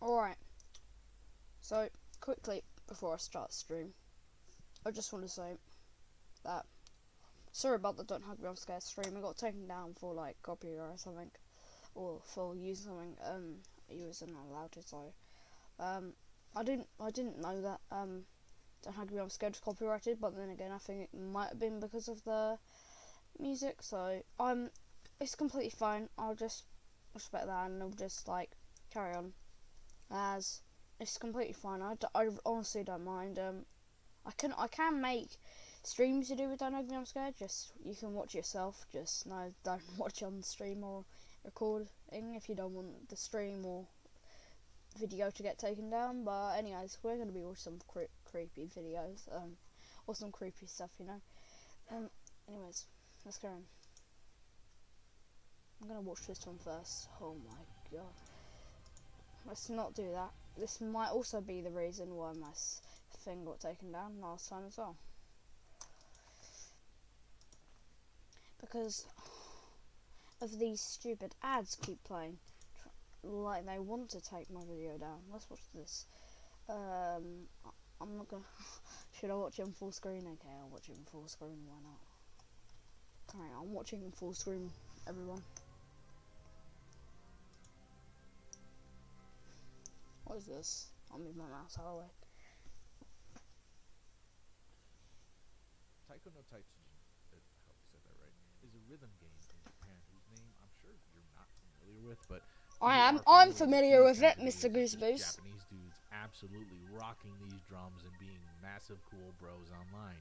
Alright, so quickly before I start stream, I just want to say that sorry about the Don't Hug Me I'm Scared stream. I got taken down for like copyright or something, or for using something you wasn't allowed to. So I didn't know that Don't Hug Me I'm Scared was copyrighted, but then again I think it might have been because of the music. So it's completely fine. I'll just respect that and I'll just like carry on as it's completely fine. I honestly don't mind. I can make streams to do with Don't Hug Me I'm Scared. Just you can watch yourself. Just no, don't watch on stream or recording if you don't want the stream or video to get taken down. But anyways, we're gonna be watching some creepy videos, or some creepy stuff, you know. Anyways, let's go on. I'm gonna watch this one first. Oh my god. Let's not do that. This might also be the reason why my thing got taken down last time as well. Because of these stupid ads keep playing. Like they want to take my video down. Let's watch this. I'm not gonna... Should I watch it in full screen? Okay, I'll watch it in full screen. Why not? Alright, I'm watching in full screen, everyone. What is this? I'll move my mouse out of the way. Taiko no Taitsujin, I hope I said that right, is a rhythm game in Japan whose name I'm sure you're not familiar with, but I'm familiar with it, Mr. Gooseboost. Japanese dudes absolutely rocking these drums and being massive cool bros online.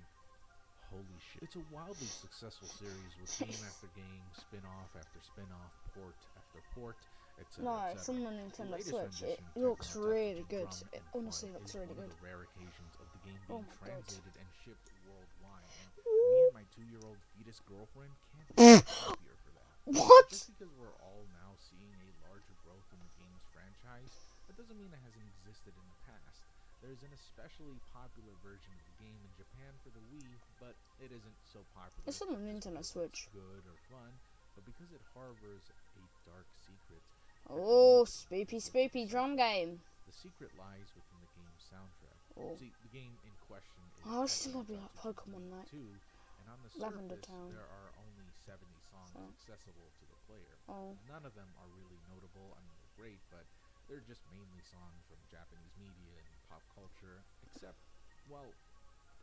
Holy shit. It's a wildly successful series with game after game, spin-off after spin-off, port after port, etc. No, it's on the Nintendo Switch. It looks really good. It honestly looks really good. One of the rare occasions of the game being translated and shipped worldwide. And me and my 2-year-old fetus girlfriend can't be happier for that. What? Just because we're all now seeing a larger growth in the game's franchise, that doesn't mean it hasn't existed in the past. There's an especially popular version of the game in Japan for the Wii, but it isn't so popular. It's on the Nintendo Switch. Good or fun, but because it harbors a dark secret. Oh, spoopy drum game. The secret lies within the game's soundtrack. Oh. See, the game in question is This is gonna be like Pokemon Night. And on the Lavender surface, Town. there are only 70 songs accessible to the player. Oh. None of them are really notable. I mean, they're great, but they're just mainly songs from Japanese media and pop culture, except, well,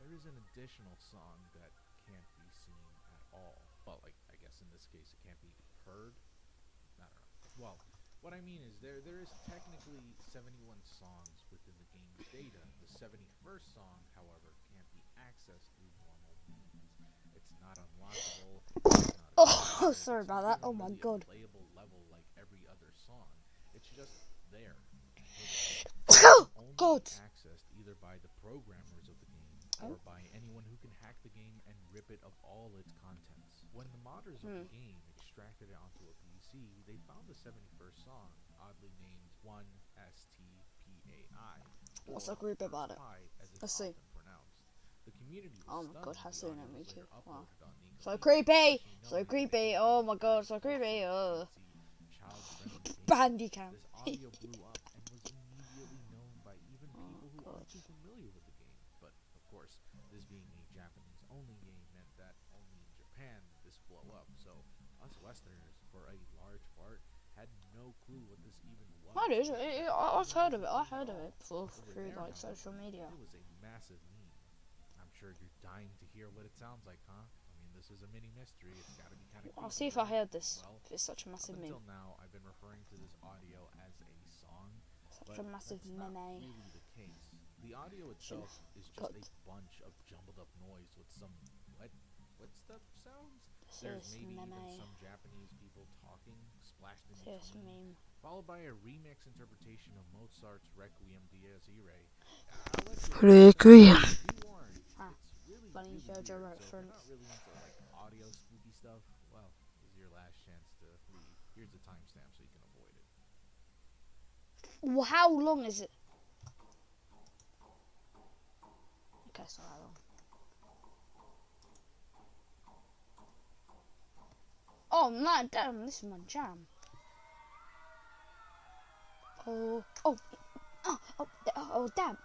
there is an additional song that can't be seen at all. Well, like, I guess in this case it can't be heard? I don't know. Well, what I mean is there is technically 71 songs within the game's data. The 71st song, however, can't be accessed through normal means. It's not unlockable. Oh, sorry about that. Oh my god. Playable level like every other song. It's just there. God. Accessed either by the programmers of the game or by anyone who can hack the game and rip it of all its contents. When the modders of the game extracted it onto a PC, they found the 71st song, oddly named 1STPAI. What's so creepy about it? Let's see. The community was Oh my god, how soon stunned at me too. Wow. So creepy! So creepy! Oh my god, so creepy! Bandicam. This audio blew up and was immediately known by even people who aren't too familiar with the game. But of course, this being a Japanese-only game meant that only in Japan did this blow up. So us Westerners, for a large part, had no clue what this even was. I've heard of it. I heard of it before through like social media. It was a massive meme. I'm sure you're dying to hear what it sounds like, huh? I mean, this is a mini mystery. It's got to be kind of. I'll see if I heard this. Well, if it's such a massive meme. Until now, I've been referring to this audio as a song. Such a massive meme. Not really the case. The audio itself is just a bunch of jumbled up noise with some wet stuff sounds. There's maybe even some Japanese people talking splashed in between, followed by a remix interpretation of Mozart's Requiem Dies Irae. Requiem. Funny JoJo reference. Not really into like audio spooky stuff. Well, this is your last chance to leave. Here's the timestamp so you can avoid it. Well, how long is it? Okay, so how long? Oh man, damn, this is my jam. Oh, oh, oh, damn.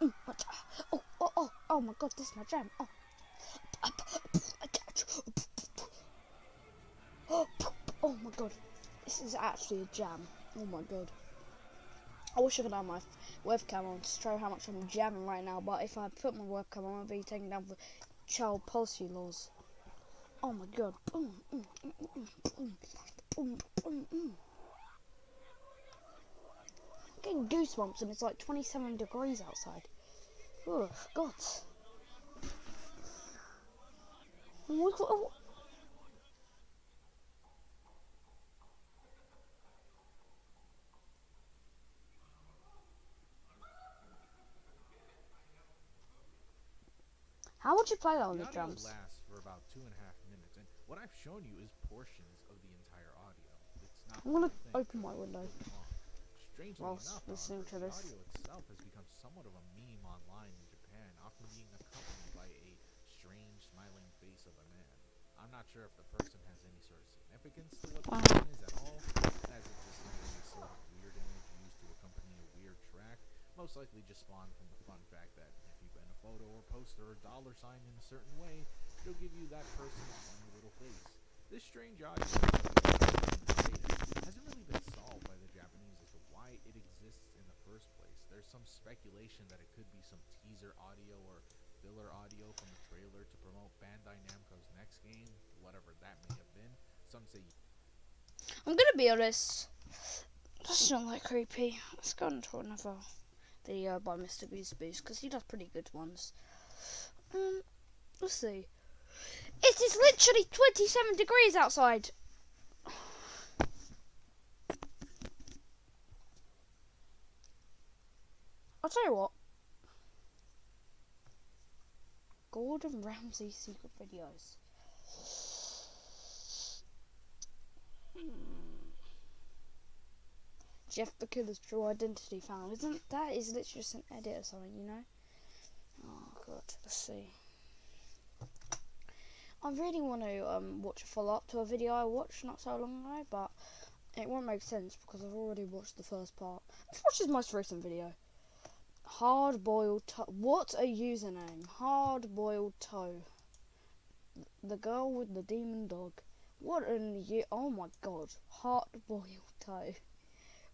Oh my god, this is my jam. Oh my god, this is actually a jam. Oh my god. I wish I could have my webcam on to show how much I'm jamming right now, but if I put my webcam on, I'll be taken down for child policy laws. Oh my god. I'm getting goosebumps and it's like 27 degrees outside. Oh god. How would you play that on The the audio drums? lasts for about 2.5 minutes, and what I've shown you is portions of the entire audio. It's not I'm the gonna whole thing, open because my it is window really long. Strangely whilst enough, listening however, to the this. audio itself has become somewhat of a meme online in Japan, often being accompanied by a strange smiling face of a man. I'm not sure if the person has any sort of significance to what the Wow. sound is at all, as it's just simply a sort of weird image used to accompany a weird track, most likely just spawned from the fun fact that if you bend a photo or poster or dollar sign in a certain way, it'll give you that person's funny little face. This strange audio hasn't really been solved by the Japanese as to why it exists in the first place. There's some speculation that it could be some teaser audio or filler audio from a trailer to promote Bandai Namco's next game, whatever that may have been. Some say I'm gonna be honest. That's not that creepy. Let's go on to another video by Mr. Goose Boost because he does pretty good ones. Let's see. It is literally 27 degrees outside. I'll tell you what. Gordon Ramsay secret videos. Jeff the Killer's true identity found. Isn't that is literally just an edit or something, you know? Oh god, let's see. I really want to watch a follow up to a video I watched not so long ago, but it won't make sense because I've already watched the first part. Let's watch his most recent video. Hard boiled toe. What a username. Hard boiled toe. The girl with the demon dog. What an oh my god. Hard boiled toe.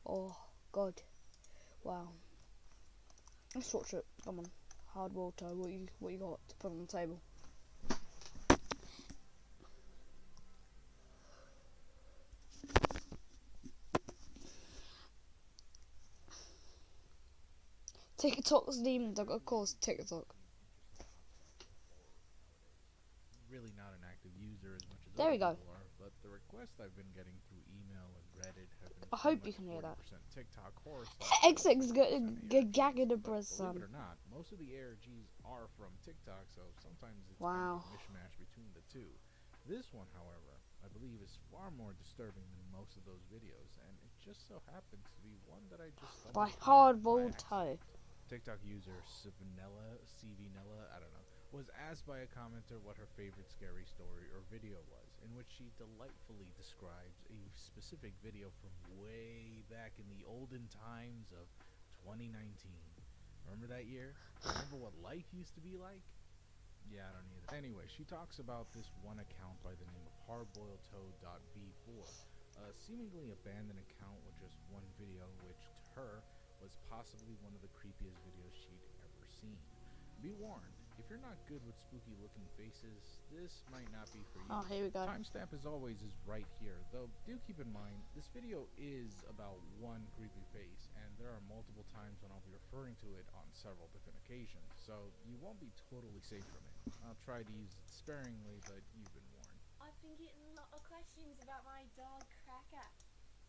Oh god. Wow. Let's watch it. Come on. Hard boiled toe. What you got to put on the table? TikTok's demon dog, of course, TikTok. really not an active user as much as There other we go. people are, but the requests I've been getting through email and Reddit have been I pretty hope you much can hear that. 40% TikTok horror XX gagging the But breast, believe son. it or not, most of the ARGs are from TikTok, so sometimes it's Wow. kind of a mishmash between the two. This one, however, I believe is far more disturbing than most of those videos, and it just so happens to be one that I just stumbled By upon hard by boiled accident. toe. TikTok user CVnella, I don't know, was asked by a commenter what her favorite scary story or video was, in which she delightfully describes a specific video from way back in the olden times of 2019. Remember that year? Remember what life used to be like? Yeah, I don't either. Anyway, she talks about this one account by the name of hardboiledtoad.v4, a seemingly abandoned account with just one video, which to her was possibly one of the creepiest videos she'd ever seen. Be warned, if you're not good with spooky looking faces, this might not be for you. Oh, here we go. Timestamp as always is right here, though do keep in mind, this video is about one creepy face, and there are multiple times when I'll be referring to it on several different occasions, so you won't be totally safe from it. I'll try to use it sparingly, but you've been warned. I've been getting a lot of questions about my dog Cracker.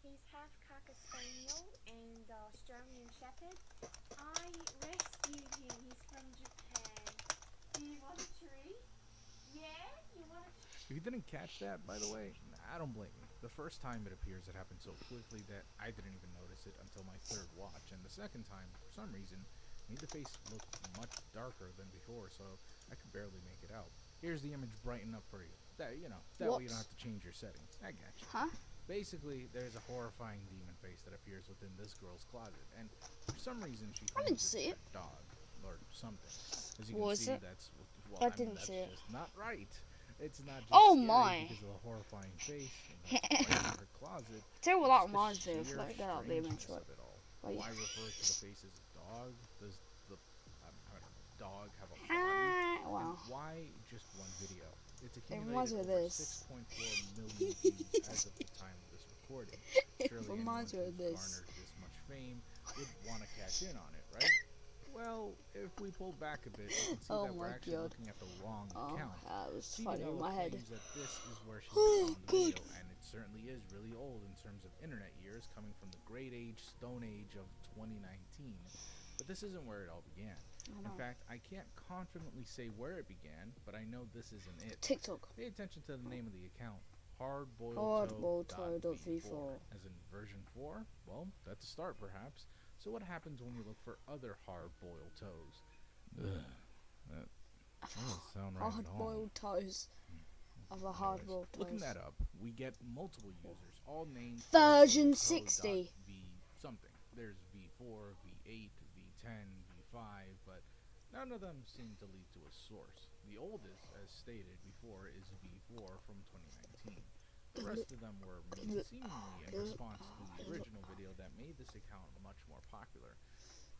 He's half Cocker Spaniel and Australian Shepherd. I rescued him. He's from Japan. Do you want a treat? Yeah? You want a treat? If you didn't catch that, by the way, I don't blame you. The first time it appears, it happened so quickly that I didn't even notice it until my third watch, and the second time, for some reason, made the face look much darker than before, so I could barely make it out. Here's the image brighten up for you. That way you don't have to change your settings. I got you. Huh? Basically, there's a horrifying demon face that appears within this girl's closet, and for some reason she I didn't claims it's see her it. dog or something. As you can Was see, it? that's I I mean, didn't that's see it. just not right. It's not just Oh scary my. because of the horrifying face that's right in her closet. Tell you what It's that just the reminds me of. sheer Let me get out the image strangeness right. of it all. Wait. Why refer to the face as a dog? Does the I don't know, dog have a body? And Wow. why just one video? It's It reminds accumulated me of over this. 6.4 million views as of the time of this recording. It Surely anyone reminds me who's of this. garnered this much fame would want to cash in on it, right? Well, if we pull back a bit, you can see Oh that we're my actually God. looking at the wrong Oh, account. that was See, funny in my head. claims that this is where she Oh, found the God. video, and it certainly is really old in terms of internet years, coming from the great age, stone age of 2019. But this isn't where it all began. In fact, I can't confidently say where it began, but I know this isn't it. TikTok. Pay attention to the name of the account. Hardboiled.v4. As in version 4? Well, that's a start perhaps. So what happens when you look for other hard-boiled toes? That doesn't sound right at all. Hard-boiled toes. Of a hard-boiled toes. Looking that up, we get multiple users, all named Version 60. V something. There's V4, V8, V10, V5, but none of them seem to lead to a source. The oldest, as stated before, is V4 from 2019. The rest of them were made seemingly in response to the original video that made this account much more popular.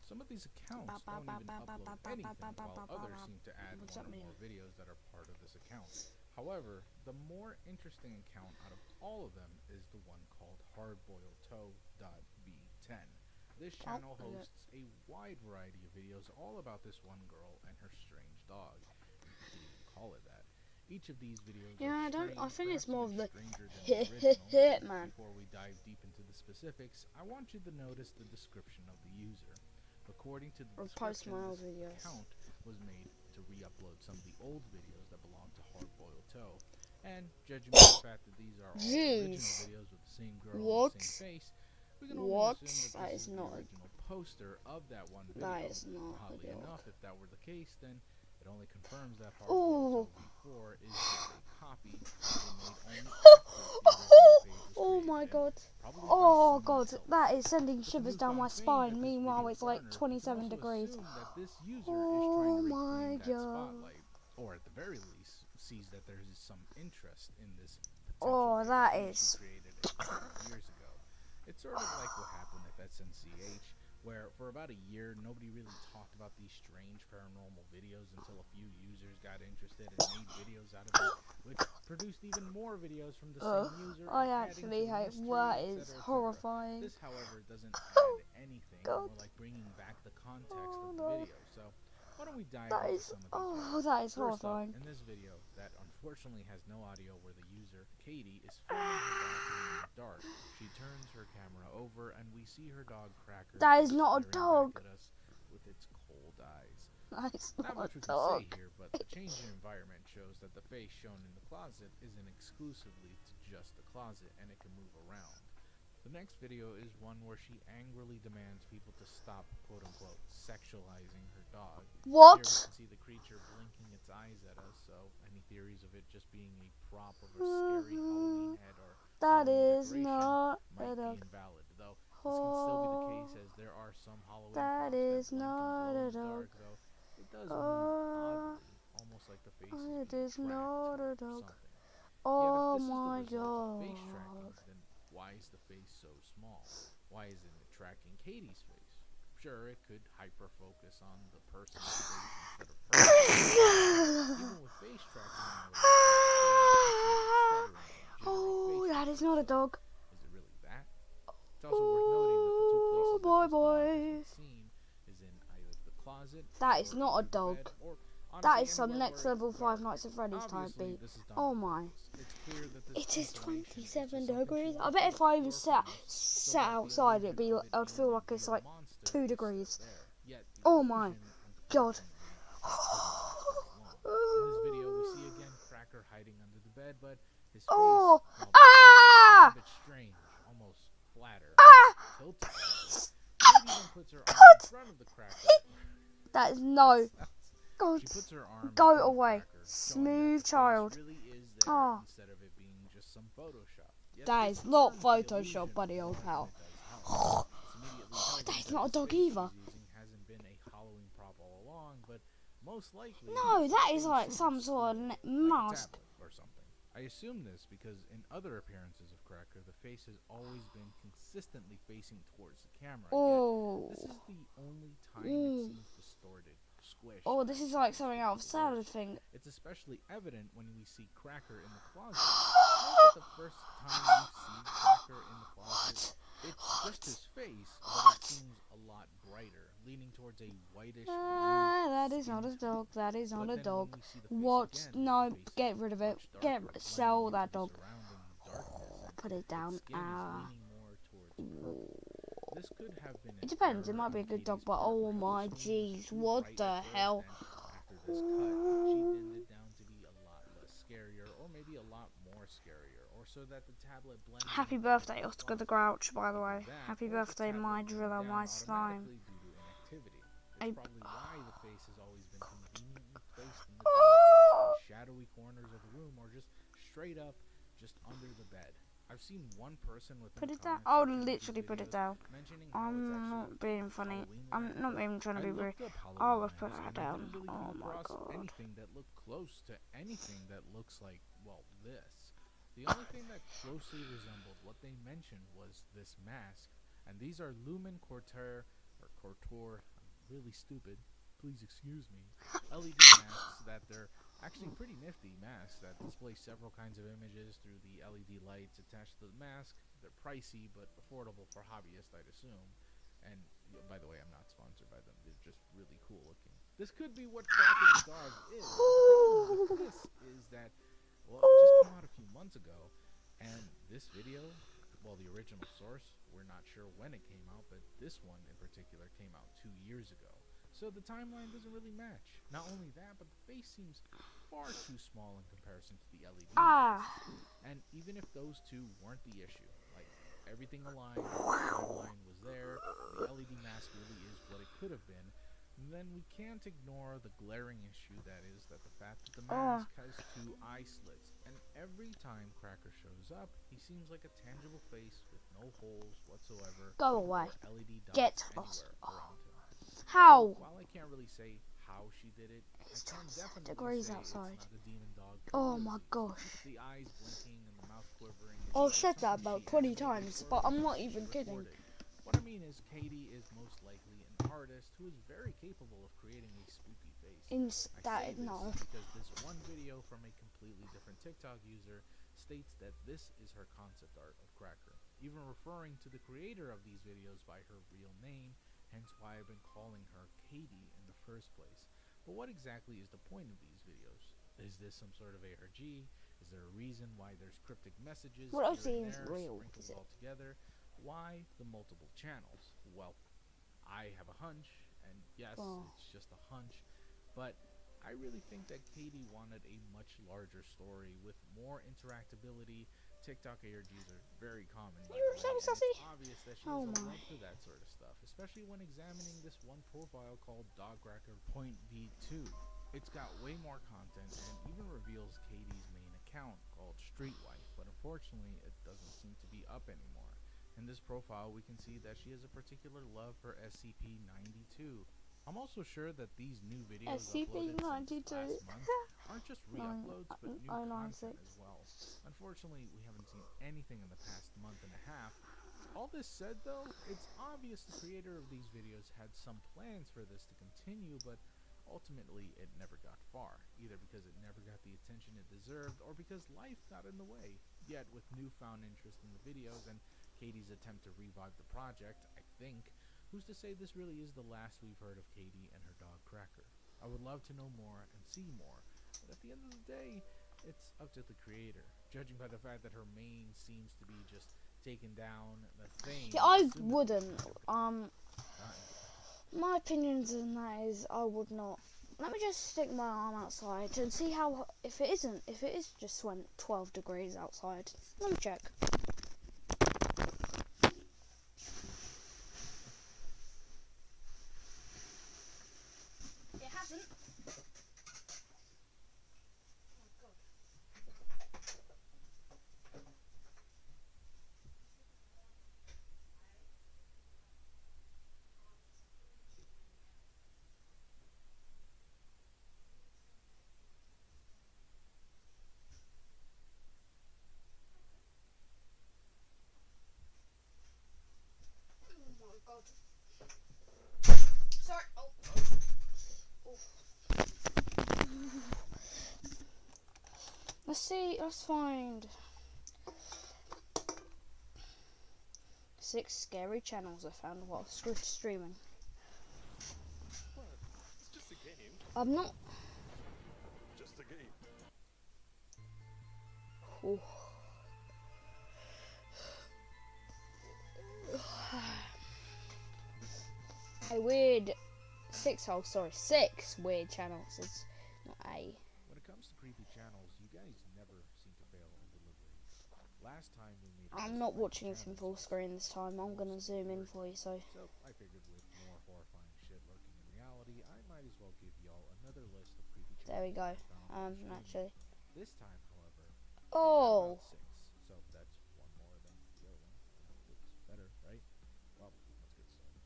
Some of these accounts don't even upload anything, while others seem to add one or more videos that are part of this account. However, the more interesting account out of all of them is the one called hardboiledtoe.v10. This channel hosts a wide variety of videos all about this one girl and her strange dog, if you can even call it that. Each of these videos Yeah, are I think it's more of the hit man. Before we dive deep into the specifics, I want you to notice the description of the user. According to the description, this account was made to re-upload some of the old videos that belong to Hardboiled Toe. And judging by the fact that these are all original videos with the same girl and the same face, we can only assume that this is the original poster of that one video. That is not Oddly enough, if that were the case, then it only confirms that Oh. Hardboiled Toe V4 is just a copy that they made only after the original page was Oh my created, God. probably by Oh someone God, else. that is sending With the shivers down my newfound fame spine. that this Meanwhile, video it's like garnered, we can 27 also degrees. assume that this user Oh is trying to my reclaim that God. spotlight, or at the very least, sees that there is some interest in this Oh, potential that page is. she created a couple of years ago. It's sort of like what happened with SNCH, where for about a year nobody really talked about these strange paranormal videos until a few users got interested and made videos out of it, which produced even more videos from the same user. I adding actually to the hate mystery, what etc., is etc. horrifying. This, however, doesn't Oh, add anything, God. more like bringing back the context Oh, of the no. video. So why don't we dive That into is. some of these Oh, videos. that is First up, horrifying. in this video that unfortunately has no audio, where the user, Katie, is filming her balcony in the dark. She turns her camera over and we see her dog Cracker That is not a staring dog. back at us with its cold eyes. That is Not not much a we can dog. say here, but the change in environment shows that the face shown in the closet isn't exclusively to just the closet, and it can move around. The next video is one where she angrily demands people to stop, quote-unquote, sexualizing her dog. What? Here we can see the creature blinking its eyes at us, so any theories of it just being a prop of a scary Halloween head or That Halloween is decoration not might a be dog. invalid, though this can still be the case, as there are some Halloween That props that is blink not and glow a in the dog. dark, though it does move oddly, almost like the face is It being is tracked not or a dog. something. Oh Yet if this my is the result of face God. tracking, then why is the face so small? Why isn't it tracking Katie's face? Sure, it could hyper-focus on the person's face instead of her. Even with face tracking nowadays, Oh, that is not a dog. is it really that? It's also worth noting that the two places that this dog has been seen is in either the closet, That is or not a under the dog. bed, or That honestly is some anywhere next where it's level dark. Five Nights at Freddy's type Obviously, beat. this is done Oh on my. purpose. It's clear that this It is information 27 just something degrees. she I wants bet to if I even store for use, sat so that the outside, it'd be. illusion of I'd it feel being like it's a like monster 2 is still degrees. there. Yet the Oh my illusion, God. unfortunately, doesn't last very long. In this video, we see again Cracker hiding under the bed, but his face, Oh. well, Ah! it's a bit strange, almost flatter, tilted. Katie then puts her arm in front of the Cracker. That is no. God. She puts her arm in Go front of away. Cracker, showing that Smooth the face child. really is there Ah. instead of it being just some Photoshop. Yet That this is not confirms the Photoshop, illusion buddy, old more pal. than it does help. This immediately tells That me is that not a the dog space either. he's using hasn't been a Halloween prop all along, but most likely No, the that is face like seems some sort of spoofed, like a mask. tablet or something. I assume this because in other appearances of Cracker, the face has always been consistently facing towards the camera. Yet, Oh. this is the only time it seems distorted, squished. Oh, this is like I something can't out of think the word. salad thing. It's especially evident when we see Cracker in the closet. It's not that the first time you see Cracker in the closet, it's just his face, but it seems a lot brighter, leaning towards a whitish blue That is skin not a tone. dog. That is not But a then when dog. we see the face What? again, the No, face get is rid of it. much darker, blending Sell into that the dog. surrounding darkness, and Put it down. its skin is leaning more towards purple. This could have been It an depends. It error might be on a good dog, Katie's but part. oh Perhaps my the screen was jeez, too what bright the at first, hell? and after this cut, she dimmed it down to be a lot less scarier, or maybe a lot more scarier, or so that the tablet blends Happy in birthday, better with Oscar the closet. Grouch, by the Either way. that, Happy or the birthday, tablet my went driller, down my slime. automatically due to inactivity. I... It's probably why the face has always been conveniently placed in the dark, in shadowy corners of the room, or just straight up, just under the bed. I've seen one person within Put the it down. comment I would section of these literally put it videos down. mentioning how it's I'm actually not being funny. Halloween I'm land, not but even trying to I be rude. looked up I Halloween would put lands that and I down. didn't really Oh come my across god. anything that looked close to anything that looks like, well, this. The only thing that closely resembled what they mentioned was this mask, and these are Lumen Cortair, or Cortor, I'm really stupid, please excuse me, LED masks that they're actually pretty nifty masks that display several kinds of images through the LED lights attached to the mask. They're pricey, but affordable for hobbyists, I'd assume. And by the way, I'm not sponsored by them. They're just really cool looking. This could be what Cracker the dog is. The problem with this is that, well, it just came out a few months ago, and this video, well, the original source, we're not sure when it came out, but this one in particular came out 2 years ago. So the timeline doesn't really match. Not only that, but the face seems far too small in comparison to the LED masks. And even if those two weren't the issue, like everything aligned, the timeline was there, the LED mask really is what it could have been, then we can't ignore the glaring issue that is that the fact that the mask has two eye slits, and every time Cracker shows up, he seems like a tangible face with no holes whatsoever Go away. or LED dots Get anywhere lost. around him. How? So, while I can't really say how she did it, It's I can 27 definitely degrees say outside. it's not a demon dog. Oh my gosh. The eyes blinking and the mouth quivering. I've said that about 20 times, but I'm not even kidding. What I mean is, Katie is most likely an artist who is very capable of creating a spooky face. I say this No. because this one video from a completely different TikTok user states that this is her concept art of Cracker, even referring to the creator of these videos by her real name, hence why I've been calling her Katie in the first place. But what exactly is the point of these videos? Is this some sort of ARG? Is there a reason why there's cryptic messages What I've here seen and is there real, sprinkled is it? all together? Why the multiple channels? Well, I have a hunch, and yes, it's just a hunch, but I really think that Katie wanted a much larger story with more interactability. TikTok ARGs are very common, by the way, and it's obvious that she has a love for that sort of stuff, especially when examining this one profile called DogCracker.v2. It's got way more content and even reveals Katie's main account called Streetwife, but unfortunately it doesn't seem to be up anymore. In this profile, we can see that she has a particular love for SCP-92. I'm also sure that these new videos uploaded since last month aren't just re-uploads, but new content as well. Unfortunately, we haven't seen anything in the past month and a half. All this said, though, it's obvious the creator of these videos had some plans for this to continue, but ultimately it never got far, either because it never got the attention it deserved, or because life got in the way. Yet, with newfound interest in the videos and Katie's attempt to revive the project, I think, who's to say this really is the last we've heard of Katie and her dog Cracker? I would love to know more and see more, but at the end of the day, it's up to the creator. Judging by the fact that her main seems to be just taken down, the thing. Yeah, I wouldn't. My opinions on that is I would not. Let me just stick my arm outside and see how. If it is just 12 degrees outside. Let me check. It hasn't. see. Let's find 6 scary channels I found while streaming. What? It's just a game. I'm not. Just a game. Oh. A weird 6 weird channels. It's not a. When it comes to creepy channels, you guys never seem to fail in delivery. Last time we made I'm not watching this in full screen this time. I'm gonna zoom in for you. So I figured with more horrifying shit lurking in reality, I might as well give y'all another list of creepy channels. there we go. I found on streaming. Actually. This time, however, Oh. about 6, so that's one more than the other one. It's better, right? Well, let's get started.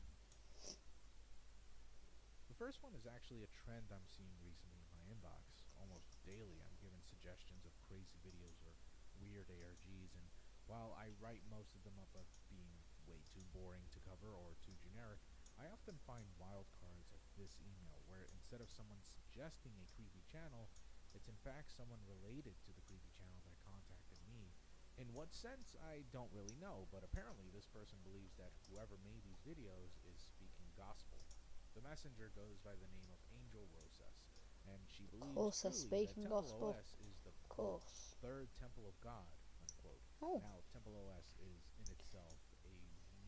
The first one is actually a trend I'm seeing recently in my inbox. Almost daily, I'm given suggestions of crazy videos or weird ARGs, and while I write most of them up as being way too boring to cover or too generic, I often find wild cards like this email, where instead of someone suggesting a creepy channel, it's in fact someone related to the creepy channel that contacted me. In what sense, I don't really know, but apparently this person believes that whoever made these videos is speaking gospel. The messenger goes by the name of Angel Rosas, and she believes truly that speaking Temple gospel. OS is the Course. third temple of God, unquote. Oh. Now, Temple OS is in itself a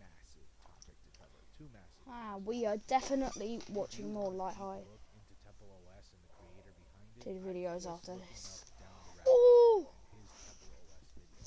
massive topic to cover. Too massive. We are definitely watching more Light High Look into Temple OS and the creator behind it. 2 videos I after suggest this. looking up Down the Rabbit Ooh. Hole and his Temple OS video.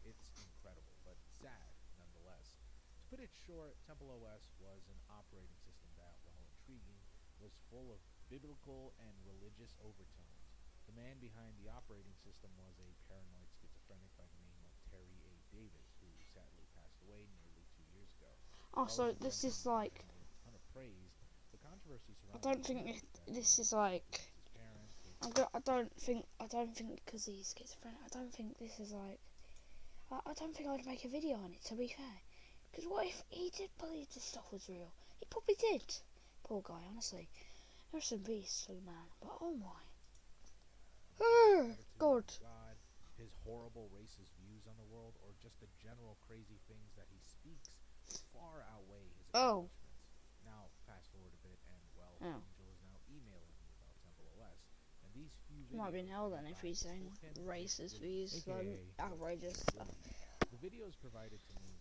It's incredible, but sad nonetheless. To put it short, Temple OS was an operating system that, while intriguing, was full of biblical and religious overtones. The man behind the operating system was a paranoid schizophrenic by the name of Terry A. Davis, who sadly passed away nearly 2 years ago. Oh, so this is like. A ton of praise. The controversy I don't think this is like. I don't think because he's schizophrenic. I don't think this is like. I don't think I'd make a video on it, to be fair. Because what if he did believe this stuff was real? He probably did. Poor guy, honestly. Rest in peace to the man. But oh my. God. His horrible racist views on the world, or just the general crazy things that he speaks, far outweigh his accomplishments. Now, fast forward a bit, and Angel is now emailing me about Temple OS. And these few videos Might be in hell then if he's saying racist views, outrageous stuff. The videos provided to me.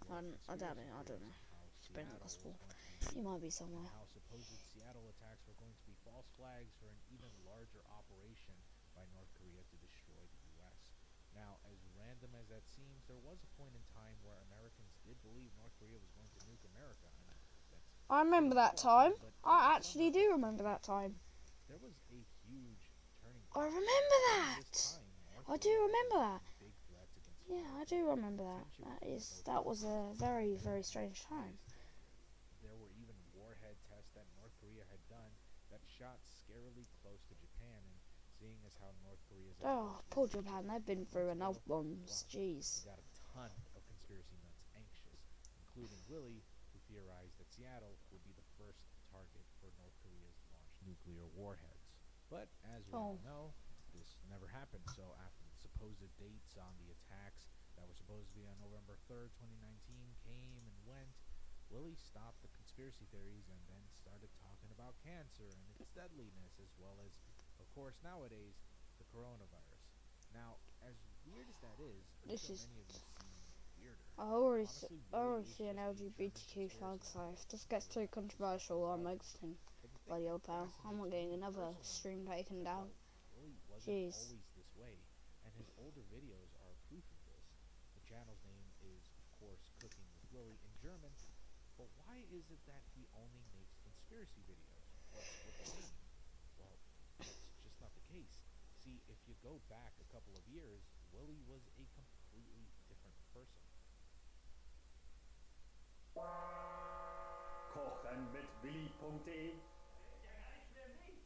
I doubt it. I don't know. Spread the gospel. He might be somewhere. How supposed Seattle attacks were going to be false flags for an even larger operation by North Korea to destroy the U.S. Now, as random as that seems, there was a point in time where Americans did believe North Korea was going to nuke America. I mean, I remember that time. I actually do remember that time. There was a huge turning point. I remember that. I do remember that. Yeah, I do remember that. That was a very, very strange time. There were even warhead tests that North Korea had done that shot scarily close to Japan, and seeing as how North Korea's poor Japan, they've been through enough bombs. Jeez. Got a ton of conspiracy nuts anxious, including Willie, who theorized that Seattle would be the first target for North Korea's launch nuclear warheads. But as we all know, this never happened. So after the supposed dates on the attacks that were supposed to be on November 3rd, 2019 came and went, Willie stopped the conspiracy theories and then started talking about cancer and its deadliness, as well as, of course, nowadays, the coronavirus. Now, as weird as that is, this is. Many of you seem weirder. I already see an LGBTQ flag, so if this gets too controversial, I'm exiting. Bloody old pal. I'm not getting another stream taken down. Willie wasn't Jeez. always this way, and his older videos are proof of this. The channel's name is, of course, Cooking with Willie in German, but why is it that he only makes conspiracy videos? What's with the name? Well, that's just not the case. See, if you go back a couple of years, Willie was a completely different person. Kochen mit Willi.de. Ja, gar nichts mehr im Weg.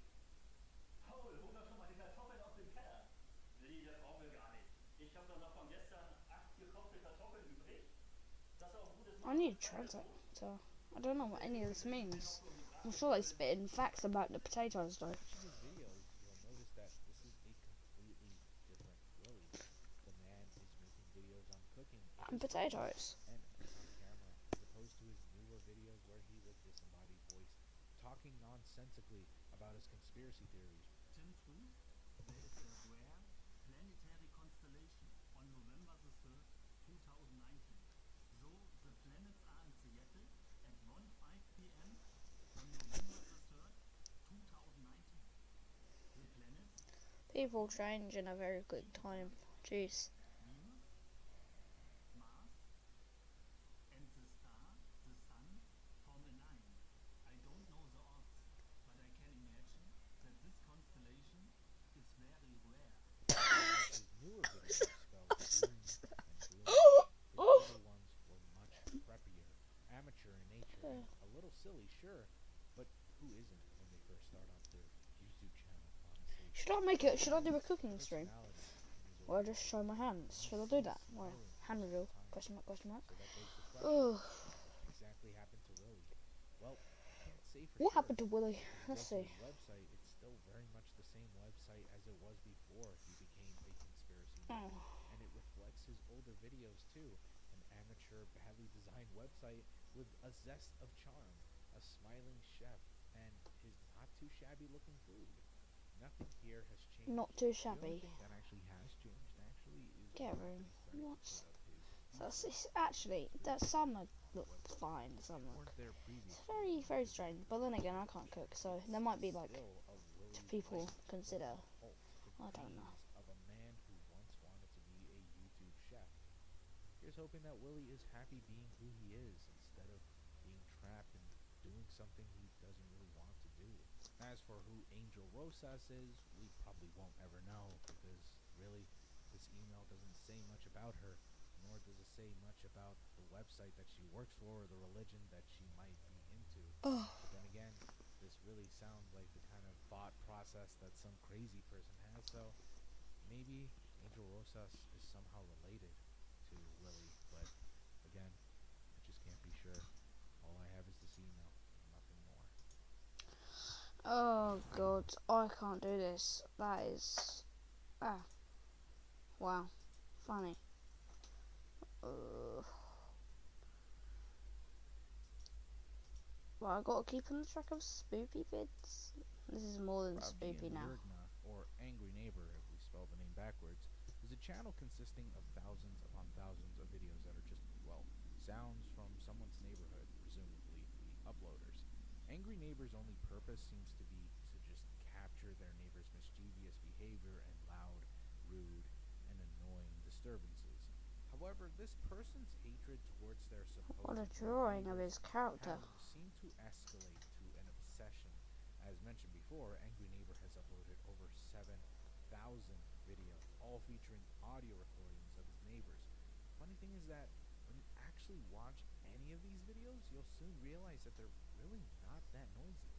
Paul, hol doch schon mal die Kartoffeln aus dem Keller. Willi, das brauchen wir gar nicht. Ich habe doch noch von gestern 8 gekochte Kartoffeln übrig. Das ist auch ein gutes I need to translate, so I don't know what any of this means. I'm sure they spit in facts about the potatoes though. In his videos, you'll notice that this is a completely different Willie. And potatoes. And it's on camera, as opposed to his newer videos where he, with disembodied voice, talking nonsensically about his conspiracy theories. Tim Truth, there is a rare planetary constellation on November the 3rd, 2019. So the planets are in Seattle at 1:05 p.m. on November the 3rd, 2019. The planets People change in a very quick time. Jeez. Venus, Mars, and the star, the Sun, form a line. I don't know the odds, but I can imagine that this constellation is very rare. His newer videos spelled doom and gloom. His older ones were much preppier, amateur in nature, and a little silly, sure, but who isn't when they first start up their YouTube channel, honestly? Should I do a cooking stream? Personality in his Or own just way. show my hands? Should I do that? Well, hand reveal. Question mark, question mark. So that begs the question, Ugh. what exactly happened to Willie? Well, can't say for What sure. happened to Willie? If you Let's go to see. his website, it's still very much the same website as it was before he became a conspiracy nut. Oh. And it reflects his older videos too. An amateur, badly designed website with a zest of charm, a smiling chef, and his not too shabby looking food. Nothing here has changed. Not too The only shabby. thing that actually has changed is Get that room. he started What? to put up his So it's actually, that some look fine, some look. weren't there previously. It's very, very strange. But then again, I can't cook, so there might be like Still a Willie to people light consider. cult, the I don't know. gaze of a man who once wanted to be a YouTube chef. Here's hoping that Willie is happy being who he is instead of being trapped and doing something he doesn't really want to do. As for who Angel Rosas is, we probably won't ever know because really this email doesn't say much about her, nor does it say much about the website that she works for or the religion that she might be into. Oh. But then again, this really sounds like the kind of thought process that some crazy person has, so maybe Angel Rosas is somehow related to Willie, but again, I just can't be sure. All I have is this email, nothing more. Oh god, I can't do this. That is... Ah. Wow. Funny. Well, I gotta keep on track of spoopy vids. This is more than Pravdi spoopy and now. Yurgna, or Angry Neighbor if we spell the name backwards, is a channel consisting of thousands upon thousands of videos that are just, well, sounds from someone's neighborhood, presumably the uploaders. Angry Neighbor's only purpose seems to be to just capture their neighbor's mischievous behavior and loud, rude, and annoying disturbances. However, this person's hatred towards their supposed What a drawing of neighbors his character. have seemed to escalate to an obsession. As mentioned before, Angry Neighbor has uploaded over 7,000 videos, all featuring audio recordings of his neighbors. Funny thing is that when you actually watch any of these videos, you'll soon realize that they're really not that noisy.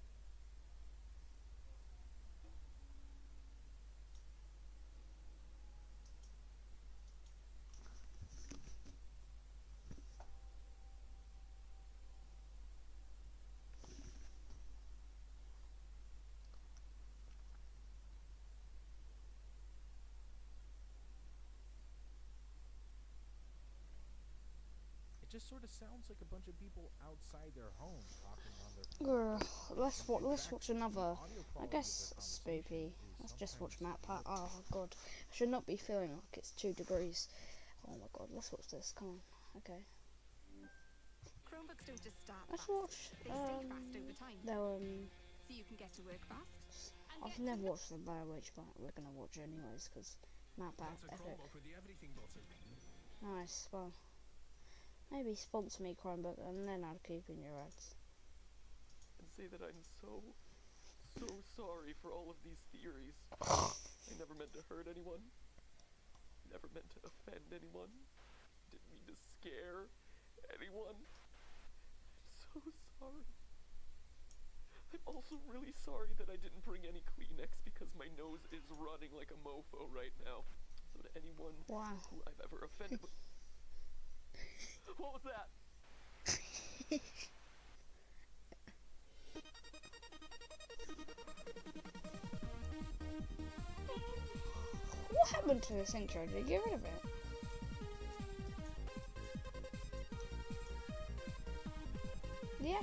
It just sort of sounds like a bunch of people outside their home talking on their phone. Let's In fact, watch the another. audio I quality of guess their spoopy. conversation is Let's just watch sometimes Matt Pat. Oh god, I should not be feeling like it's 2 degrees. Oh my god, let's watch this. Come on. Okay. Chromebooks don't just start Let's fast. watch. They stay fast over time, So you can get to work fast. I've never watched the Blair Witch, but we're gonna watch it anyways because Matt Pat epic. with the everything button. Nice. Well, maybe sponsor me Chromebook and then I'll keep in your ads. And say that I'm so sorry for all of these theories. I never meant to hurt anyone. Never meant to offend anyone. Didn't mean to scare anyone. I'm so sorry. I'm also really sorry that I didn't bring any Kleenex because my nose is running like a mofo right now. So to anyone Wow. who I've ever offended... What was that? What happened to this intro? Did you get rid of it?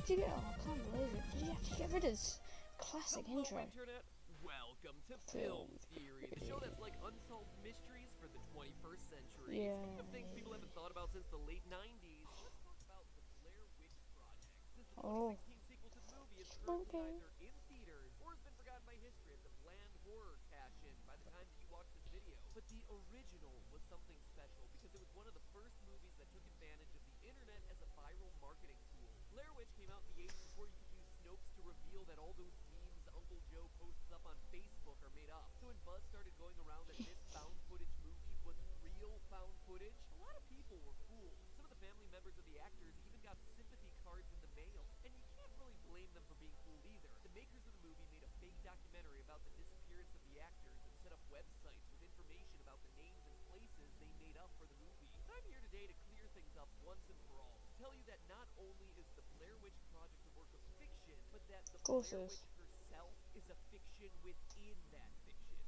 have to get? Oh, I can't believe it. Did you have to get rid of this classic Hello, intro? Internet. Welcome to Film Film Theory, the show that's like unsolved mysteries for the 21st century. Yeah. Speaking of things people haven't thought about since the late 90s, let's talk about the Blair Witch Project. Since the 2016 sequel to the movie is currently Spooky. either in theaters or has been forgotten by history as a bland horror cash-in by the time that you watch this video. But the original was something special because it was one of the first movies that took advantage of the internet as a viral marketing tool. Blair Witch came out in the age before you could use Snopes to reveal that all those memes Uncle Joe posts up on Facebook are made up. So when buzz started going around that this found footage movie was real found footage, a lot of people were fooled. Some of the family members of the actors even got sympathy cards in the mail. And you can't really blame them for being fooled either. The makers of the movie made a fake documentary about the disappearance of the actors and set up websites with information about the names and places they made up for the movie. But I'm here today to clear things up once and for all. To tell you that not only is the Blair Witch Project a work of fiction, but that the course Blair it is. Witch herself is a fiction within that fiction.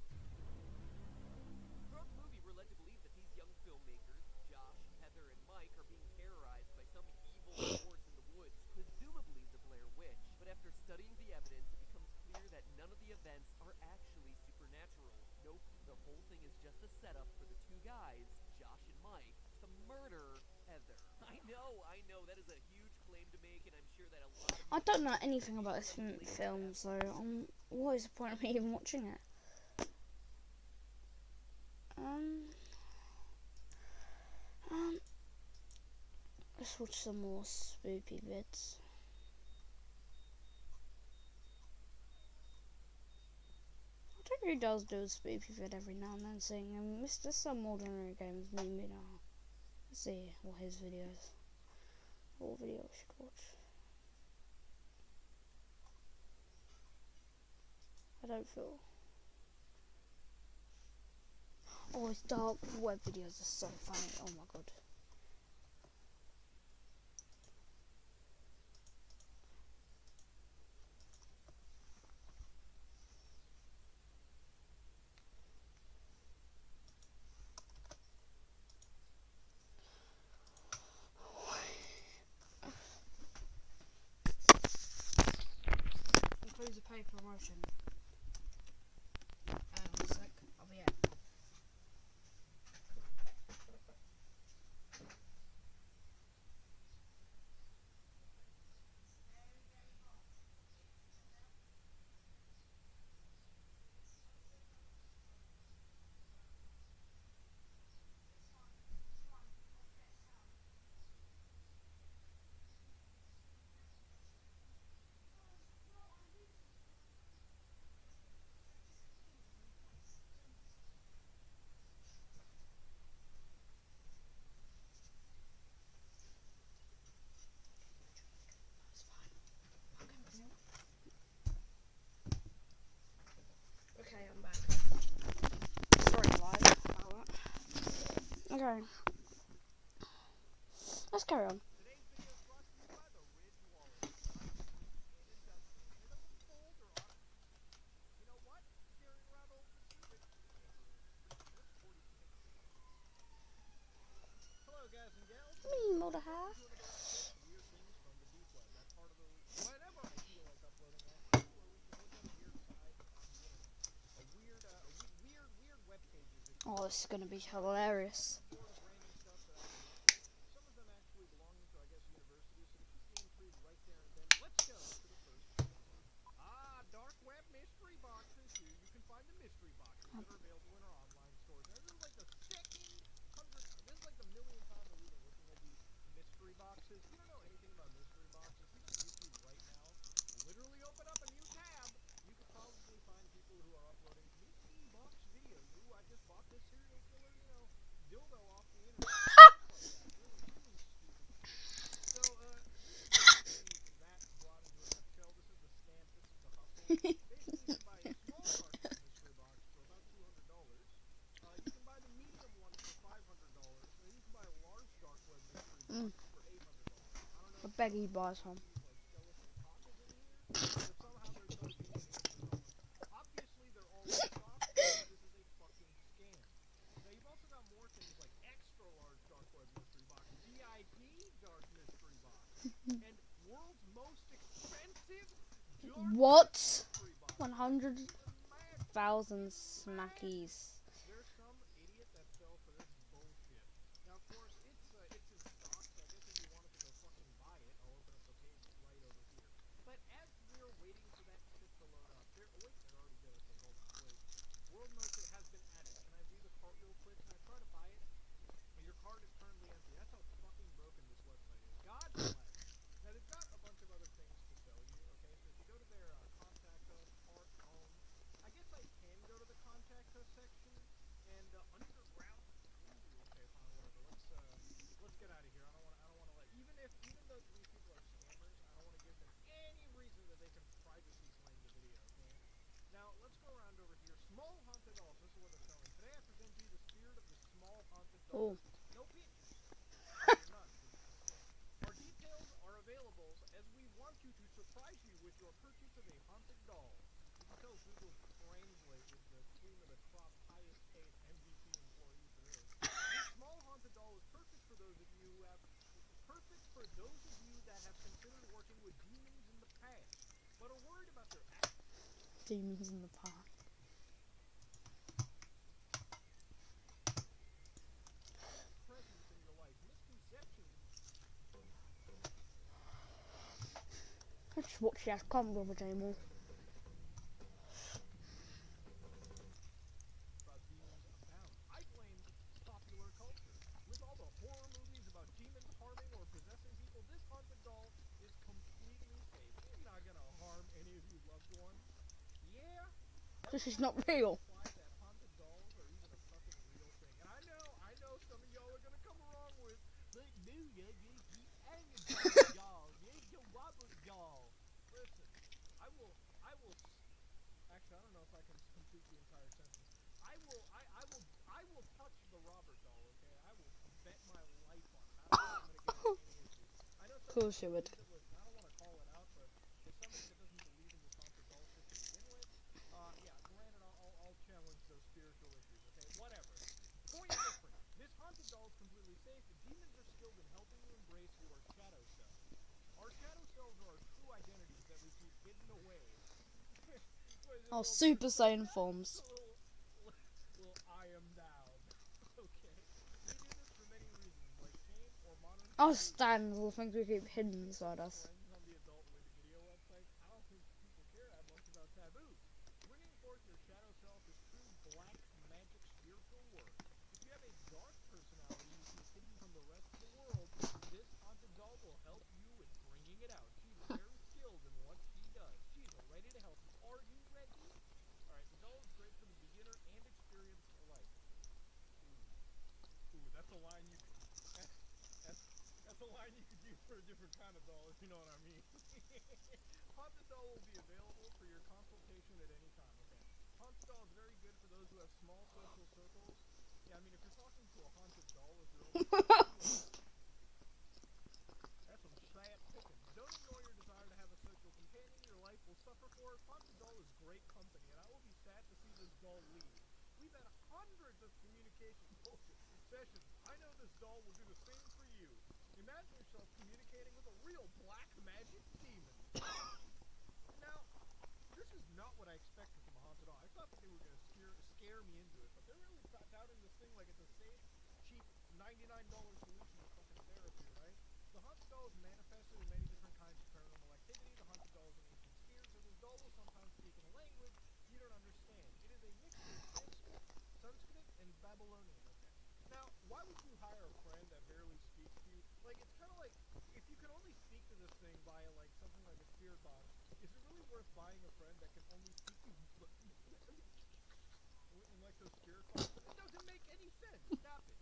Throughout the movie, we're led to believe that these young filmmakers, Josh, Heather, and Mike, are being terrorized by some evil force in the woods, presumably the Blair Witch. But after studying the evidence, it becomes clear that none of the events are actually supernatural. Nope, the whole thing is just a setup for the two guys, Josh and Mike, to murder Heather. I know, that is a huge claim to make, and I'm sure that a lot of I don't know anything about this film, so what is the point of me even watching it? Let's watch some more spoopy vids. I think he does do a spoopy vid every now and then, saying Mr. Some Ordinary Games meme me now. Let's see what his videos. What video I should watch. I don't feel. Oh, his dark web videos are so funny. Oh my god. Includes a paid promotion. One sec, I'll be out. Okay, I'm back. Sorry, live about that. Okay. Let's carry on. Today's video is brought to you by the Ridge Wallet. Designed for clean and dusty, and it doesn't fold or automatic. You know what? Carrying around old Ridge what's 46? Hello, guys and gals. Me, mother half. To another episode of Weird Things from the Deep Web. That's part of the. Whenever I feel like uploading that, where we can look at a weird side of the internet, weird web pages. Oh, this is gonna be hilarious. Sort of random stuff that I collect. Some of them actually belonging to, I guess, universities, so to keep the intrigue right there and then, let's go to the first one. Dark web mystery boxes. Here you can find the mystery boxes that are available in our online stores. Now, this is like the this is like the millionth time we're even looking at these mystery boxes. If you don't know anything about mystery boxes, if you go to YouTube right now, literally open up a new tab, you could probably find people who are uploading mystery box videos. Ooh, I just bought this serial killer, dildo off the internet. Really stupid shit. So, this is basically that brought into a nutshell. This is the scam. This is the hustle. Basically, you can buy a small cartoon mystery box for about $200. You can buy the medium one for $500. And then you can buy a large dark web mystery box for $800. I don't know I beg you, buy some. like skeleton cockles in here, but somehow there's no human answers on them. Obviously, they're all ripoffs because this is a fucking scam. Now, you've also got more things like extra large dark web mystery box, VIP dark mystery box, and world's most What? mystery box. 100,000 Imagine. smackies. There's some idiot that fell for this bullshit. Now, of course, it's in stock, so I guess if you wanted to go fucking buy it, I'll open up the page right over here. But as we're waiting for that shit to load up, there. Oh wait, it already did. Okay, hold on. Wait. World notes it has been added. Can I view the cart real quick? Can I try to buy it? Your cart is currently empty. That's how fucking broken this website is. God bless. Now they've got a bunch of other things to sell you. Okay, so if you go to their contact us, cart, home, I guess I can go to the contact us section and underground. Ooh, okay, fine, whatever. Let's get out of here. I don't want to let even though these people are scammers, I don't want to give them any reason that they can privacy claim the video. Okay. Now let's go around over here. Small haunted dolls. This is what they're selling today. I present to you the spirit of the small haunted doll. Oh. No pictures. None, because it's a scam. Our details are available as we want you to surprise you with your purchase of a haunted doll. You can tell Google Translate is the cream of the crop, highest paid MVP employee for this. This small haunted doll is perfect for those of you that have considered working with demons in the past, but are worried about their Demons in the park. presence in your life. Misconceptions. I just watch that. I can't bother anymore. About demons abound. I blame popular culture. With all the horror movies about demons harming or possessing people, this haunted doll is completely safe. It's not gonna harm any of you loved ones. Yeah. This is not real. Imply that haunted dolls are even a fucking real thing. And I know some of y'all are gonna come along with, but Booyah, you keep angry doll. There's a wobble doll. Listen, I will. Actually, I don't know if I can complete the entire sentence. I will touch the Robert doll. Okay, I will bet my life on it. I don't think I'm gonna get any issues. I know some Of course you would. listen, I don't want to call it out, but if somebody that doesn't believe in this haunted doll shit to begin with, yeah, granted, I'll challenge those spiritual issues. Okay, whatever. Point different. This haunted doll is completely safe. Demons are skilled in helping you embrace your shadow self. Our shadow selves are our true identities that we keep hidden away. Oh, Super Saiyan forms. Little I am down. Okay. We do this for many reasons, like shame or modern. I'll stand all the things we keep hidden inside us. Friends on the adult video website. I don't think people care that much about taboos. Bringing forth your shadow self is true black magic spiritual work. If you have a dark personality you keep hidden from the rest of the world, this haunted doll will help you with bringing it out. She's very skilled in what she does. She's ready to help you. Are you ready? Alright, the doll is great for the beginner and experienced alike. Ooh, that's a line you could that's a line you could use for a different kind of doll, if you know what I mean. Haunted doll will be available for your consultation at any time. Okay. Haunted doll is very good for those who have small social circles. Yeah, I mean, if you're talking to a haunted doll as your only that's some sad pickings. Don't ignore your desire to have a social companion. Your life will suffer for it. Haunted doll is great company, and I will be sad to see this doll leave. We've had hundreds of communication sessions. I know this doll will do the same for you. Imagine yourself communicating with a real black magic demon. Now, this is not what I expected from a haunted doll. I thought that they were going to scare me into it, but they're really touting this thing like it's a safe, cheap, $99 solution to fucking therapy, right? The haunted doll is manifested in many different kinds of paranormal activity. The haunted doll is an ancient spirit, so this doll will sometimes speak in a language you don't understand. It is a mixture of Sanskrit and Babylonian, okay? Now, why would you hire a friend that barely speaks to you? Like, it's kind of like, if you can only speak to this thing via, like, something like a spirit box, is it really worth buying a friend that can only speak to you in, like, those spirit boxes? It doesn't make any sense. Stop it.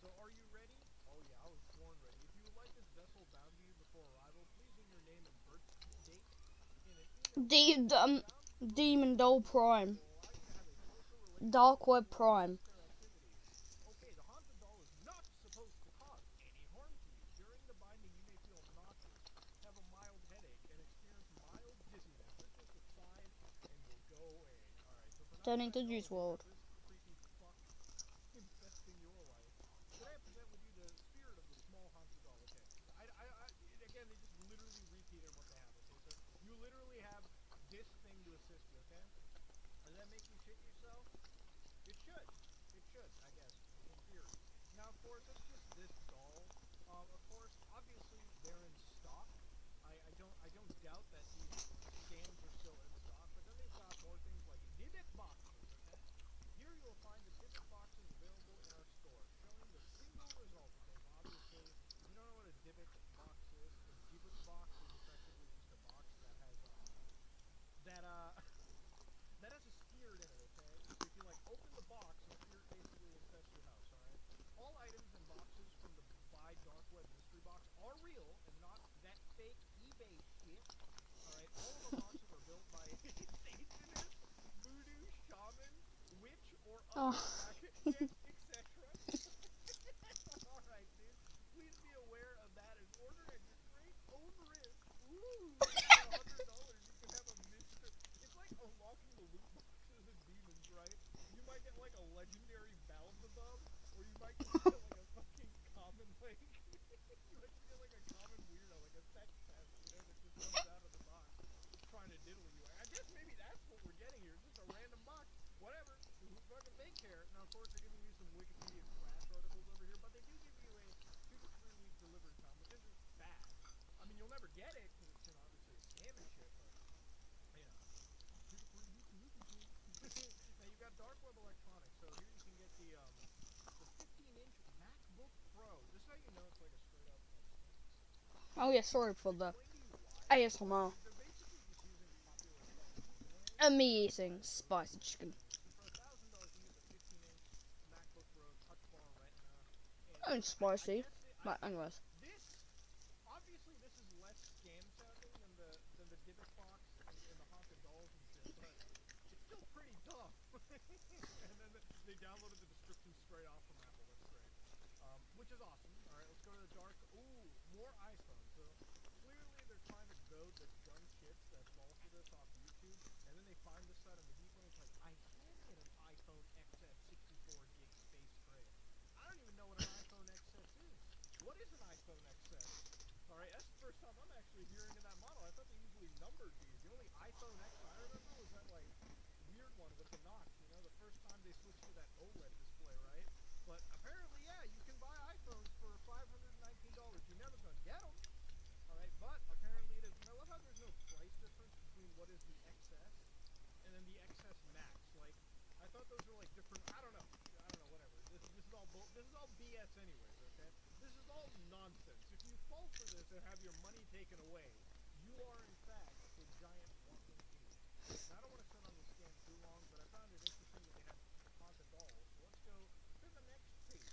So, are you ready? Oh, yeah, I was born ready. If you would like this vessel bound to you before arrival, please enter your name and birth date in an email. Demon Doll Prime. Dark Web Prime. Okay, the haunted doll is not supposed to cause any harm to you. During the binding, you may feel nauseous, have a mild headache, and experience mild dizziness. This will subside and will go away. Alright, so for now, Turning to Juice WRLD. this creepy fuck infesting your life. Today I present with you the spirit of the small haunted doll. Okay, again, they just literally repeated what they have. Okay, so you literally have assist you, okay? Does that make you shit yourself? It should. It should, I guess, in theory. Now, of course, that's just this doll. Of course, obviously, they're in stock. I don't doubt that these scams are still in stock, but then they've got more things like Dibbit boxes, okay? Here you will find the Dibbit boxes available in our store, showing the single result, okay? So obviously, if you don't know what a Dibbit box is, a Dibbit box is effectively just a box that has, that, that has a spirit in it, okay? So if you, like, open the box, the spirit basically infests your house, alright? All items and boxes from the Buy Dark Web mystery box are real and not that fake eBay shit. Alright, all of our boxes are built by Satanist, voodoo, shaman, witch, or other Oh. black etc. Alright, dude. Please be aware of that and order at your great own risk. Ooh, for $100 you can have a Mr. It's like unlocking the loot boxes and demons, right? You might get like a legendary Beelzebub, or you might just get like a fucking common like you might just get like a common weirdo, like a sex pest, you know, that just comes out of the box trying to diddle you. I guess maybe that's what we're getting here. Just a random box. Whatever. Who fucking they care? Now of course they're giving you some Wikipedia crash articles over here, but they do give you a 2 to 3 week delivery time, which isn't bad. I mean, you'll never get it because it's, you know, obviously a scam and shit, but you know, 2 to 3 week delivery time. Now you've got dark web electronics, so here you can get the 15-inch MacBook Pro. Just so you know, it's like a straight up like fancy system. Oh yeah, sorry for To the explain to you why, ASMR. they're basically just using popular tech anyway. And me That's eating why they're doing spicy it. chicken. So for $1,000, you can get the 15-inch MacBook Pro Touch Bar Retina, and And I spicy. guess But anyways. this obviously this is less scam sounding than the Dibbit box and the haunted dolls and shit, but it's still pretty tough. And then they downloaded the description straight off from Apple. That's great, which is awesome. All right, let's go to the dark. Ooh, more iPhone. So clearly they're trying to goad the young kids that fall for this off YouTube, and then they find this site on the deep web. It's like, I can get an iPhone XS 64 gig space gray. I don't even know what an iPhone XS is. What is an iPhone XS? All right, that's the first time I'm actually hearing of that model. I thought they usually numbered these. The only iPhone X I remember was that like weird one with the notch. You know, the first time they switched to that OLED display, right? But apparently, yeah, you can buy iPhones for $519. You're never gonna get them. All right, but apparently it is. And I love how there's no price difference between what is the XS and then the XS Max. Like, I thought those were like different. I don't know. I don't know. Whatever. This is all BS, anyways. Okay. This is all nonsense. If you fall for this and have your money taken away, you are in fact a giant walking idiot. Now I don't want to sit on this scam too long, but I found it interesting that they had haunted dolls. So let's go to the next page.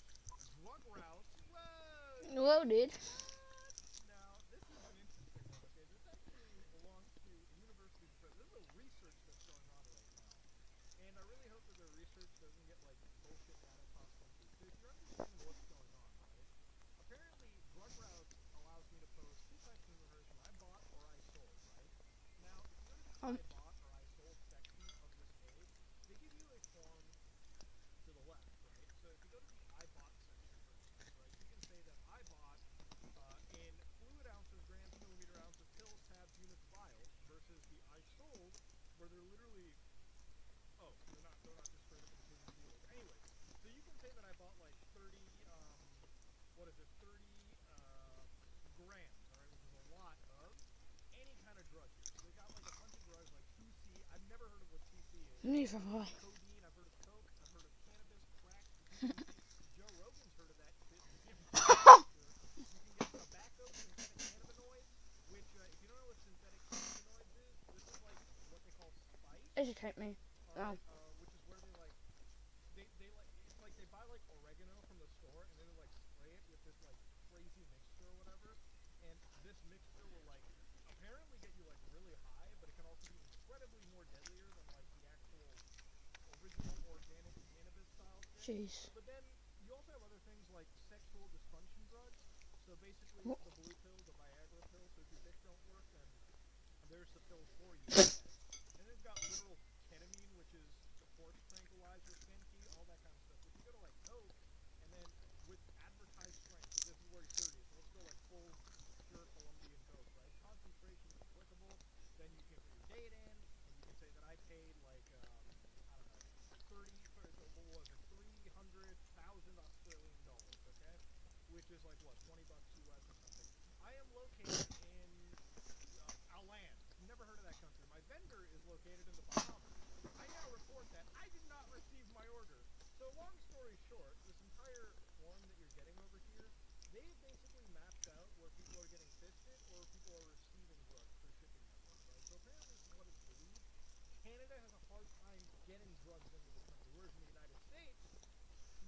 Drug routes. Whoa. Well, dude. What? Now, this is an interesting one, okay? This actually belongs to a university professor. This is a research that's going on right now. And I really hope that their research doesn't get, like, bullshit data tossed into it. So if you're understanding what's going on, right? Apparently, drug routes allows me to post 2 types of information I bought or I sold, right? Now, if you go to the I bought or I sold section of this page, they give you a form to the left, right? So if you go to the I bought section, for instance, right, you can say that I bought in fluid ounces, grams, millimeter ounces, pills, tabs, units, vials, versus the I sold, where they're literally, oh, they're not just straight up including needles. Anyways, so you can say that I bought like 30, what is it, 30 grams, all right, which is a lot of any kind of drug here. So they got like a bunch of drugs like 2C. I've never heard of what 2C is. Neither I've have heard I. of codeine, I've heard of coke, I've heard of cannabis, crack, cocaine. Joe Rogan's heard of that shit. Yeah, for sure. You can get tobacco, synthetic cannabinoids, which if you don't know what synthetic cannabinoids is, this is like what they call spice. Educate me. All Oh. right, which is where they like they like it's like they buy like oregano from the store and then they like spray it with this like crazy mixture or whatever, and this mixture will like apparently get you like really high, but it can also be incredibly more deadlier than like the actual original organic cannabis style shit. Jeez. But then you also have other things like sexual dysfunction drugs. So basically What? the blue pill, the Viagra pill. So if your dick don't work, then there's the pill for you, I guess. And then it's got literal ketamine, which is the horse tranquilizer, skanky, all that kind of stuff. If you go to like coke, and then with advertised strength, so this is where he's serious. So let's go like full pure Colombian coke, right? Concentration is applicable. Then you can put your date in, and you can say that I which is like what, $20 US or something. I am located in Alan. Never heard of that country. My vendor is located in the Bahamas. I now report that I did not receive my order. So long story short, this entire form that you're getting over here, they have basically mapped out where people are getting fisted or people are receiving drugs through shipping networks, right? So apparently, from what it's believed, Canada has a hard time getting drugs into the country, whereas in the United States,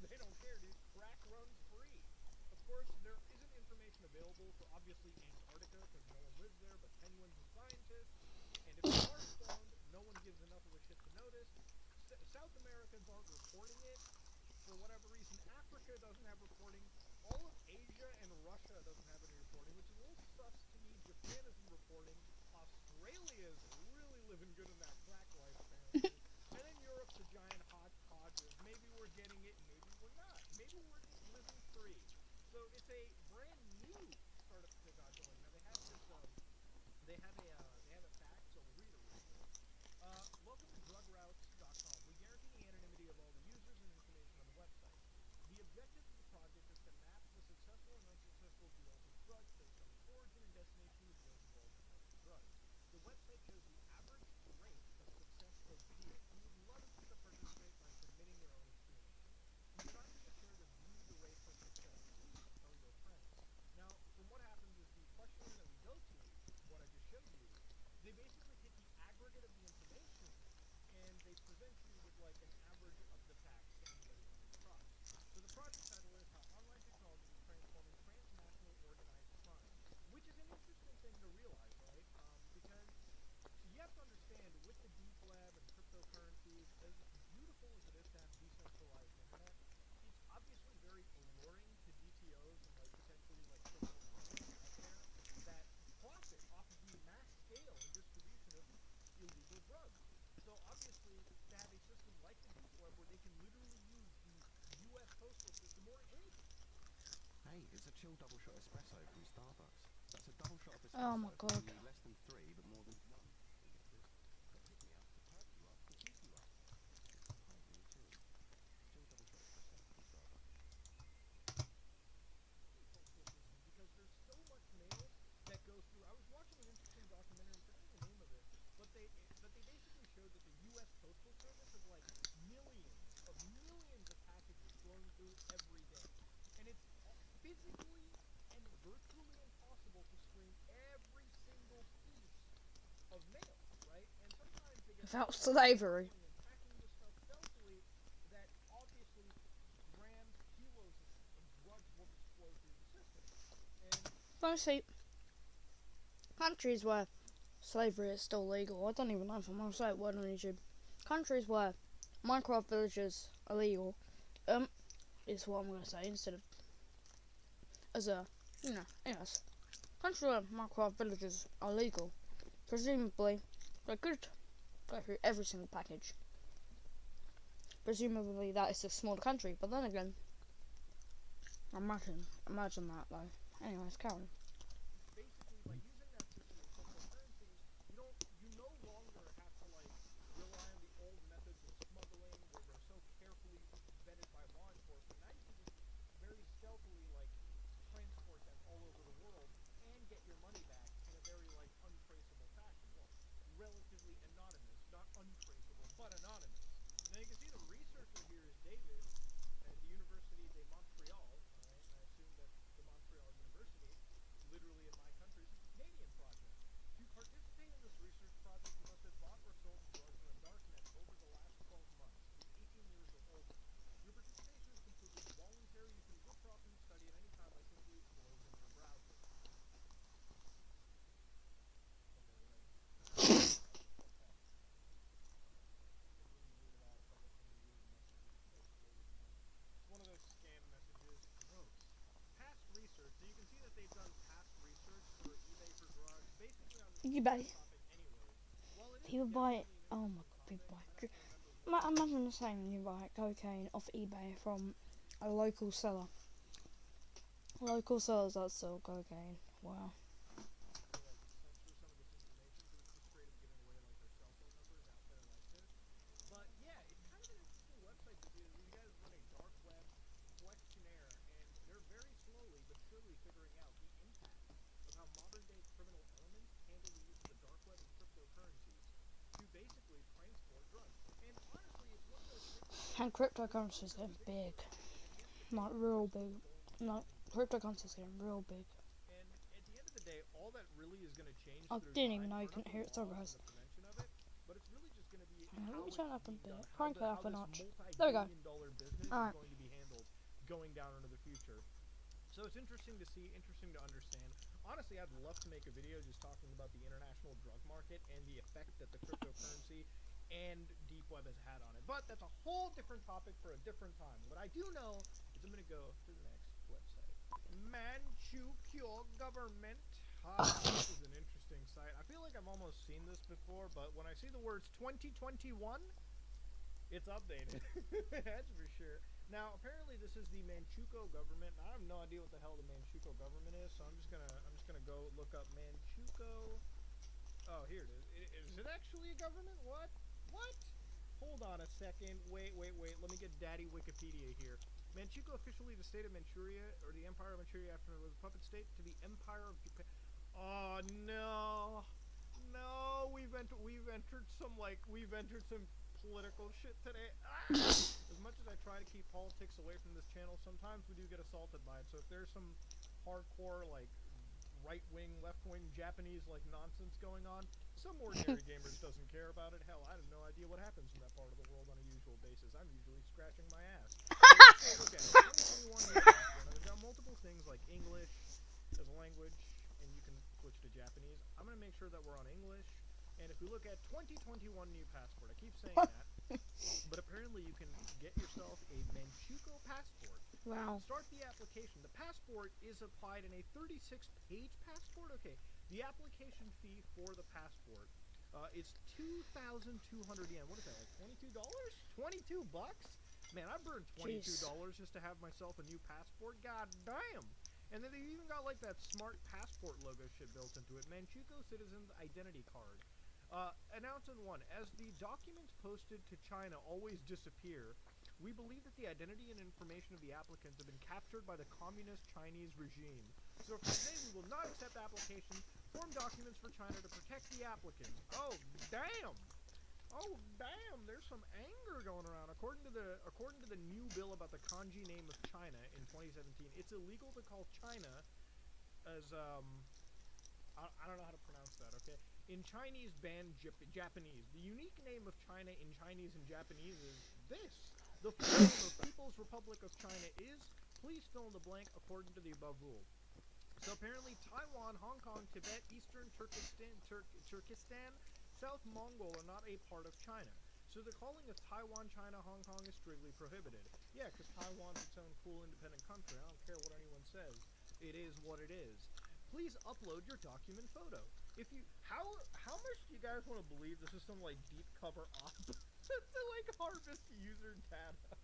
they don't care, dude. Crack runs free. Of course, there isn't information available for obviously Antarctica because no one lives there but penguins and scientists. And if you are stoned, no one gives enough of a shit to notice. South Americans aren't reporting it for whatever reason. Africa doesn't have reporting. All of Asia and Russia doesn't have any reporting, which is a little sus to me. Japan isn't reporting. Australia is really living good in that crack life, apparently. And then Europe's a giant hodgepodge of maybe we're getting it, maybe we're not. Maybe we're just living free. So it's a brand new startup that they got going. Now they have this, they have a fact, so we'll read it real quick. Welcome to drugroutes.com. We guarantee the anonymity of all the users and information on the website. The objective of the project is to map the successful and unsuccessful deals with drugs based on the origin and destination of the deals involving the types of drugs. The website shows the average rate of success of deals. We would love you to participate by submitting your own experiences. We do not need to share the view the rates of success. Please tell your friends. Now, from what happens is the questionnaire that we go to, what I just showed you, they basically take the aggregate of the information and they present you with like an average of the facts to anybody coming across. So the project title is How Online Technology is Transforming Transnational Organized Crime, which is an interesting thing to realize, right? Because you have to understand with the deep web and cryptocurrencies, as beautiful as it is to have decentralized internet, it's obviously very alluring to DTOs and like potentially like criminal criminals out there that profit off of the mass scale and distribution of illegal drugs. So obviously, to have a system like the deep web where they can literally use the U.S. postal system or anything. Hey, it's a chill double shot espresso from Starbucks. That's a double shot of Oh espresso my god. for less than 3, but more than 1. Think of this. Got hit me up, to perk you up, to keep you up. Pint me too. Chill double shot espresso from Starbucks. Postal system because there's so much mail that goes through. I was watching an interesting documentary. I'm forgetting the name of it, but they basically showed that the U.S. Postal Service has like millions of packages flowing through every day, and it's physically and virtually impossible to screen every single piece of mail, right? And sometimes they get Without so slavery. stealthily and packing this stuff stealthily that obviously grams, kilos of drugs will just flow through the system. And Honestly, countries where slavery is still legal, I don't even know if I'm gonna say a word on YouTube. Countries where Minecraft villages are legal, is what I'm gonna say instead of as a, yes. Countries where Minecraft villages are legal, presumably they could go through every single package. Presumably that is a smaller country, but then again, imagine that though. Anyways, Karen. basically by using that system of cryptocurrency, you no longer have to like rely on the old methods of smuggling where they're so carefully vetted by law enforcement. Now you can just very stealthily like transport them all over the world and get your money back in a very like untraceable fashion. Well, relatively anonymous, not untraceable, but anonymous. Now you can see the researcher here is David at the University de Montreal, alright, and I assume that the Montreal University, literally in my country, is a Canadian project. To participate in this research project, you must have bought or sold drugs on the darknet over the last 12 months, be 18 years or older. Your participation is completely voluntary. You can withdraw from the study at any time by simply closing your browser. Okay, whatever. Okay. I'm being weirded out if I get any weird messages associated now. It's one of those scam messages. Gross. Past research. So you can see that they've done past research for eBay for drugs, basically on this eBay. exact topic anyways. While it is People buy, definitely an oh my interesting god, people topic, buy. you have to remember what Imagine saying you buy cocaine off eBay from a local seller. Local sellers that sell cocaine. Wow. to like censor some of this information because it's just straight up giving away like their cell phone numbers out there like this. But yeah, it's kind of an interesting website to do. These guys run a dark web questionnaire, and they're very slowly And cryptocurrency is getting big. Not real big. No, cryptocurrency is getting real big. And at the end of the day, all that really is going to change I through didn't even time know you are not couldn't the hear it. Sorry, laws guys. and the prevention of it, but it's really just going to be Let how me it's turn up a being bit. done, Crank it how up a this notch. There we go. multi-billion-dollar business is Alright. going to be handled going down into the future. So it's interesting to see, interesting to understand. Honestly, I'd love to make a video just talking about the international drug market and the effect that the cryptocurrency and deep web has had on it. But that's a whole different topic for a different time. What I do know is I'm going to go to the next website. Manchukuo government. This is an interesting site. I feel like I've almost seen this before, but when I see the words 2021, it's updated. That's for sure. Now, apparently, this is the Manchukuo government. I have no idea what the hell the Manchukuo government is, so I'm just gonna go look up Manchukuo. Oh, here it is. Is it actually a government? What? What? Hold on a second. Wait. Let me get Daddy Wikipedia here. Manchukuo, officially the state of Manchuria, or the Empire of Manchuria after it was a puppet state, to the Empire of Japan. Oh no, no, we've entered some political shit today. As much as I try to keep politics away from this channel, sometimes we do get assaulted by it. So if there's some hardcore like right-wing, left-wing Japanese like nonsense going on, some ordinary gamers doesn't care about it. Hell, I have no idea what happens in that part of the world on a usual basis. I'm usually scratching my ass. So look at it. 2021 year passport. Now, they've got multiple things like English as a language, and you can switch to Japanese. I'm going to make sure that we're on English. And if we look at 2021 new passport, I keep saying that, but apparently you can get yourself a Manchukuo passport. Wow. Start the application. The passport is applied in a 36-page passport. Okay, the application fee for the passport is 2,200 yen. What is that, like $22? 22 bucks? Man, I burned $22 just to have myself a new passport. God damn. And then they even got like that smart passport logo shit built into it. Manchukuo Citizen's Identity Card. Announcement 1. As the documents posted to China always disappear, we believe that the identity and information of the applicants have been captured by the communist Chinese regime. So from today, we will not accept applications, form documents for China to protect the applicants. Oh, damn! Oh, damn! There's some anger going around. According to the new bill about the kanji name of China in 2017, it's illegal to call China as I don't know how to pronounce that. Okay, in Chinese banned Japanese. The unique name of China in Chinese and Japanese is this. The full name of People's Republic of China is. Please fill in the blank according to the above rule. So apparently, Taiwan, Hong Kong, Tibet, Eastern Turkestan, South Mongol are not a part of China. So the calling of Taiwan, China, Hong Kong is strictly prohibited. Yeah, because Taiwan's its own cool independent country. I don't care what anyone says. It is what it is. Please upload your document photo. If you how much do you guys want to believe this is some like deep cover op to like harvest user data?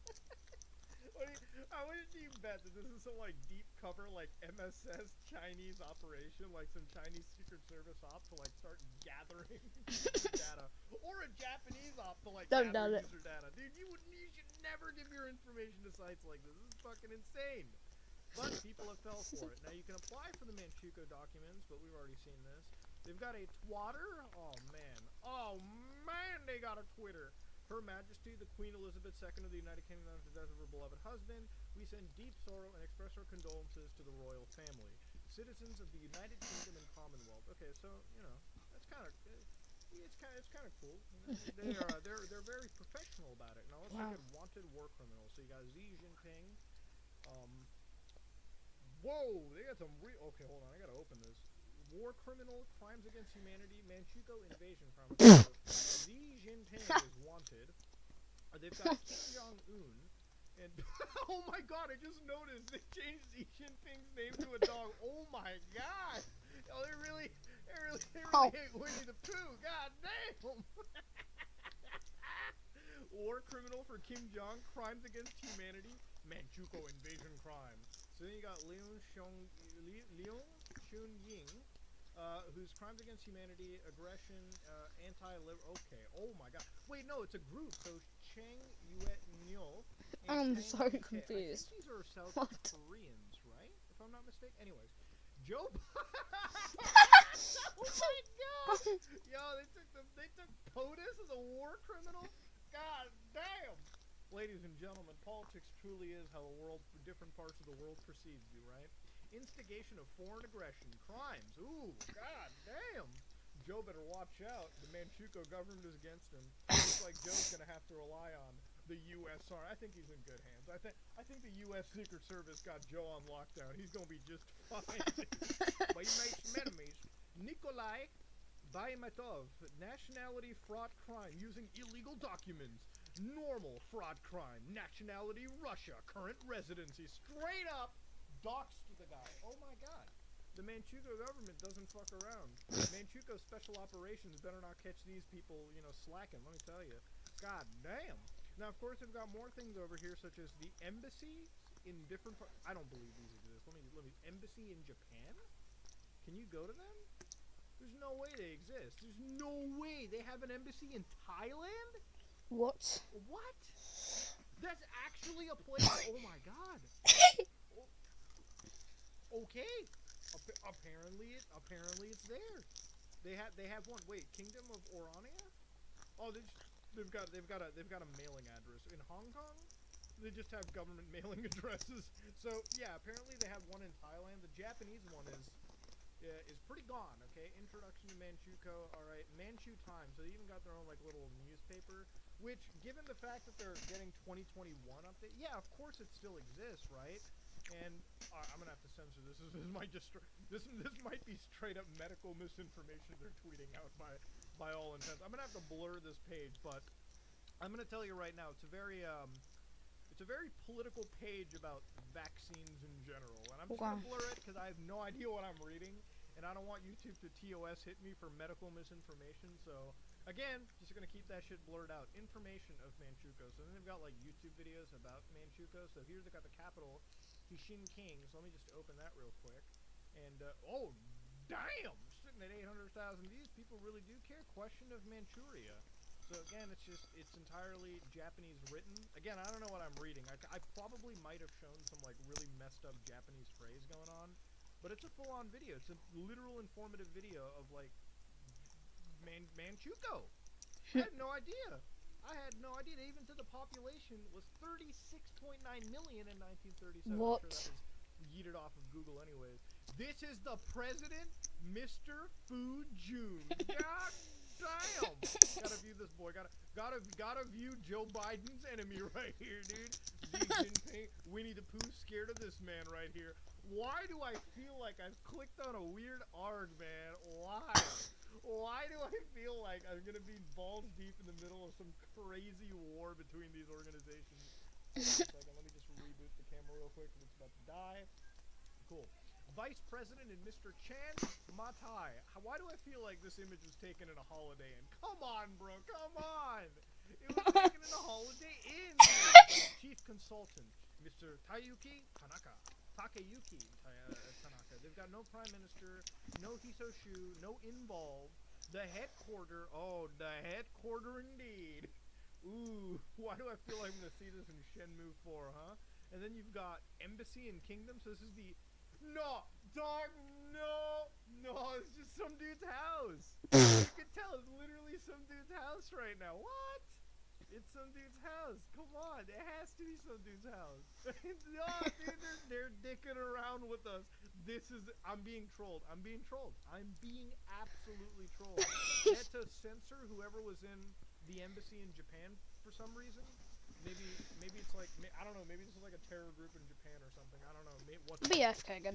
How much do you bet that this is some like deep cover like MSS Chinese operation, like some Chinese Secret Service op to like start gathering user data, or a Japanese op to like gather user data? Dude, you should never give your information to sites like this. This is fucking insane. But people have fell for it. Now you can apply for the Manchukuo documents, but we've already seen this. They've got a Twitter. Oh man, they got a Twitter. Her Majesty, the Queen Elizabeth II of the United Kingdom, after the death of her beloved husband, we send deep sorrow and express our condolences to the royal family. Citizens of the United Kingdom and Commonwealth. Okay, so you know that's kind of it's kind of cool. You know? They're very professional about it. Now let's look at wanted war criminals. So you got Xi Jinping. Whoa, they got some okay, hold on, I gotta open this. War criminal, crimes against humanity, Manchukuo invasion crime. Xi Jinping is wanted. They've got Kim Jong-un, and oh my god, I just noticed they changed Xi Jinping's name to a dog. Oh my god, oh, they really hate Winnie the Pooh. God damn. War criminal for Kim Jong, crimes against humanity, Manchukuo invasion crime. So then you got Leon Chun-ying, whose crimes against humanity, aggression, anti-liberal. Okay, oh my god. Wait, no, it's a group. So Cheng Yue-nyo. I'm Tang so Yue-tae. confused. I think these are South Koreans, right? If I'm not mistaken. Anyways, Joe. Oh my god! Yo, they took POTUS as a war criminal. God damn. Ladies and gentlemen, politics truly is how the world, different parts of the world perceives you, right? Instigation of foreign aggression, crimes. Ooh, god damn. Joe better watch out. The Manchukuo government is against him. Looks like Joe's gonna have to rely on the U.S. Army. I think he's in good hands. I think the U.S. Secret Service got Joe on lockdown. He's gonna be just fine. But he made some enemies. Nikolai Baimatov, nationality fraud crime using illegal documents. Normal fraud crime, nationality Russia, current residency. Straight up doxed the guy. Oh my god. The Manchukuo government doesn't fuck around. Manchukuo special operations better not catch these people, you know, slacking, let me tell you. God damn. Now, of course, they've got more things over here, such as the embassies in different parts. I don't believe these exist. Let me. Embassy in Japan? Can you go to them? There's no way they exist. There's no way they have an embassy in Thailand? What? What? That's actually a place. Oh my god. Okay. Apparently it's there. They have one. Wait, Kingdom of Orania? Oh, they've got a mailing address in Hong Kong. They just have government mailing addresses. So yeah, apparently they have one in Thailand. The Japanese one is pretty gone. Okay, Introduction to Manchukuo. All right, Manchu Times. So they even got their own like little newspaper. Which, given the fact that they're getting 2021 update, yeah, of course it still exists, right? And I'm gonna have to censor this. This might just this might be straight up medical misinformation they're tweeting out by all intents. I'm gonna have to blur this page, but I'm gonna tell you right now, it's a very political page about vaccines in general, and I'm just gonna blur it because I have no idea what I'm reading, and I don't want YouTube to TOS hit me for medical misinformation. So again, just gonna keep that shit blurred out. Information of Manchukuo. So then they've got like YouTube videos about Manchukuo. So here's they got the capital. Hishin King, so let me just open that real quick. And, oh, damn! Sitting at 800,000 views, people really do care. Question of Manchuria. So again, it's entirely Japanese written. Again, I don't know what I'm reading. I probably might have shown some, like, really messed up Japanese phrase going on. But it's a full-on video. It's a literal informative video of, like, Manchukuo. I had no idea. I had no idea that even to the population was 36.9 million in 1937. What? I'm sure that was yeeted off of Google anyways. This is the president, Mr. Fu Jun. God damn! Gotta view this boy. Gotta view Joe Biden's enemy right here, dude. Xi Jinping, Winnie the Pooh, scared of this man right here. Why do I feel like I've clicked on a weird ARG, man? Why? Why do I feel like I'm gonna be balls deep in the middle of some crazy war between these organizations? Hold on a second, let me just reboot the camera real quick because it's about to die. Cool. Vice President and Mr. Chan Matai. Why do I feel like this image was taken in a Holiday Inn? Come on, bro, come on! It was taken in a Holiday Inn! Chief Consultant, Mr. Takeyuki Tanaka. They've got no prime minister, no Hisoshu, no involved. The headquarter, oh, the headquarter indeed. Ooh, why do I feel like I'm gonna see this in Shenmue 4, huh? And then you've got Embassy and Kingdom, so this is the... No! Dog, no! No, it's just some dude's house! You can tell it's literally some dude's house right now. What? It's some dude's house. Come on, it has to be some dude's house. No, dude, they're dicking around with us. I'm being trolled. I'm being absolutely trolled. They had to censor whoever was in the embassy in Japan for some reason. Maybe it's like, I don't know, maybe this is like a terror group in Japan or something. I don't know. BFK again.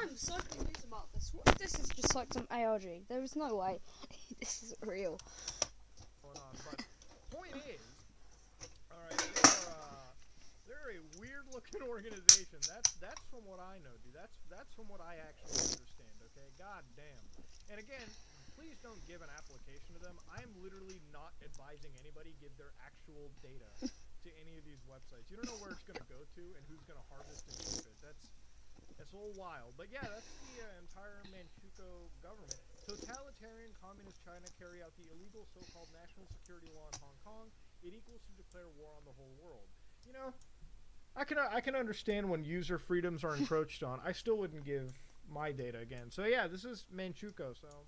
I'm so confused about this. What if this is just like some ARG? There is no way this is real. Going on, but point is, all right, they're a weird looking organization. That's from what I know, dude. That's from what I actually understand. Okay, god damn. And again, please don't give an application to them. I am literally not advising anybody give their actual data to any of these websites. You don't know where it's gonna go to and who's gonna harvest and keep it. That's a little wild. But yeah, that's the entire Manchukuo government. Totalitarian communist China carry out the illegal so-called national security law in Hong Kong. It equals to declare war on the whole world. You know, I can understand when user freedoms are encroached on. I still wouldn't give my data again. So yeah, this is Manchukuo. So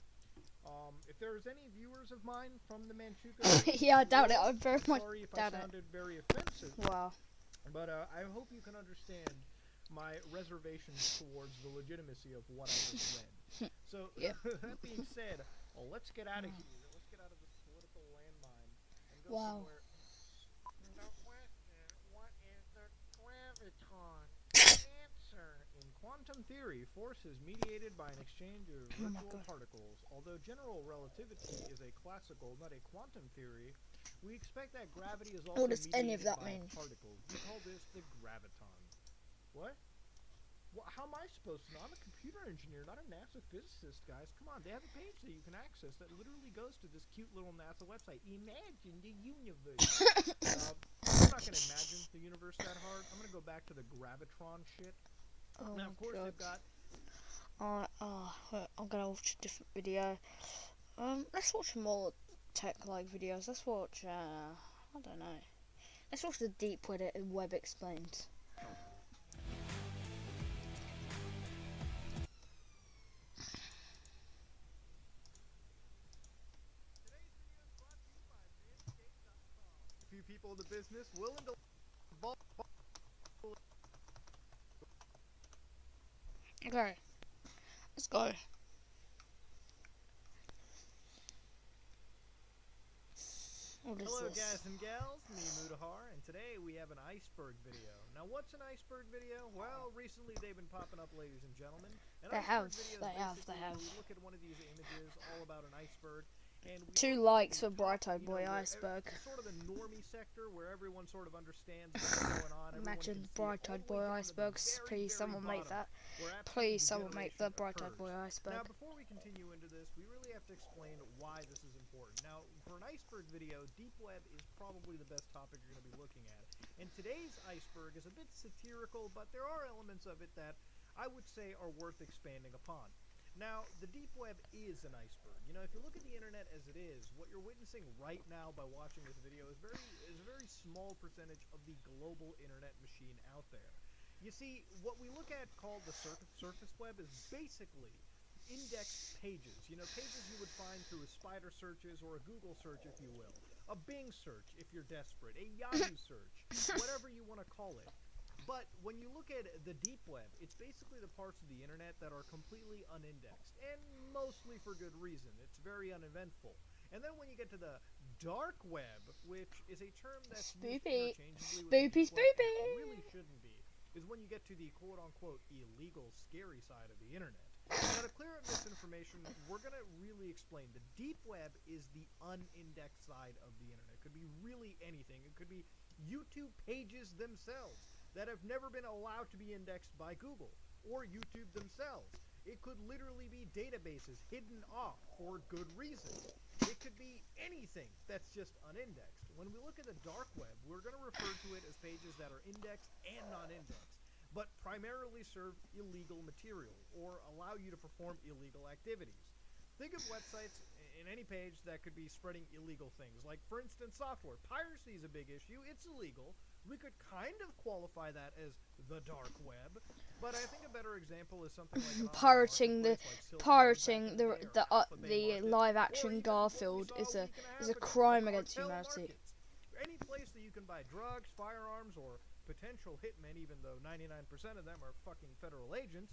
if there's any viewers of mine from the Manchukuo, Yeah, I doubt it. I very much sorry if doubt I it. sounded very offensive. Wow. But I hope you can understand my reservations towards the legitimacy of what I just read. So, Yeah. that being said, let's get out of here. Let's get out of this political landmine and go Wow. somewhere. The question, what is the graviton? Answer. In quantum theory, force is mediated by an exchange of Oh my virtual God. particles. Although general relativity is a classical, not a quantum theory, we expect that gravity is also What does any of mediated that by mean? particles. We call this the graviton. What? How am I supposed to know? I'm a computer engineer, not a NASA physicist, guys. Come on, they have a page that you can access that literally goes to this cute little NASA website. Imagine the universe. I'm not going to imagine the universe that hard. I'm going to go back to the gravitron shit. Oh Now, of course, my they've got... I'm gonna watch a different video. Let's watch more tech-like videos. Let's watch, I don't know. Let's watch the deep web explained. Today's video is brought to you by Manscaped.com. A few people in the business willing to... Okay, let's go. What is Hello this? guys and gals, me Mudahar, and today we have an iceberg video. Now what's an iceberg video? Well, recently they've been popping up, ladies and gentlemen. An They iceberg have, video is they have, basically they have. where we look at one of these images all about an iceberg, and we 2 talk likes for about the Bright top, Eyed Boy where Iceberg. sort of the normie sector where everyone sort of understands what's going on. Imagine Everyone Bright can Eyed see it, all Boy the way down to the Icebergs. very, Please, very someone make bottom, that. where absolute Please, someone make the degeneration Bright Eyed Boy occurs. Iceberg. Now, before we continue into this, we really have to explain why this is important. Now, for an iceberg video, deep web is probably the best topic you're going to be looking at. And today's iceberg is a bit satirical, but there are elements of it that I would say are worth expanding upon. Now, the deep web is an iceberg. You know, if you look at the internet as it is, what you're witnessing right now by watching this video is a very small percentage of the global internet machine out there. You see, what we look at called the surface web is basically indexed pages. You know, pages you would find through a spider searches or a Google search, if you will. A Bing search, if you're desperate. A Yahoo search. Whatever you want to call it. But when you look at the deep web, it's basically the parts of the internet that are completely unindexed, and mostly for good reason. It's very uneventful. And then when you get to the dark web, which is a term that's used Spoopy. interchangeably with the deep web, Spoopy. and really shouldn't be, is when you get to the quote-unquote illegal, scary side of the internet. Now, to clear up this information, we're going to really explain. The deep web is the unindexed side of the internet. It could be really anything. It could be YouTube pages themselves that have never been allowed to be indexed by Google or YouTube themselves. It could literally be databases hidden off for good reason. It could be anything that's just unindexed. When we look at the dark web, we're going to refer to it as pages that are indexed and non-indexed, but primarily serve illegal material or allow you to perform illegal activities. Think of websites in any page that could be spreading illegal things, like, for instance, software. Piracy is a big issue. It's illegal. We could kind of qualify that as the dark web, but I think a better example is something like an online Pirating the marketplace like Silk Road back pirating in the day, or the Alphabet the Market, live or action even what we Garfield saw is a a week and a is half a ago, crime the against cartel humanity. markets. Any place that you can buy drugs, firearms, or potential hitmen, even though 99% of them are fucking federal agents,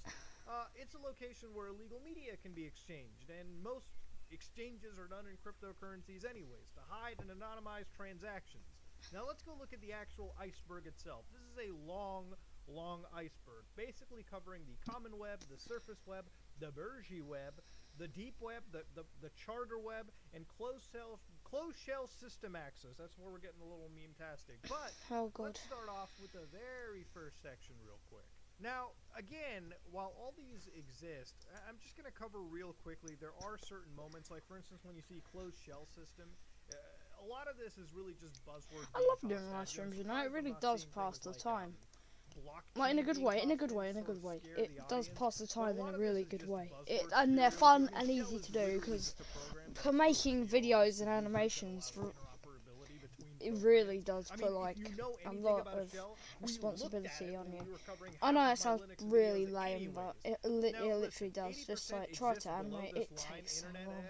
it's a location where illegal media can be exchanged, and most exchanges are done in cryptocurrencies anyways, to hide and anonymize transactions. Now let's go look at the actual iceberg itself. This is a long iceberg, basically covering the common web, the surface web, the Bourgeois web, the deep web, the charter web, and closed closed shell system access. That's where we're getting a little meme-tastic. But Oh god. let's start off with the very first section real quick. Now, again, while all these exist, I'm just going to cover real quickly. There are certain moments, like for instance, when you see closed shell system, a lot of this is really just buzzwords. I love doing live streams, you know, it really does pass the time. Like in a good way, in a good way, in a good way. It does pass the time in a really good way. And they're fun and easy to do because for making videos and animations, it really does put like a lot of responsibility on you. I know it sounds really lame, but it literally does. Just like try to animate, it takes so long.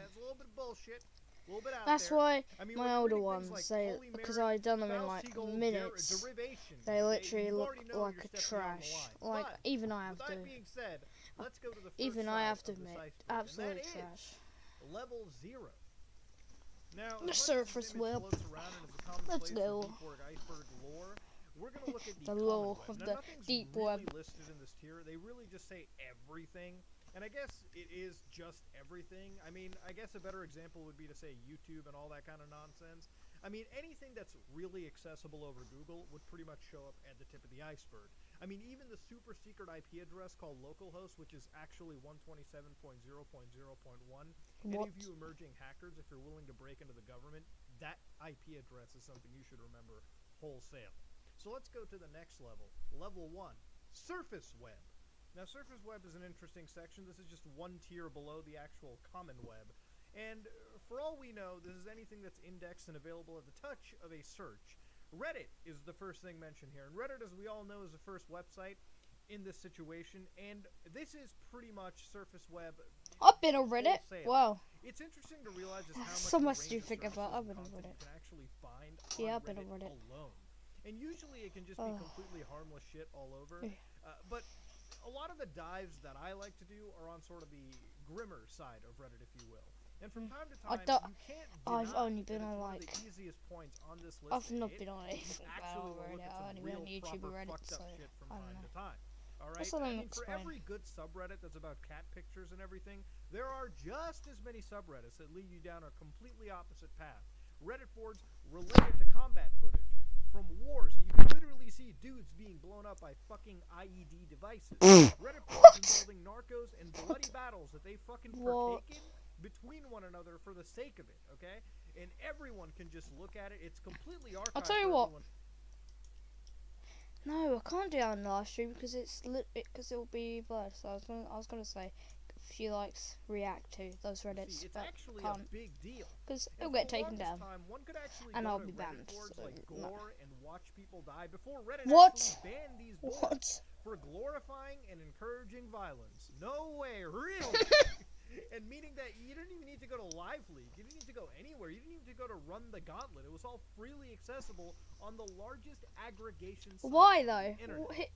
That's why my older ones, because I done them in like minutes, they literally look like a trash. Like even I have to, admit, absolute trash. Level 0. Now, The surface web. Let's go. We're gonna look at The lore of the deep web. Listed in this tier. They really just say everything, and I guess it is just everything. I mean, I guess a better example would be to say YouTube and all that kind of nonsense. I mean, anything that's really accessible over Google would pretty much show up at the tip of the iceberg. I mean, even the super secret IP address called localhost, which is actually 127.0.0.1. Any of you emerging hackers, if you're willing to break into the government, that IP address is something you should remember wholesale. So let's go to the next level. Level 1, surface web. Now, surface web is an interesting section. This is just one tier below the actual common web. And for all we know, this is anything that's indexed and available at the touch of a search. Reddit is the first thing mentioned here. And Reddit, as we all know, is the first website in this situation. And this is pretty much surface web. I've been on Reddit. Wow. It's interesting to realize just how much So much do you think about? I've been on Reddit. You can actually find yeah, I've been on Reddit alone. And usually it can just be completely harmless shit all over. But a lot of the dives that I like to do are on sort of the grimmer side of Reddit, if you will. And from time to time, you can't deny I've only been on like the easiest points on this list. I've not been on anything actually about Reddit. I've only been on YouTube or Reddit, so I don't know. All right. I mean, for every good subreddit that's about cat pictures and everything, there are just as many subreddits that lead you down a completely opposite path. Reddit boards related to combat footage from wars that you can literally see dudes being blown up by fucking IED devices. Reddit boards involving narcos and bloody battles that they fucking partake in between one another for the sake of it, okay? And everyone can just look at it. It's completely archived. I'll tell you what. No, I can't do it on the live stream because because it will be blurred. So I was gonna say if you like react to those Reddits, it's but actually can't, a big deal because it'll get taken down, one could and I'll be banned. So like no. gore and watch people die before Reddit banned these boards for glorifying and encouraging violence. No way, really. And meaning that you didn't even need to go to Live League. You didn't need to go anywhere. You didn't need to go to Run the Gauntlet. It was all freely accessible on the largest aggregation site. Why though?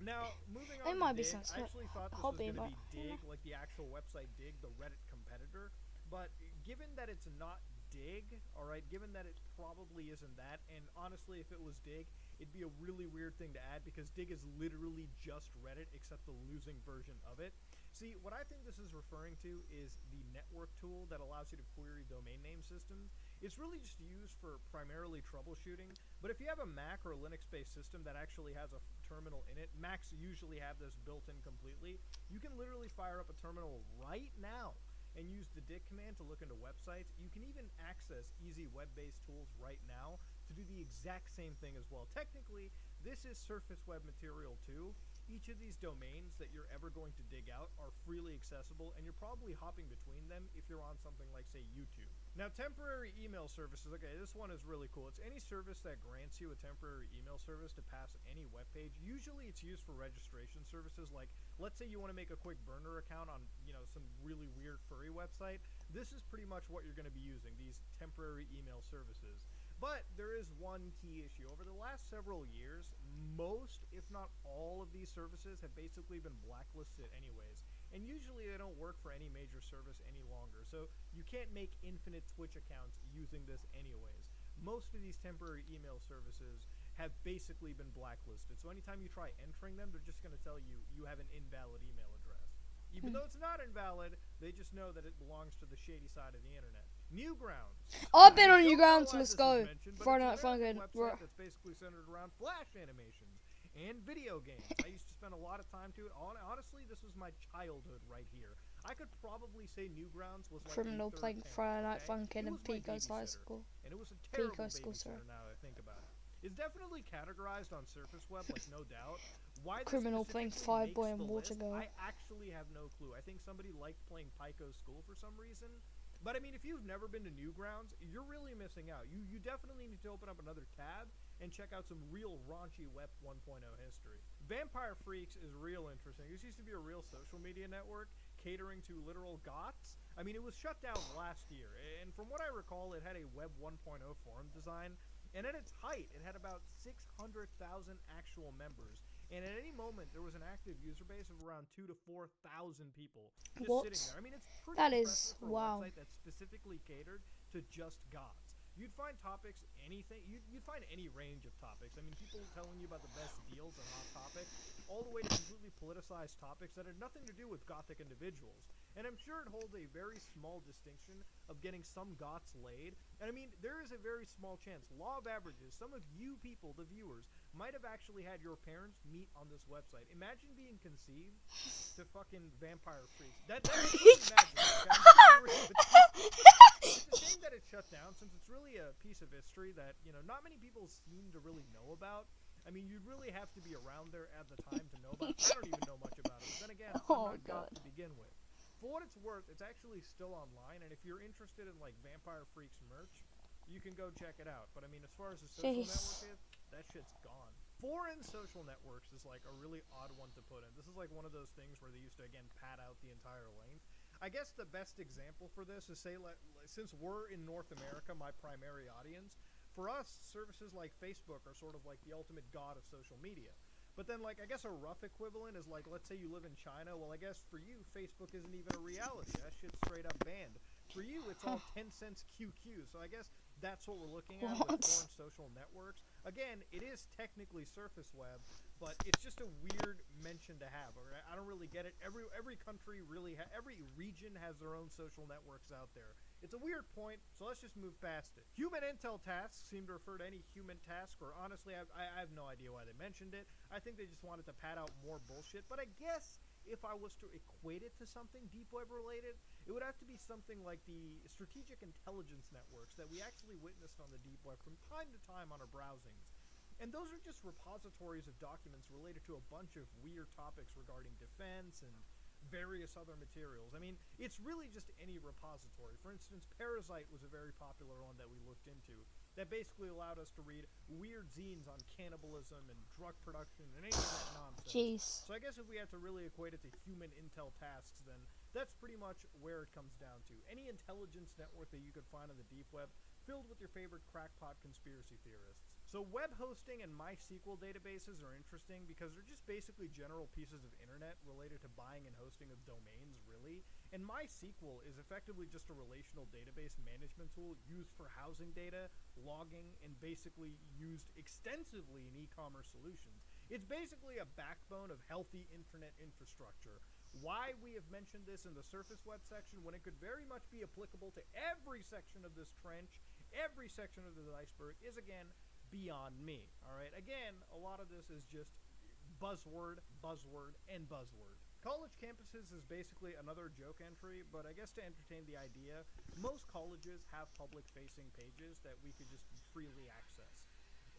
Now, moving on to Dig, I actually thought this was going to be Dig, like the actual website Dig, the Reddit competitor. But given that it's not Dig, alright, given that it probably isn't that, and honestly, if it was Dig, it'd be a really weird thing to add because Dig is literally just Reddit, except the losing version of it. See, what I think this is referring to is the network tool that allows you to query domain name systems. It's really just used for primarily troubleshooting, but if you have a Mac or a Linux-based system that actually has a terminal in it, Macs usually have this built in completely, you can literally fire up a terminal right now and use the dig command to look into websites. You can even access easy web-based tools right now to do the exact same thing as well. Technically, this is surface web material too. Each of these domains that you're ever going to dig out are freely accessible, and you're probably hopping between them if you're on something like, say, YouTube. Now, temporary email services. Okay, this one is really cool. It's any service that grants you a temporary email service to pass any web page. Usually it's used for registration services, like, let's say you want to make a quick burner account on, some really weird furry website. This is pretty much what you're going to be using, these temporary email services. But there is one key issue. Over the last several years, most, if not all, of these services have basically been blacklisted anyways. And usually they don't work for any major service any longer. So you can't make infinite Twitch accounts using this anyways. Most of these temporary email services have basically been blacklisted. So anytime you try entering them, they're just going to tell you you have an invalid email address. Even though it's not invalid, they just know that it belongs to the shady side of the internet. Newgrounds. I've been I on don't know Newgrounds. why Let's this was go. mentioned, but Friday it's Night an American Funkin'. website that's basically centered around Flash animations and video games. I used to spend a lot of time to it. Honestly, this was my childhood right here. I could probably say Newgrounds was like Criminal the third playing parent, Friday Night okay? Funkin' It in was my Pico's High babysitter, School. and it was a terrible Pico School, babysitter sorry. now that I think about it. It's definitely categorized on Surface Web, like no doubt. Why this Criminal playing specifically Fireboy makes and the Water list, Girl. I actually have no clue. I think somebody liked playing Pico School for some reason. But I mean, if you've never been to Newgrounds, you're really missing out. You definitely need to open up another tab and check out some real raunchy Web 1.0 history. Vampire Freaks is real interesting. This used to be a real social media network catering to literal goths. I mean, it was shut down last year, and from what I recall, it had a Web 1.0 forum design, and at its height, it had about 600,000 actual members. And at any moment, there was an active user base of around 2,000 to 4,000 people just What? sitting there. I mean, it's pretty That impressive is for a wow. website that's specifically catered to just gods. You'd find topics, anything. You'd find any range of topics. I mean, people telling you about the best deals on hot topics, all the way to completely politicized topics that had nothing to do with gothic individuals. And I'm sure it holds a very small distinction of getting some goths laid. And I mean, there is a very small chance, law of averages, some of you people, the viewers, might have actually had your parents meet on this website. Imagine being conceived to fucking Vampire Freaks. That's really magic. It's a shame that it shut down, since it's really a piece of history that, you know, not many people seem to really know about. I mean, you'd really have to be around there at the time to know about it. I don't even know much about it. But then again, I'm not goth to begin with. For what it's worth, it's actually still online, and if you're interested in, like, Vampire Freaks merch, you can go check it out. But I mean, as far as the social network is, that shit's gone. Foreign social networks is like a really odd one to put in. This is like one of those things where they used to, again, pad out the entire length. I guess the best example for this is, say, since we're in North America, my primary audience, for us, services like Facebook are sort of like the ultimate god of social media. But then, like, I guess a rough equivalent is, like, let's say you live in China. Well, I guess for you, Facebook isn't even a reality. That shit's straight up banned. For you, it's all 10 cents QQ. So I guess that's what we're looking at with foreign social networks. Again, it is technically Surface Web, but it's just a weird mention to have. Right? I don't really get it. Every country really, every region has their own social networks out there. It's a weird point, so let's just move past it. Human intel tasks seem to refer to any human task, or honestly, I have no idea why they mentioned it. I think they just wanted to pad out more bullshit, but I guess if I was to equate it to something deep web related, it would have to be something like the strategic intelligence networks that we actually witnessed on the deep web from time to time on our browsings. And those are just repositories of documents related to a bunch of weird topics regarding defense and various other materials. I mean, it's really just any repository. For instance, Parasite was a very popular one that we looked into that basically allowed us to read weird zines on cannibalism and drug production and any of that nonsense. Jeez. So I guess if we had to really equate it to human intel tasks, then that's pretty much where it comes down to. Any intelligence network that you could find on the deep web filled with your favorite crackpot conspiracy theorists. So web hosting and MySQL databases are interesting because they're just basically general pieces of internet related to buying and hosting of domains, really. And MySQL is effectively just a relational database management tool used for housing data, logging, and basically used extensively in e-commerce solutions. It's basically a backbone of healthy internet infrastructure. Why we have mentioned this in the surface web section when it could very much be applicable to every section of this trench, every section of this iceberg, is again beyond me. Alright, again, a lot of this is just buzzword, buzzword, and buzzword. College campuses is basically another joke entry, but I guess to entertain the idea, most colleges have public-facing pages that we could just freely access.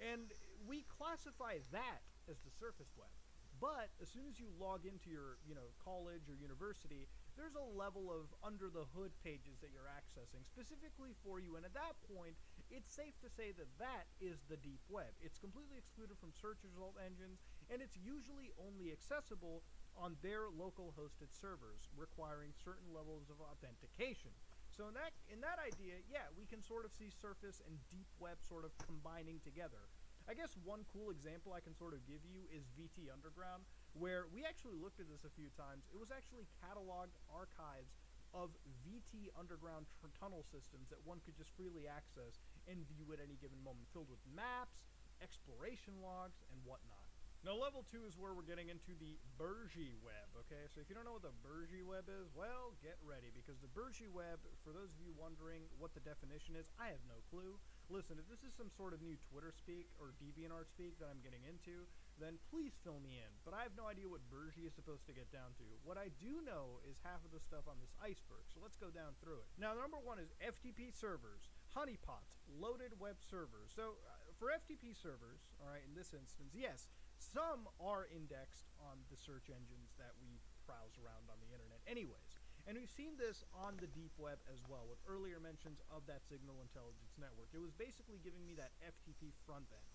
And we classify that as the surface web. But as soon as you log into your, college or university, there's a level of under-the-hood pages that you're accessing specifically for you. And at that point, it's safe to say that that is the deep web. It's completely excluded from search result engines, and it's usually only accessible on their local hosted servers, requiring certain levels of authentication. So in that idea, yeah, we can sort of see surface and deep web sort of combining together. I guess one cool example I can sort of give you is VT Underground, where we actually looked at this a few times. It was actually cataloged archives of VT Underground tunnel systems that one could just freely access and view at any given moment, filled with maps, exploration logs, and whatnot. Now, level 2 is where we're getting into the Bergy web, okay? So if you don't know what the Bergy web is, well, get ready, because the Bergy web, for those of you wondering what the definition is, I have no clue. Listen, if this is some sort of new Twitter speak or DeviantArt speak that I'm getting into, then please fill me in. But I have no idea what Bergy is supposed to get down to. What I do know is half of the stuff on this iceberg, so let's go down through it. Now, number 1 is FTP servers, honeypots, loaded web servers. So for FTP servers, all right, in this instance, yes, some are indexed on the search engines that we browse around on the internet anyways. And we've seen this on the deep web as well, with earlier mentions of that signal intelligence network. It was basically giving me that FTP front end.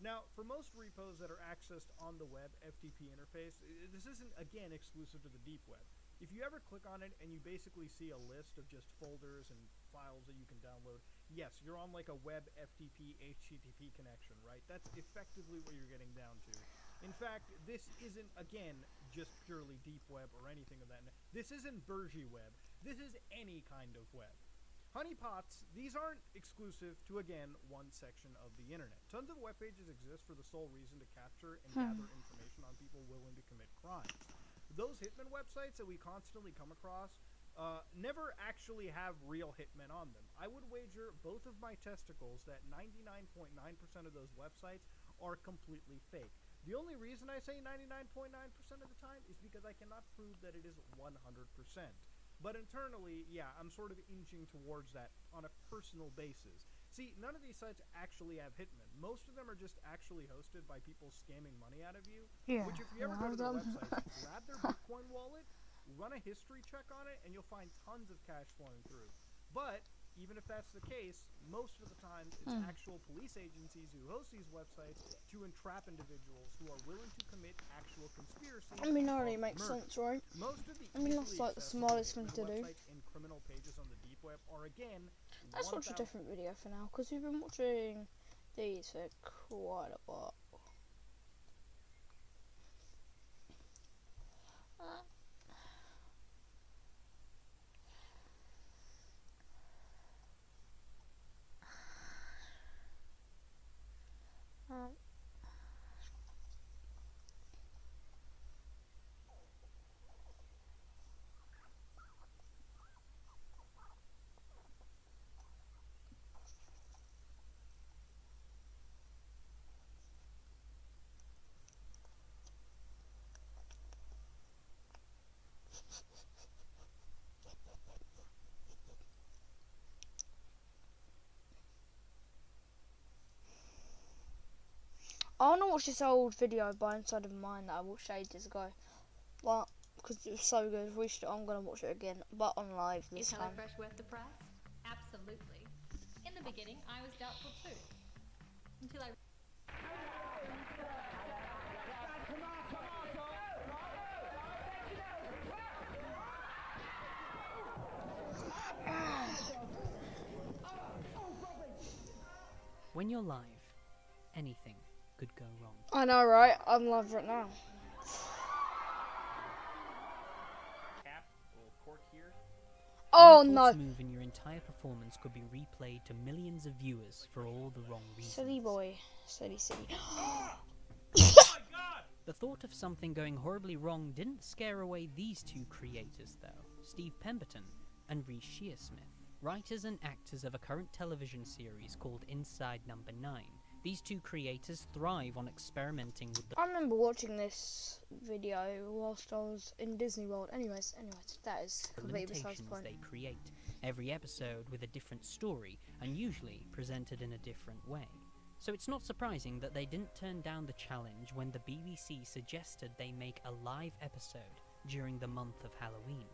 Now, for most repos that are accessed on the web FTP interface, this isn't, again, exclusive to the deep web. If you ever click on it and you basically see a list of just folders and files that you can download, yes, you're on like a web FTP HTTP connection, right? That's effectively what you're getting down to. In fact, this isn't, again, just purely deep web or anything of that. This isn't Bergy web. This is any kind of web. Honeypots, these aren't exclusive to, again, one section of the internet. Tons of web pages exist for the sole reason to capture and gather information on people willing to commit crimes. Those hitman websites that we constantly come across never actually have real hitmen on them. I would wager both of my testicles that 99.9% of those websites are completely fake. The only reason I say 99.9% of the time is because I cannot prove that it is 100%. But internally, yeah, I'm sort of inching towards that on a personal basis. See, none of these sites actually have hitmen. Most of them are just actually hosted by people scamming money out of you. Yeah. Which if you ever go to their website, grab their Bitcoin wallet, run a history check on it, and you'll find tons of cash flowing through. But even if that's the case, most of the time it's actual police agencies who host these websites to entrap individuals who are willing to commit actual conspiracy. I mean, it already makes sense, right? Most of the I mean, that's like the smartest thing to do. and criminal pages on the deep web are, again, Let's watch a different video for now, because we've been watching these for quite a while. I want to watch this old video by Inside of Mine that I watched ages ago. Well, because it was so good, I'm going to watch it again, but on live this Is time. HelloFresh worth the price? Absolutely. In the beginning, I was doubtful too. Until I... When you're live, anything could go wrong. I know, right? I'm live right now. Cap, a little cork here. Oh One no! false move in your entire performance could be replayed to millions of viewers for all the wrong reasons. Silly boy. Silly. The thought of something going horribly wrong didn't scare away these two creators, though. Steve Pemberton and Reece Shearsmith, writers and actors of a current television series called Inside Number 9. These two creators thrive on experimenting with the I remember watching this video whilst I was in Disney World. Anyways, that is completely besides the limitations point. they create, every episode with a different story, and usually presented in a different way. So it's not surprising that they didn't turn down the challenge when the BBC suggested they make a live episode during the month of Halloween.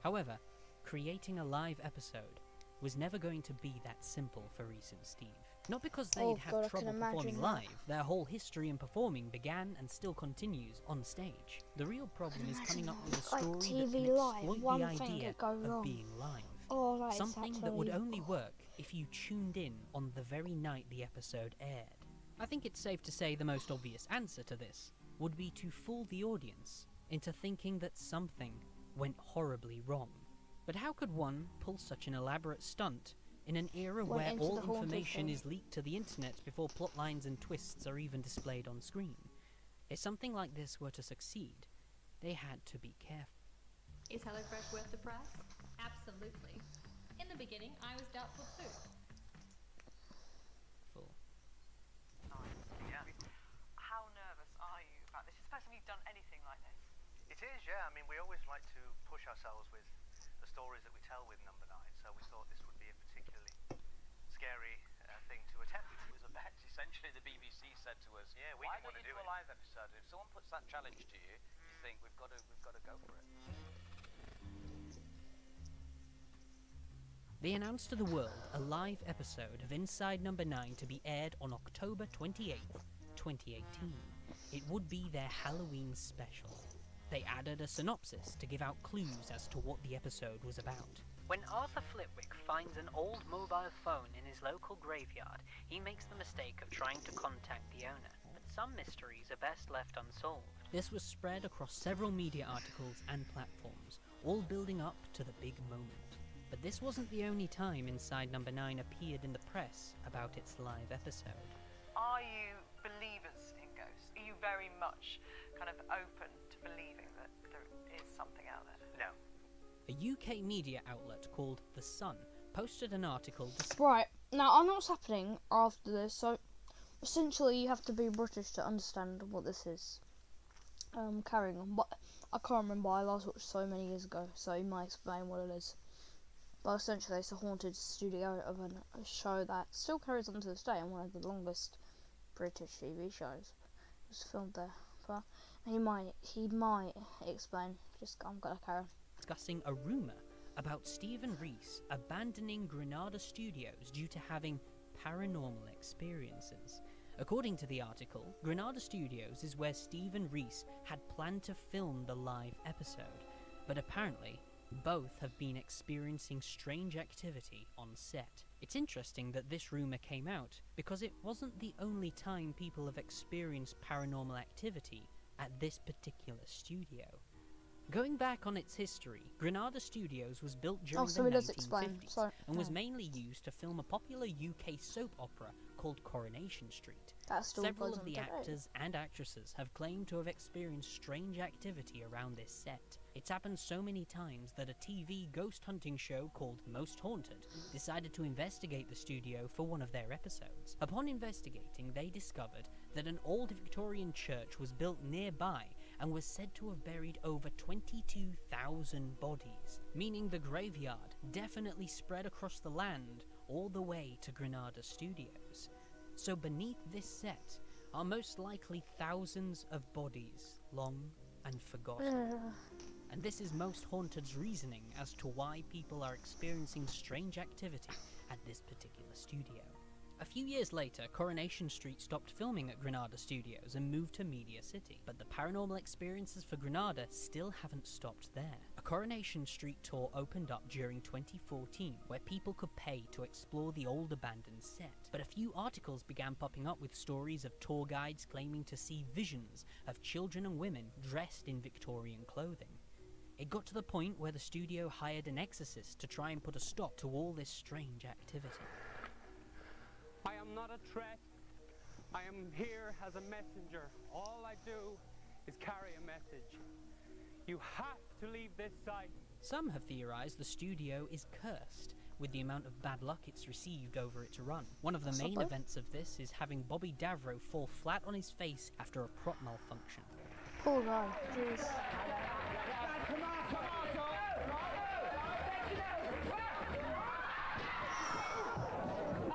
However, creating a live episode was never going to be that simple for Reece and Steve. Not because they'd Oh have God, I trouble can imagine performing that. live, their whole history in performing began and still continues on stage. The real problem is coming up with a Like story that TV can live, exploit one the thing idea could go of wrong. being live. Oh, that is Something that would absolutely- only work if you tuned in on the very night the episode aired. I think it's safe to say the most obvious answer to this would be to fool the audience into thinking that something went horribly wrong. But how could one pull such an elaborate stunt in an era Went where into all the haunted information thing. is leaked to the internet before plotlines and twists are even displayed on screen? If something like this were to succeed, they had to be careful. Is HelloFresh worth the price? Absolutely. In the beginning, I was doubtful too. Yeah. How nervous are you about this? It's the first time you've done anything like this. It is, yeah. I mean, we always like to push ourselves with the stories that we tell with Number 9, so we thought this would be a particularly scary thing to attempt. It was a bet. Essentially, the BBC said to us, yeah, we why didn't don't want you to do a live episode? If someone puts that challenge to you, you think we've got to go for it. They announced to the world a live episode of Inside Number 9 to be aired on October 28th, 2018. It would be their Halloween special. They added a synopsis to give out clues as to what the episode was about. When Arthur Flitwick finds an old mobile phone in his local graveyard, he makes the mistake of trying to contact the owner, but some mysteries are best left unsolved. This was spread across several media articles and platforms, all building up to the big moment. But this wasn't the only time Inside Number 9 appeared in the press about its live episode. Are you believers in ghosts? Are you very much kind of open to believing that there is something out there? No. A UK media outlet called The Sun posted an article... Right, now I know what's happening after this, so essentially you have to be British to understand what this is. Carrying on, but I can't remember, I last watched so many years ago, so you might explain what it is. But essentially it's a haunted studio of a show that still carries on to this day, and one of the longest British TV shows. It was filmed there. But he might explain. I'm gonna carry on. Discussing a rumour about Stephen Rees abandoning Granada Studios due to having paranormal experiences. According to the article, Granada Studios is where Stephen Rees had planned to film the live episode, but apparently both have been experiencing strange activity on set. It's interesting that this rumour came out because it wasn't the only time people have experienced paranormal activity at this particular studio. Going back on its history, Granada Studios was built during the 1950s and was mainly used to film a popular UK soap opera called Coronation Street. Several of the actors and actresses have claimed to have experienced strange activity around this set. It's happened so many times that a TV ghost hunting show called Most Haunted decided to investigate the studio for one of their episodes. Upon investigating, they discovered that an old Victorian church was built nearby and was said to have buried over 22,000 bodies, meaning the graveyard definitely spread across the land all the way to Granada Studios. So beneath this set are most likely thousands of bodies, long and forgotten. And this is Most Haunted's reasoning as to why people are experiencing strange activity at this particular studio. A few years later, Coronation Street stopped filming at Granada Studios and moved to Media City, but the paranormal experiences for Granada still haven't stopped there. A Coronation Street tour opened up during 2014, where people could pay to explore the old abandoned set. But a few articles began popping up with stories of tour guides claiming to see visions of children and women dressed in Victorian clothing. It got to the point where the studio hired an exorcist to try and put a stop to all this strange activity. I am not a threat. I am here as a messenger. All I do is carry a message. You have to leave this site. Some have theorized the studio is cursed with the amount of bad luck it's received over its run. One of the main events of this is having Bobby Davro fall flat on his face after a prop malfunction. Poor guy, jeez.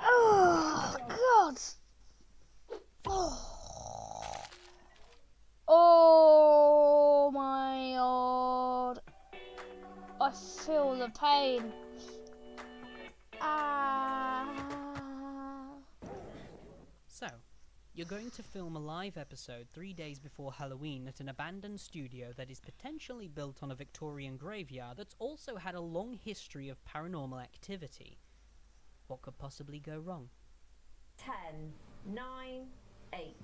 Oh, God! Oh my God! I feel the pain. So, you're going to film a live episode 3 days before Halloween at an abandoned studio that is potentially built on a Victorian graveyard that's also had a long history of paranormal activity. What could possibly go wrong? 10, 9, 8,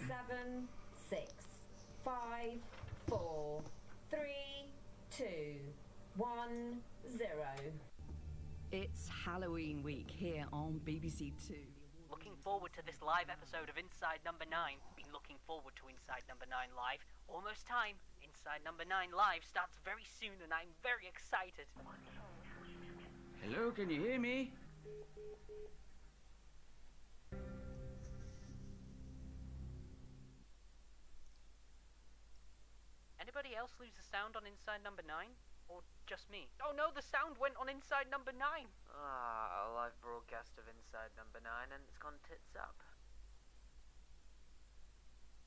7, 6, 5, 4, 3, 2, 1, 0. It's Halloween week here on BBC Two. Looking looking forward to this live episode of Inside Number 9. Been looking forward to Inside Number 9 Live. Almost time. Inside Number 9 Live starts very soon and I'm very excited. Hello, can you hear me? Anybody else lose the sound on Inside Number 9? Or just me? Oh no, the sound went on Inside Number 9! A live broadcast of Inside Number 9 and it's gone tits up.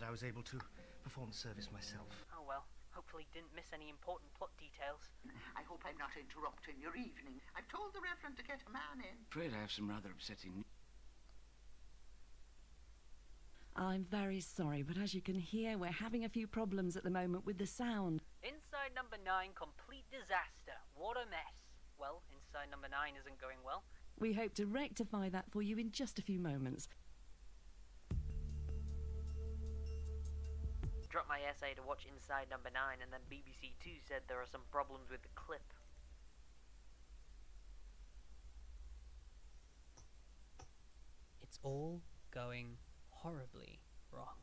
I was able to perform the service myself. Oh well, hopefully didn't miss any important plot details. I hope I'm not interrupting your evening. I've told the Reverend to get a man in. Afraid I have some rather upsetting I'm very sorry, but as you can hear, we're having a few problems at the moment with the sound. Inside Number 9, complete disaster. What a mess. Well, Inside Number 9 isn't going well. We hope to rectify that for you in just a few moments. Dropped my essay to watch Inside Number 9 and then BBC 2 said there are some problems with the clip. It's all going horribly wrong.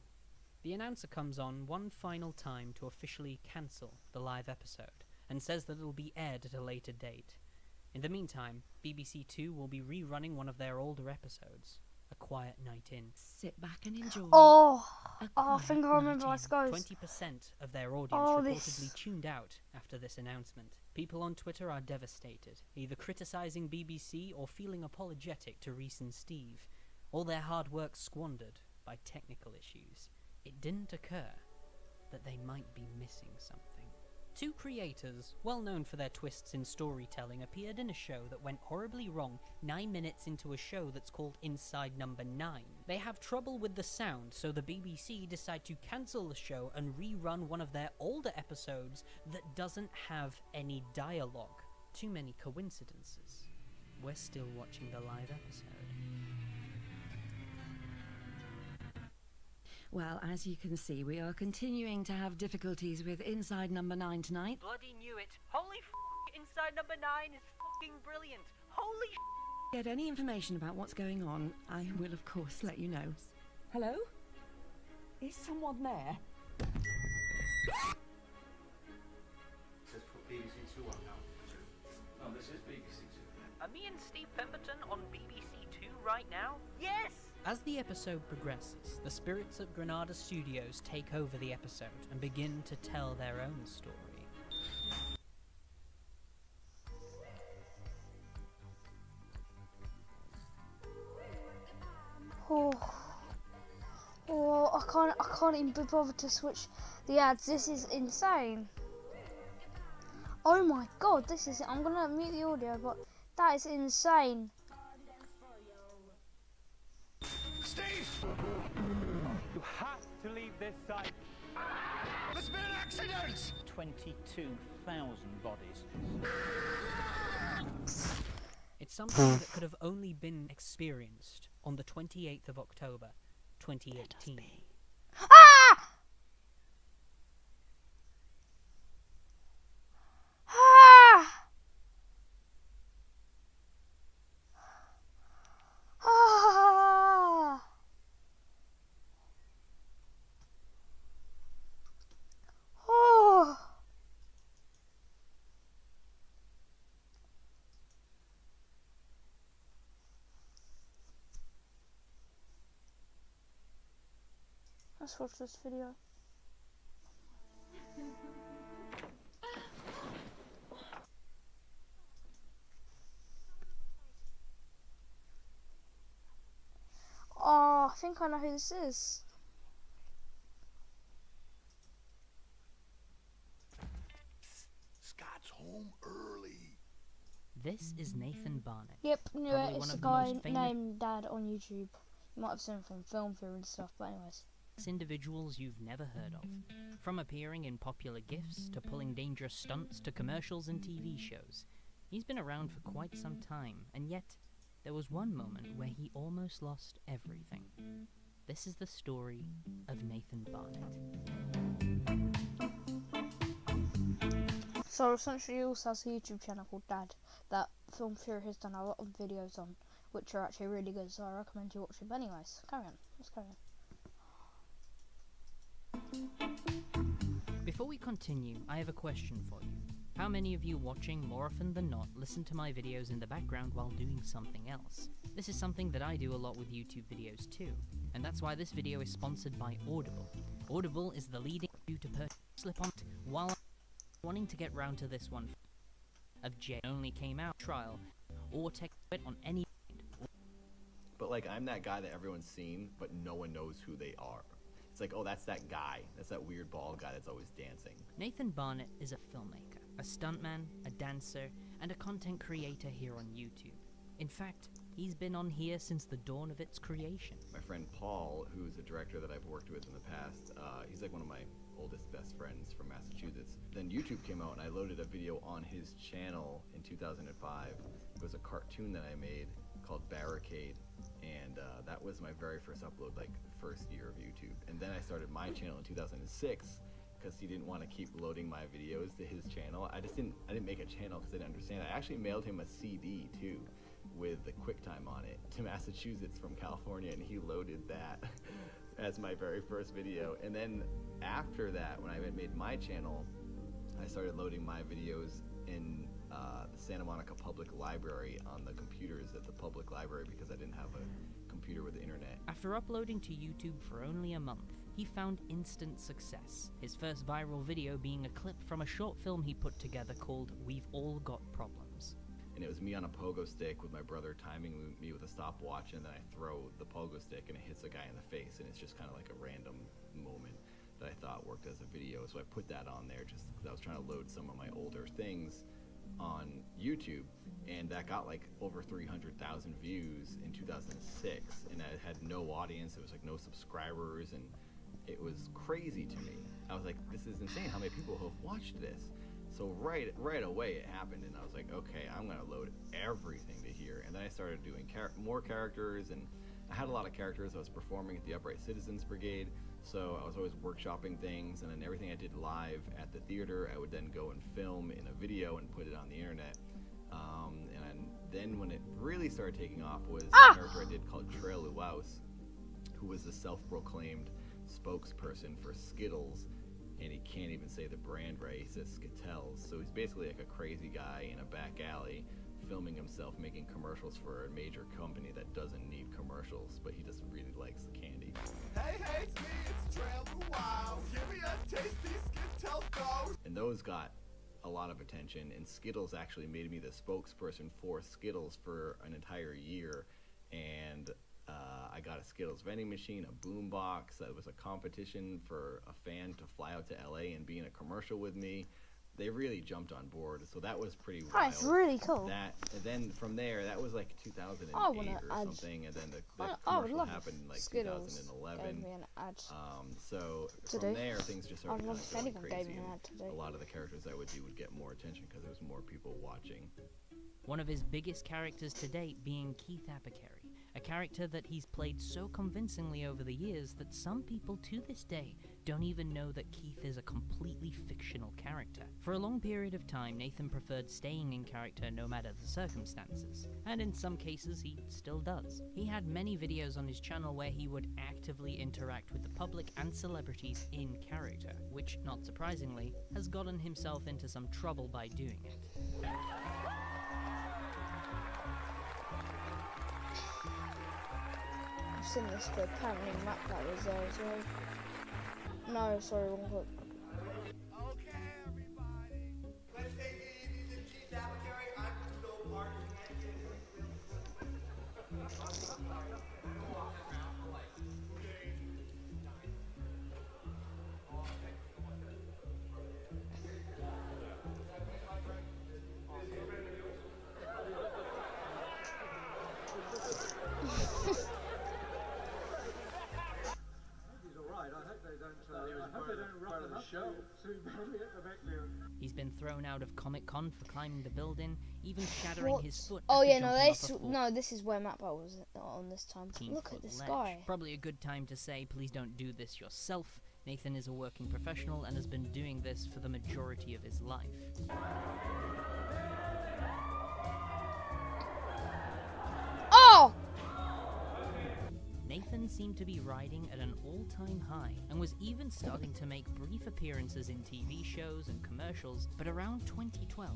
The announcer comes on one final time to officially cancel the live episode and says that it'll be aired at a later date. In the meantime, BBC 2 will be rerunning one of their older episodes, A Quiet Night In. Sit back and enjoy. I think I remember how this goes. 20% of their audience reportedly tuned out after this announcement. People on Twitter are devastated, either criticising BBC or feeling apologetic to Reese and Steve. All their hard work squandered by technical issues. It didn't occur that they might be missing something. Two creators, well known for their twists in storytelling, appeared in a show that went horribly wrong 9 minutes into a show that's called Inside Number 9. They have trouble with the sound, so the BBC decide to cancel the show and rerun one of their older episodes that doesn't have any dialogue. Too many coincidences. We're still watching the live episode. Well, as you can see, we are continuing to have difficulties with Inside Number 9 tonight. Bloody knew it. Holy f***, Inside Number 9 is f***ing brilliant. Holy f***. Get any information about what's going on, I will of course let you know. Hello? Is someone there? Let's put BBC 2 on now. No, this is BBC 2. Are me and Steve Pemberton on BBC 2 right now? Yes! As the episode progresses, the spirits of Granada Studios take over the episode and begin to tell their own story. I can't even be bothered to switch the ads. This is insane. Oh my god, this is. I'm gonna mute the audio, but that is insane. Steve! You have to leave this site. There's been an accident! 22,000 bodies. It's something that could have only been experienced on the 28th of October, 2018. Let's watch this video. Oh, I think I know who this is. Scott's home early. This is Nathan Barnett. Yep, knew Probably it. one It's of a the guy most famous named Dad on YouTube. You might have seen him from Film Theory and stuff, but anyways. Individuals you've never heard of. From appearing in popular GIFs, to pulling dangerous stunts, to commercials and TV shows. He's been around for quite some time, and yet, there was one moment where he almost lost everything. This is the story of Nathan Barnett. So essentially he also has a YouTube channel called Dad that Film Theory has done a lot of videos on, which are actually really good, so I recommend you watch them. But anyways, carry on. Let's carry on. Before we continue, I have a question for you. How many of you watching more often than not listen to my videos in the background while doing something else? This is something that I do a lot with YouTube videos too, and that's why this video is sponsored by Audible. Audible is the leading you to purchase slip-on while I'm wanting to get round to this one of J only came out trial or take it on any. But like, I'm that guy that everyone's seen, but no one knows who they are. It's like, oh, that's that guy. That's that weird bald guy that's always dancing. Nathan Barnett is a filmmaker, a stuntman, a dancer, and a content creator here on YouTube. In fact, he's been on here since the dawn of its creation. My friend Paul, who's a director that I've worked with in the past, he's like one of my oldest best friends from Massachusetts. Then YouTube came out and I loaded a video on his channel in 2005. It was a cartoon that I made called Barricade, and that was my very first upload, like first year of YouTube. And then I started my channel in 2006 because he didn't want to keep loading my videos to his channel. I didn't make a channel because I didn't understand. I actually mailed him a CD too with the QuickTime on it to Massachusetts from California, and he loaded that as my very first video. And then after that, when I had made my channel, I started loading my videos in the Santa Monica Public Library on the computers at the public library because I didn't have a computer with the internet. After uploading to YouTube for only a month, he found instant success, his first viral video being a clip from a short film he put together called We've All Got Problems. And it was me on a pogo stick with my brother timing me with a stopwatch, and then I throw the pogo stick and it hits a guy in the face, and it's just kind of like a random moment that I thought worked as a video. So I put that on there just because I was trying to load some of my older things on YouTube, and that got like over 300,000 views in 2006, and I had no audience. It was like no subscribers, and it was crazy to me. I was like, this is insane how many people have watched this. So right away it happened, and I was like, okay, I'm gonna load everything to here. And then I started doing more characters, and I had a lot of characters. I was performing at the Upright Citizens Brigade, so I was always workshopping things, and then everything I did live at the theater, I would then go and film in a video and put it on the internet. And then when it really started taking off was a character I did called Trail Luaus, who was the self-proclaimed spokesperson for Skittles, and he can't even say the brand right. He says Skittles. So he's basically like a crazy guy in a back alley filming himself making commercials for a major company that doesn't need commercials, but he just really likes the candy. Hey, it's me, it's Trail Wow. Give me a tasty Skittles ghost. And those got a lot of attention, and Skittles actually made me the spokesperson for Skittles for an entire year. And I got a Skittles vending machine, a boom box. It was a competition for a fan to fly out to LA and be in a commercial with me. They really jumped on board, so that was pretty wild. That's really cool. And then from there, that was like 2008 or something, and then the commercial happened in like Skittles 2011. So to from do. there, things just started kind of going crazy. And a lot of the characters I would do would get more attention because there was more people watching. One of his biggest characters to date being Keith Apicary, a character that he's played so convincingly over the years that some people to this day don't even know that Keith is a completely fictional character. For a long period of time, Nathan preferred staying in character no matter the circumstances, and in some cases he still does. He had many videos on his channel where he would actively interact with the public and celebrities in character, which, not surprisingly, has gotten himself into some trouble by doing it. I've seen this clip, apparently Matt that was there as well. No, sorry, wrong clip. Okay, everybody. Let's take it easy to Keith Apicary. I'm so hard He's been thrown out of Comic-Con for climbing the building, even shattering his foot. Oh after yeah, jumping this is where Matt Bell was on this time. Look at this guy. Probably a good time to say, please don't do this yourself. Nathan is a working professional and has been doing this for the majority of his life. Oh! Nathan seemed to be riding at an all-time high and was even starting to make brief appearances in TV shows and commercials, but around 2012,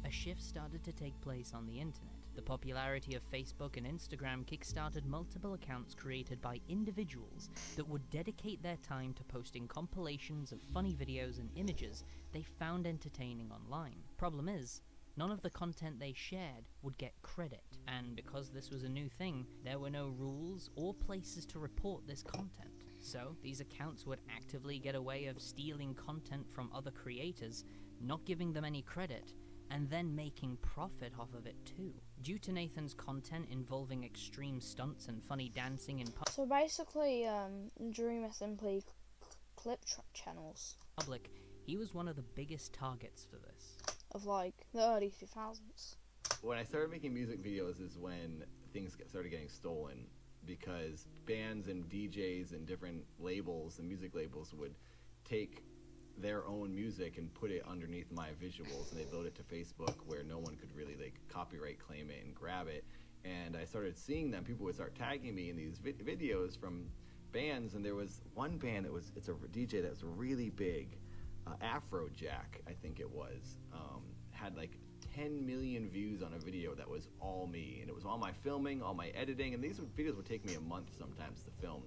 a shift started to take place on the internet. The popularity of Facebook and Instagram kickstarted multiple accounts created by individuals that would dedicate their time to posting compilations of funny videos and images they found entertaining online. Problem is, none of the content they shared would get credit, and because this was a new thing, there were no rules or places to report this content. So, these accounts would actively get a way of stealing content from other creators, not giving them any credit, and then making profit off of it too. Due to Nathan's content involving extreme stunts and funny dancing in So basically, Dream Assembly clip channels. public, he was one of the biggest targets for this. Of like the early 2000s. When I started making music videos is when things started getting stolen, because bands and DJs and different labels and music labels would take their own music and put it underneath my visuals, and they'd load it to Facebook where no one could really like copyright claim it and grab it. And I started seeing them. People would start tagging me in these videos from bands, and there was one band that it's a DJ that was really big, Afrojack, I think it was, had like 10 million views on a video that was all me, and it was all my filming, all my editing, and these videos would take me a month sometimes to film,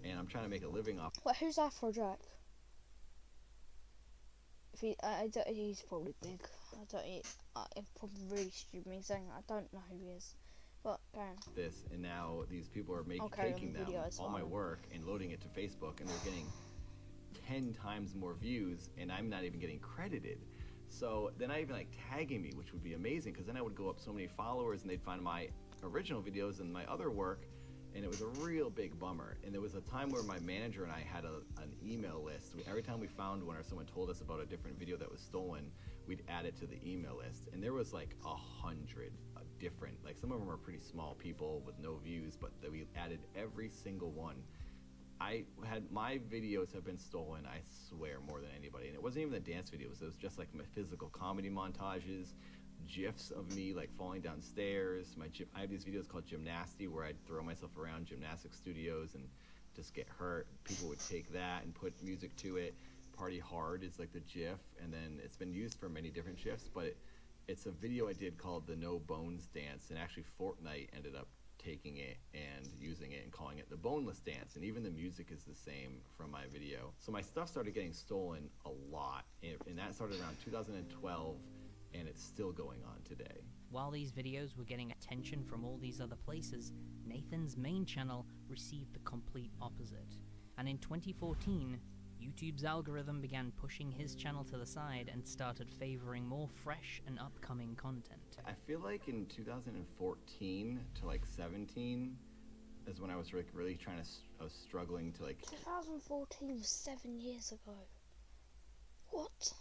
and I'm trying to make a living off. Wait, who's Afrojack? If he's probably big. It's probably really stupid me saying that. I don't know who he is, but This, and now these people are taking them, all my work, and loading it to Facebook, and they're getting 10 times more views, and I'm not even getting credited. So then I even like tagging me, which would be amazing, because then I would go up so many followers, and they'd find my original videos and my other work, and it was a real big bummer. And there was a time where my manager and I had an email list. Every time we found one or someone told us about a different video that was stolen, we'd add it to the email list. And there was like 100 different, like some of them are pretty small people with no views, but that we added every single one. My videos have been stolen, I swear, more than anybody. And it wasn't even the dance videos, it was just like my physical comedy montages, GIFs of me like falling downstairs. I have these videos called Gymnasty, where I'd throw myself around gymnastic studios and just get hurt. People would take that and put music to it. Party Hard is like the GIF, and then it's been used for many different GIFs, but it's a video I did called the No Bones Dance, and actually Fortnite ended up taking it and using it and calling it the Boneless Dance, and even the music is the same from my video. So my stuff started getting stolen a lot, and that started around 2012, and it's still going on today. While these videos were getting attention from all these other places, Nathan's main channel received the complete opposite. And in 2014, YouTube's algorithm began pushing his channel to the side and started favoring more fresh and upcoming content. I feel like in 2014 to like 17 is when I was really trying to, I was struggling to like... 2014 was 7 years ago. What?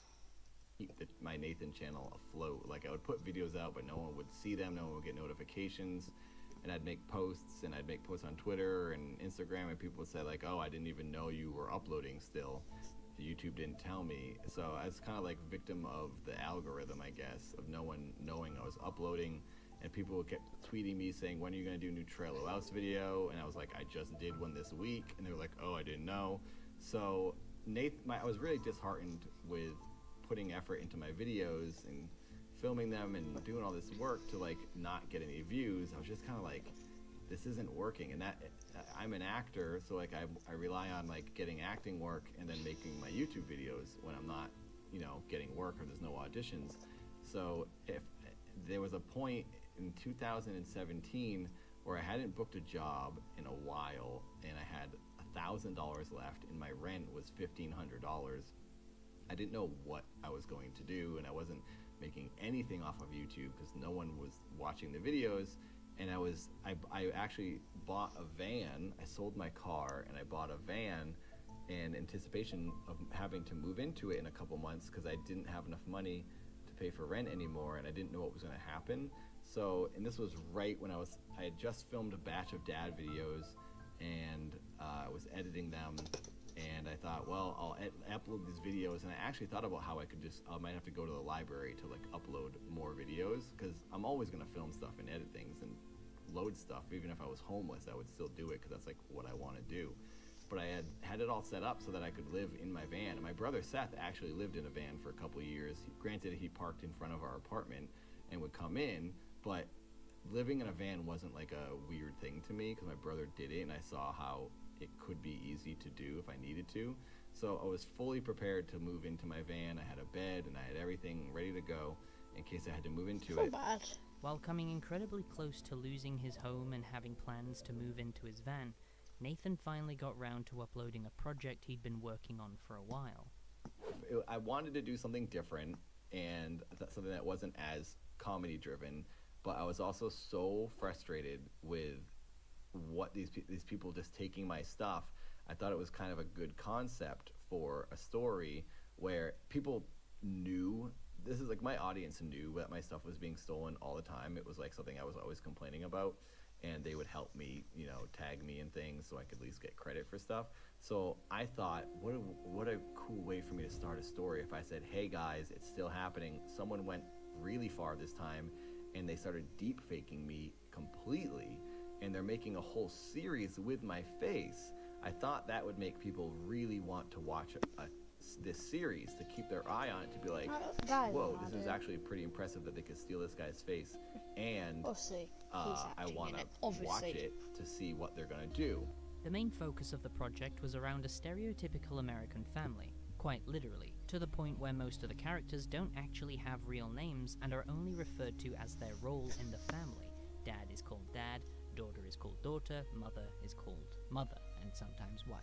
Keep my Nathan channel afloat. Like I would put videos out, but no one would see them, no one would get notifications, and I'd make posts, and I'd make posts on Twitter and Instagram, and people would say like, oh, I didn't even know you were uploading still. YouTube didn't tell me. So I was kind of like victim of the algorithm, I guess, of no one knowing I was uploading, and people would keep tweeting me saying, when are you going to do a new Trailer House video? And I was like, I just did one this week, and they were like, oh, I didn't know. So I was really disheartened with putting effort into my videos and filming them and doing all this work to like not get any views. I was just kind of like, this isn't working. And that I'm an actor, so like I rely on like getting acting work and then making my YouTube videos when I'm not, getting work or there's no auditions. So if there was a point in 2017 where I hadn't booked a job in a while and I had $1,000 left and my rent was $1,500, I didn't know what I was going to do, and I wasn't making anything off of YouTube because no one was watching the videos. And I actually bought a van. I sold my car and I bought a van in anticipation of having to move into it in a couple months because I didn't have enough money to pay for rent anymore, and I didn't know what was going to happen. So, and this was right when I had just filmed a batch of dad videos, and I was editing them. And I thought, well, I'll upload these videos, and I actually thought about how I might have to go to the library to like upload more videos, because I'm always going to film stuff and edit things and load stuff. Even if I was homeless, I would still do it because that's like what I want to do. But I had it all set up so that I could live in my van. And my brother Seth actually lived in a van for a couple of years. Granted, he parked in front of our apartment and would come in, but living in a van wasn't like a weird thing to me because my brother did it and I saw how it could be easy to do if I needed to. So I was fully prepared to move into my van. I had a bed and I had everything ready to go in case I had to move into it. Bad. While coming incredibly close to losing his home and having plans to move into his van, Nathan finally got round to uploading a project he'd been working on for a while. I wanted to do something different and something that wasn't as comedy driven, but I was also so frustrated with what these people just taking my stuff. I thought it was kind of a good concept for a story where people knew, this is like my audience knew that my stuff was being stolen all the time. It was like something I was always complaining about, and they would help me, you know, tag me in things so I could at least get credit for stuff. So I thought, what a cool way for me to start a story if I said, hey guys, it's still happening. Someone went really far this time and they started deep faking me completely, and they're making a whole series with my face. I thought that would make people really want to watch this series, to keep their eye on it, to be like, whoa, this is actually pretty impressive that they could steal this guy's face, and I want to watch it to see what they're going to do. The main focus of the project was around a stereotypical American family, quite literally, to the point where most of the characters don't actually have real names and are only referred to as their role in the family. Dad is called dad, daughter is called daughter, mother is called mother, and sometimes wife.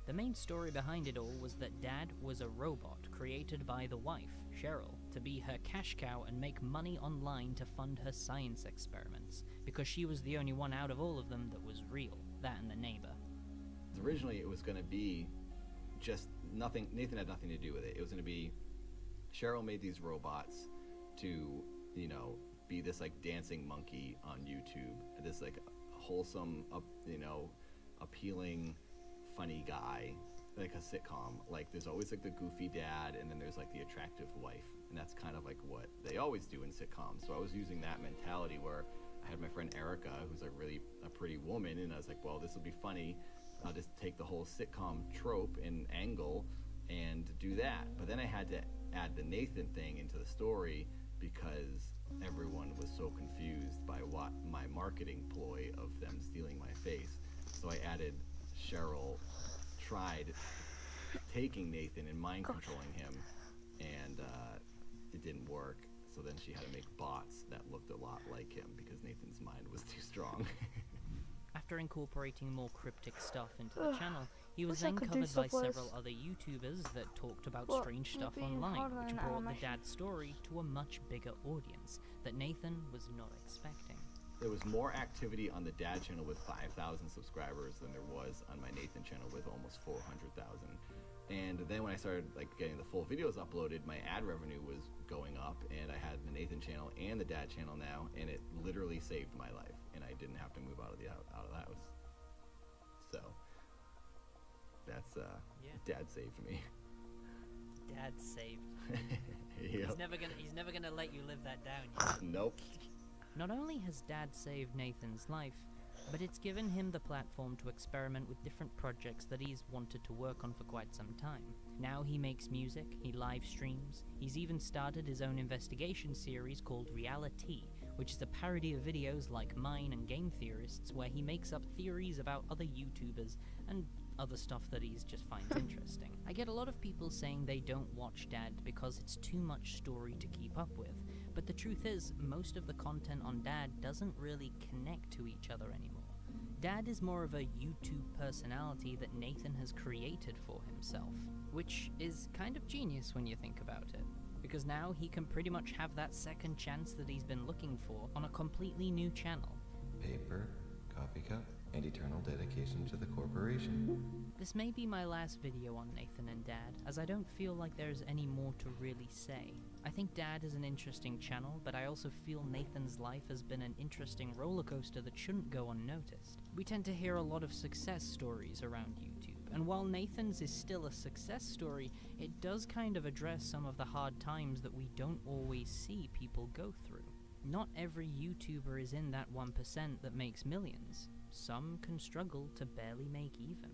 The main story behind it all was that Dad was a robot created by the wife, Cheryl, to be her cash cow and make money online to fund her science experiments, because she was the only one out of all of them that was real, that and the neighbor. Originally it was going to be just nothing, Nathan had nothing to do with it. It was going to be, Cheryl made these robots to, you know, be this like dancing monkey on YouTube, this like wholesome, you know, appealing, funny guy, like a sitcom. Like there's always like the goofy dad and then there's like the attractive wife, and that's kind of like what they always do in sitcoms. So I was using that mentality where I had my friend Erica, who's like really a pretty woman, and I was like, well, this will be funny. I'll just take the whole sitcom trope and angle and do that. But then I had to add the Nathan thing into the story because everyone was so confused by what my marketing ploy of them stealing my face. So I added Cheryl tried taking Nathan and mind controlling him, and it didn't work. So then she had to make bots that looked a lot like him because Nathan's mind was too strong. After incorporating more cryptic stuff into the channel, he was then covered by several other YouTubers that talked about strange stuff online, which brought the dad story to a much bigger audience that Nathan was not expecting. There was more activity on the dad channel with 5,000 subscribers than there was on my Nathan channel with almost 400,000. And then when I started like getting the full videos uploaded, my ad revenue was going up, and I had the Nathan channel and the dad channel now, and it literally saved my life, and I didn't have to move out of the house. So that's dad saved me. Dad saved. Yep. He's never gonna let you live that down. Nope. Not only has Dad saved Nathan's life, but it's given him the platform to experiment with different projects that he's wanted to work on for quite some time. Now he makes music, he live streams, he's even started his own investigation series called Reality, which is a parody of videos like mine and Game Theorists, where he makes up theories about other YouTubers and other stuff that he just finds interesting. I get a lot of people saying they don't watch Dad because it's too much story to keep up with, but the truth is, most of the content on Dad doesn't really connect to each other anymore. Dad is more of a YouTube personality that Nathan has created for himself, which is kind of genius when you think about it, because now he can pretty much have that second chance that he's been looking for on a completely new channel. Paper, coffee cup, and eternal dedication to the corporation. This may be my last video on Nathan and Dad, as I don't feel like there's any more to really say. I think Dad is an interesting channel, but I also feel Nathan's life has been an interesting roller coaster that shouldn't go unnoticed. We tend to hear a lot of success stories around YouTube, and while Nathan's is still a success story, it does kind of address some of the hard times that we don't always see people go through. Not every YouTuber is in that 1% that makes millions. Some can struggle to barely make even.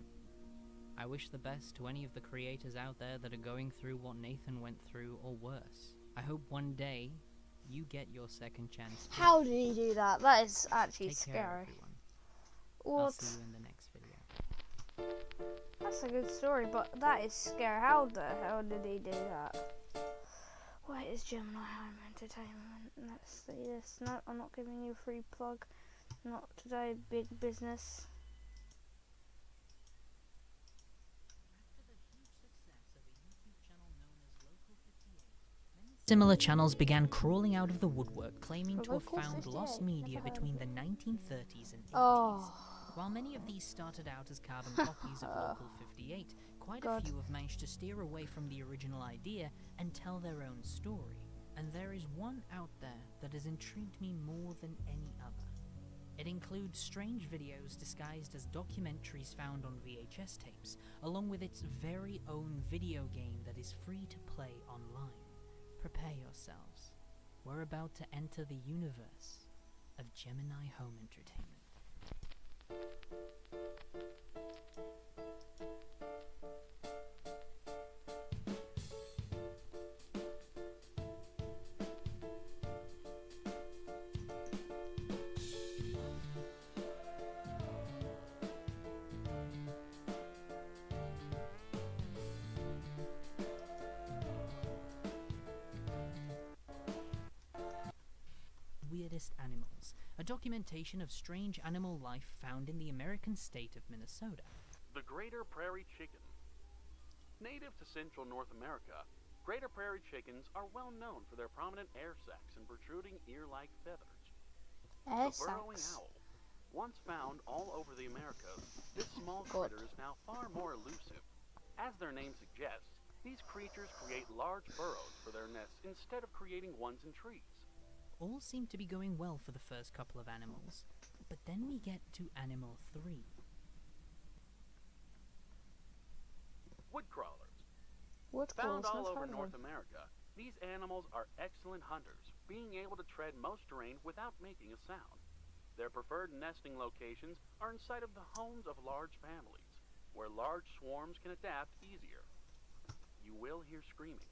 I wish the best to any of the creators out there that are going through what Nathan went through or worse. I hope one day you get your second chance too. How did he do that? That is actually Take care, scary. everyone. What? I'll see you in the next video. That's a good story, but that is scary. How the hell did he do that? What is Gemini Home Entertainment? Let's see this. No, I'm not giving you a free plug. Not today, big business. Similar channels began crawling out of the woodwork, claiming to have found lost media between the 1930s and 80s. While many of these started out as carbon copies of Local 58, quite a few have managed to steer away from the original idea and tell their own story. And there is one out there that has intrigued me more than any other. It includes strange videos disguised as documentaries found on VHS tapes, along with its very own video game that is free to play online. Prepare yourselves. We're about to enter the universe of Gemini Home Entertainment. Weirdest Animals, a documentation of strange animal life found in the American state of Minnesota. The greater prairie chicken. Native to central North America, greater prairie chickens are well known for their prominent air sacs and protruding ear-like feathers. Air The burrowing sacs. owl. Once found all over the Americas, this small critter is now far more elusive. As their name suggests, these creatures create large burrows for their nests instead of creating ones in trees. All seem to be going well for the first couple of animals, but then we get to Animal 3. Woodcrawlers. Found all over North America, these animals are excellent hunters, being able to tread most terrain without making a sound. Their preferred nesting locations are inside of the homes of large families, where large swarms can adapt easier. You will hear screaming.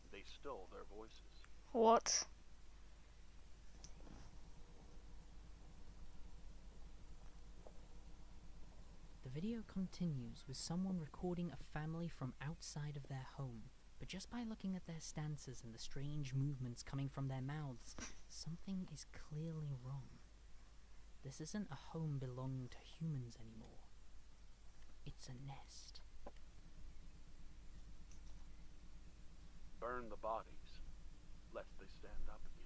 They stole their voices. What? The video continues with someone recording a family from outside of their home, but just by looking at their stances and the strange movements coming from their mouths, something is clearly wrong. This isn't a home belonging to humans anymore. It's a nest. Burn the bodies, lest they stand up again.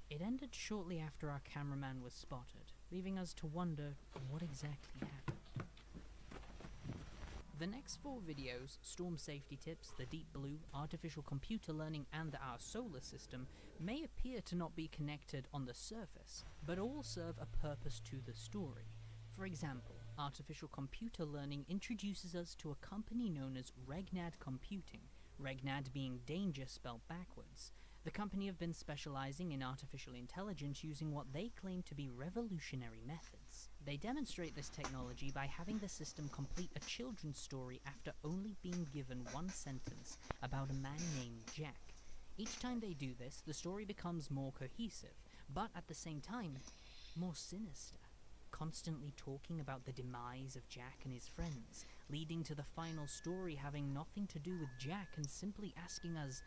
It ended shortly after our cameraman was spotted, leaving us to wonder what exactly happened. The next 4 videos, Storm Safety Tips, The Deep Blue, Artificial Computer Learning, and Our Solar System, may appear to not be connected on the surface, but all serve a purpose to the story. For example, Artificial Computer Learning introduces us to a company known as Regnad Computing, Regnad being danger spelled backwards. The company have been specializing in artificial intelligence using what they claim to be revolutionary methods. They demonstrate this technology by having the system complete a children's story after only being given one sentence about a man named Jack. Each time they do this, the story becomes more cohesive, but at the same time, more sinister. Constantly talking about the demise of Jack and his friends, leading to the final story having nothing to do with Jack and simply asking us,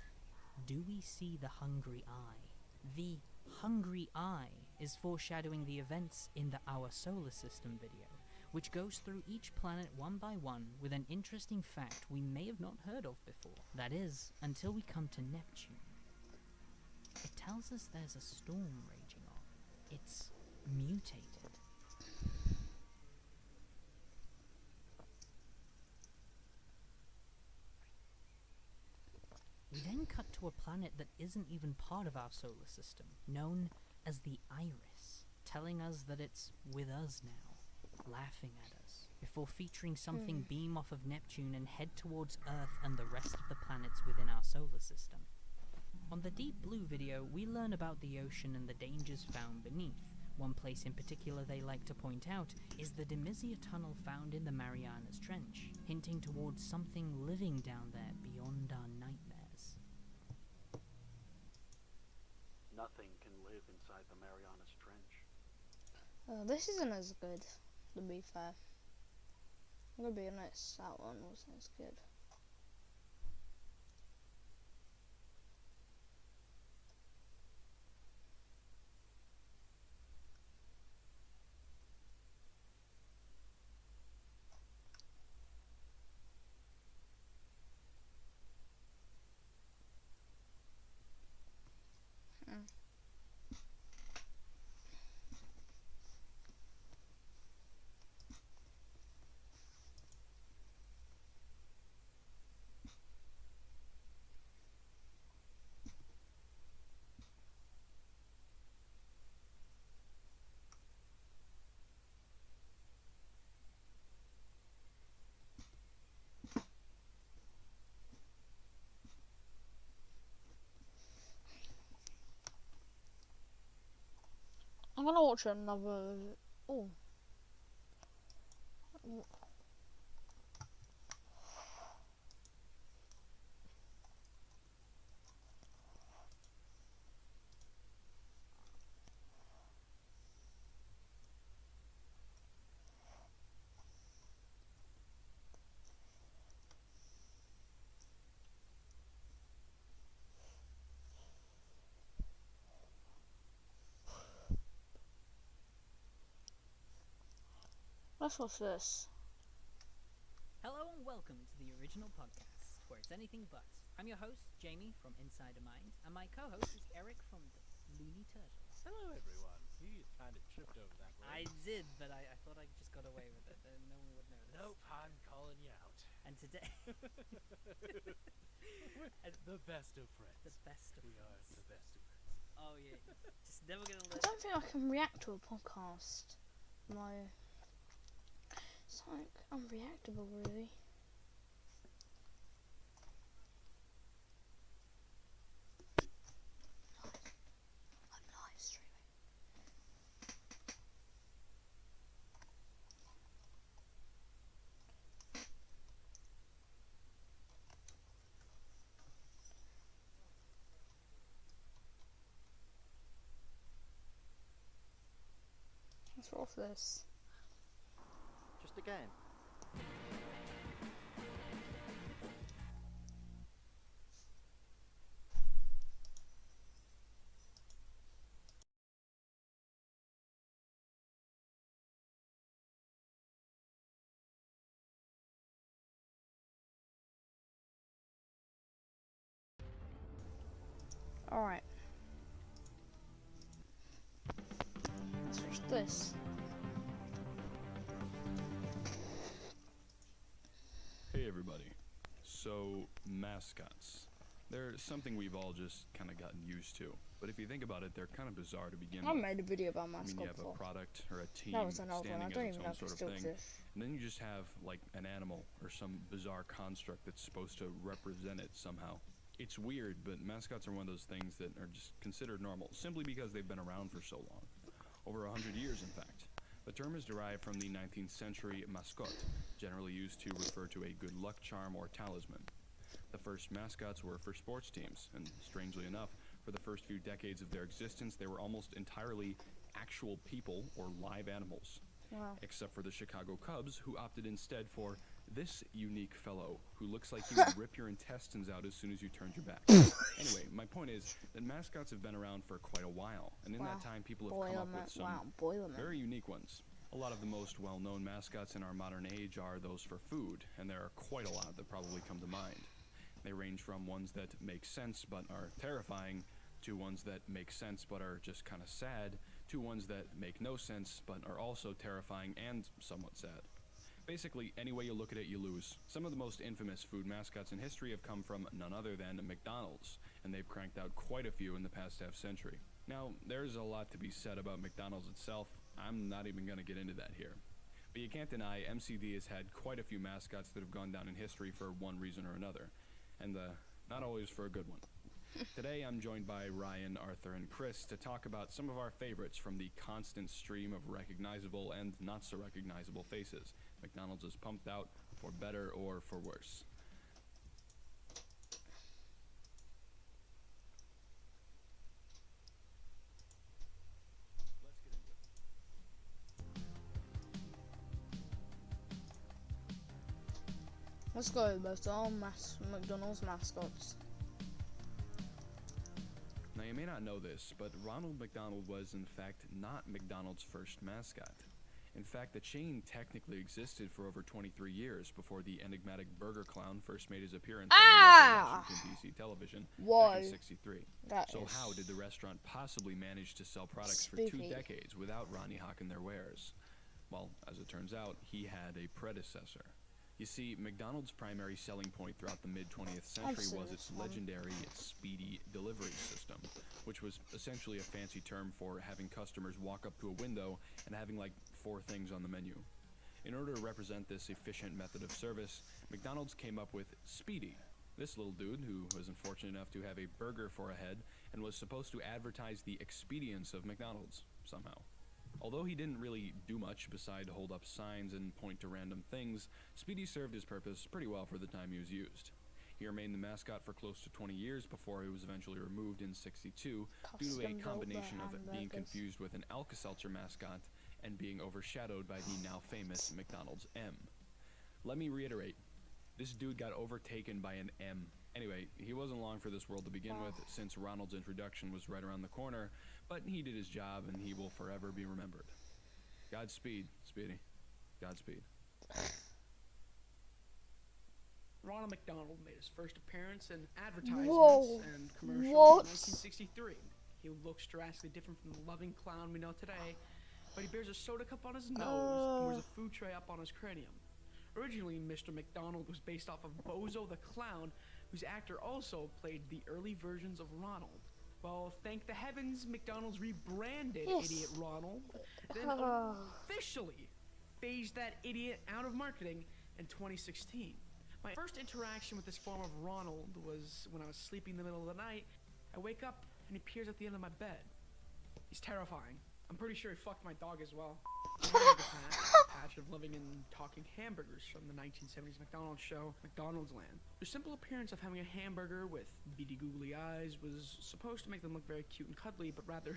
do we see the hungry eye? The hungry eye is foreshadowing the events in the Our Solar System video, which goes through each planet one by one with an interesting fact we may have not heard of before. That is, until we come to Neptune. It tells us there's a storm raging on. It's mutated. We then cut to a planet that isn't even part of our solar system, known as the Iris, telling us that it's with us now. laughing at us, before featuring something beam off of Neptune and head towards Earth and the rest of the planets within our solar system. On the Deep Blue video, we learn about the ocean and the dangers found beneath. One place in particular they like to point out is the Demisia Tunnel found in the Marianas Trench, hinting towards something living down there beyond our nightmares. Nothing can live inside the Marianas Trench. This isn't as good, to be fair. I'm gonna be honest, that one wasn't as good. I'm gonna watch another. Oh. Let's watch this. Hello and welcome to the original podcast, where it's anything but. I'm your host, Jamie from Inside a Mind, and my co-host is Eric from the Looney Turtles. Hello, everyone. You kind of tripped over that word. I did, but I thought I just got away with it, and no one would notice. Nope, I'm calling you out. And today... The best of friends. The best of We are friends. the best of friends. Oh, yeah. Just never gonna I let... don't think I can react to a podcast. No. It's like unreactable, really. I'm live streaming. Let's roll for this. Just a game. Alright. Let's watch this. Hey everybody. So, mascots. They're something we've all just kind of gotten used to. But if you think about it, they're kind of bizarre to begin I with. made a video about I mean, mascot you have before. a product or a team That was an old one. I standing don't as its even know own if it sort still of thing. exists. And then you just have, like, an animal or some bizarre construct that's supposed to represent it somehow. It's weird, but mascots are one of those things that are just considered normal, simply because they've been around for so long. Over 100 years, in fact. The term is derived from the 19th century mascotte, generally used to refer to a good luck charm or talisman. The first mascots were for sports teams, and strangely enough, for the first few decades of their existence, they were almost entirely actual people or live animals. Wow. Except for the Chicago Cubs, who opted instead for this unique fellow who looks like he would rip your intestines out as soon as you turned your back. Anyway, my point is that mascots have been around for quite a while, and in that time people have come up with some very unique ones. A lot of the most well-known mascots in our modern age are those for food, and there are quite a lot that probably come to mind. They range from ones that make sense but are terrifying, to ones that make sense but are just kind of sad, to ones that make no sense but are also terrifying and somewhat sad. Basically, any way you look at it, you lose. Some of the most infamous food mascots in history have come from none other than McDonald's, and they've cranked out quite a few in the past half-century. Now, there's a lot to be said about McDonald's itself. I'm not even going to get into that here. But you can't deny MCD has had quite a few mascots that have gone down in history for one reason or another, and not always for a good one. Today I'm joined by Ryan, Arthur, and Chris to talk about some of our favorites from the constant stream of recognizable and not so recognizable faces McDonald's has pumped out, for better or for worse. Let's get into it. Let's go about all McDonald's mascots. Now, you may not know this, but Ronald McDonald was, in fact, not McDonald's first mascot. In fact, the chain technically existed for over 23 years before the enigmatic burger clown first made his appearance on Washington, D.C. television back in '63. So how did the restaurant possibly manage to sell products for 2 decades without Ronnie hawking their wares? Well, as it turns out, he had a predecessor. You see, McDonald's primary selling point throughout the mid-20th century was its legendary Speedy delivery system, which was essentially a fancy term for having customers walk up to a window and having like 4 things on the menu. In order to represent this efficient method of service, McDonald's came up with Speedy, this little dude who was unfortunate enough to have a burger for a head and was supposed to advertise the expedience of McDonald's somehow. Although he didn't really do much beside hold up signs and point to random things, Speedy served his purpose pretty well for the time he was used. He remained the mascot for close to 20 years before he was eventually removed in '62 due to a combination of being confused with an Alka-Seltzer mascot and being overshadowed by the now famous McDonald's M. Let me reiterate, this dude got overtaken by an M. Anyway, he wasn't long for this world to begin with, since Ronald's introduction was right around the corner, but he did his job and he will forever be remembered. Godspeed, Speedy. Godspeed. Ronald McDonald made his first appearance in advertisements and commercials in 1963. He looks drastically different from the loving clown we know today, but he bears a soda cup on his nose and wears a food tray up on his cranium. Originally, Mr. McDonald was based off of Bozo the Clown, whose actor also played the early versions of Ronald. Well, thank the heavens, McDonald's rebranded Idiot Ronald, then officially phased that idiot out of marketing in 2016. My first interaction with this form of Ronald was when I was sleeping in the middle of the night. I wake up and he appears at the end of my bed. He's terrifying. I'm pretty sure he fucked my dog as well. Patch of living and talking hamburgers from the 1970s McDonald's show, McDonald's Land. The simple appearance of having a hamburger with beady googly eyes was supposed to make them look very cute and cuddly, but rather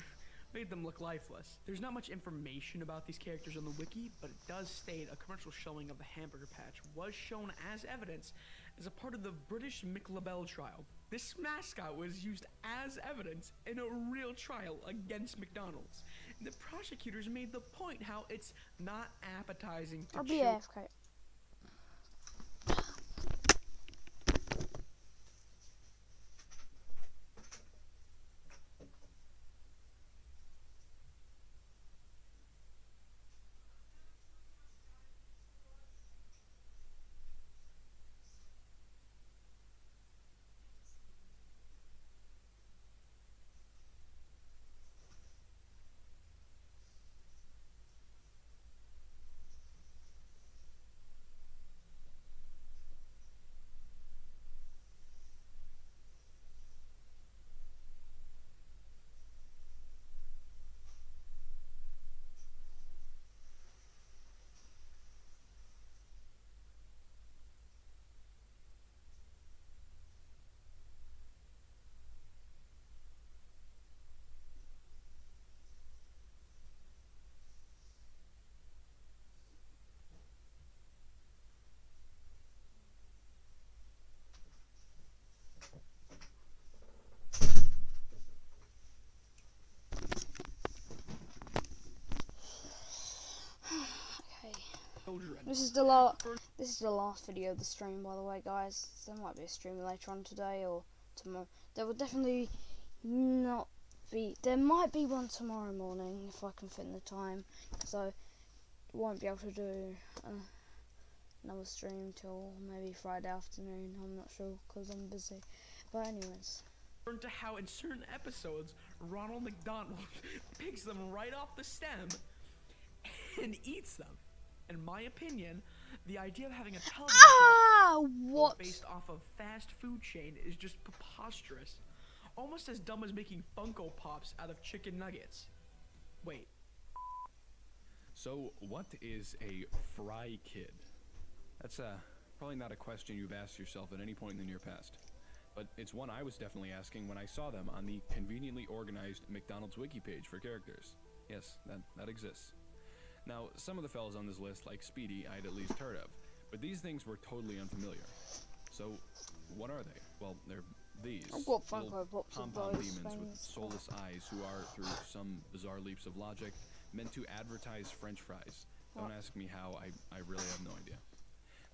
made them look lifeless. There's not much information about these characters on the wiki, but it does state a commercial showing of the hamburger patch was shown as evidence as a part of the British McLabel trial. This mascot was used as evidence in a real trial against McDonald's. The prosecutors made the point how it's not appetizing to chew. AFK. This is the last video of the stream, by the way, guys. There might be a stream later on today or tomorrow. There will definitely not be. There might be one tomorrow morning if I can fit in the time. So won't be able to do another stream till maybe Friday afternoon. I'm not sure because I'm busy. But anyways. To how in certain episodes Ronald McDonald picks them right off the stem and eats them. In my opinion, the idea of having a television show What? based off of fast food chain is just preposterous. Almost as dumb as making Funko Pops out of chicken nuggets. Wait. So, what is a fry kid? That's probably not a question you've asked yourself at any point in the near past. But it's one I was definitely asking when I saw them on the conveniently organized McDonald's wiki page for characters. Yes, that exists. Now, some of the fellas on this list, like Speedy, I'd at least heard of, but these things were totally unfamiliar. So, what are they? Well, they're these I've got little Funko Pops of pom-pom those demons with things. soulless eyes who are, through some bizarre leaps of logic, meant to advertise French fries. Don't ask me how, I really have no idea.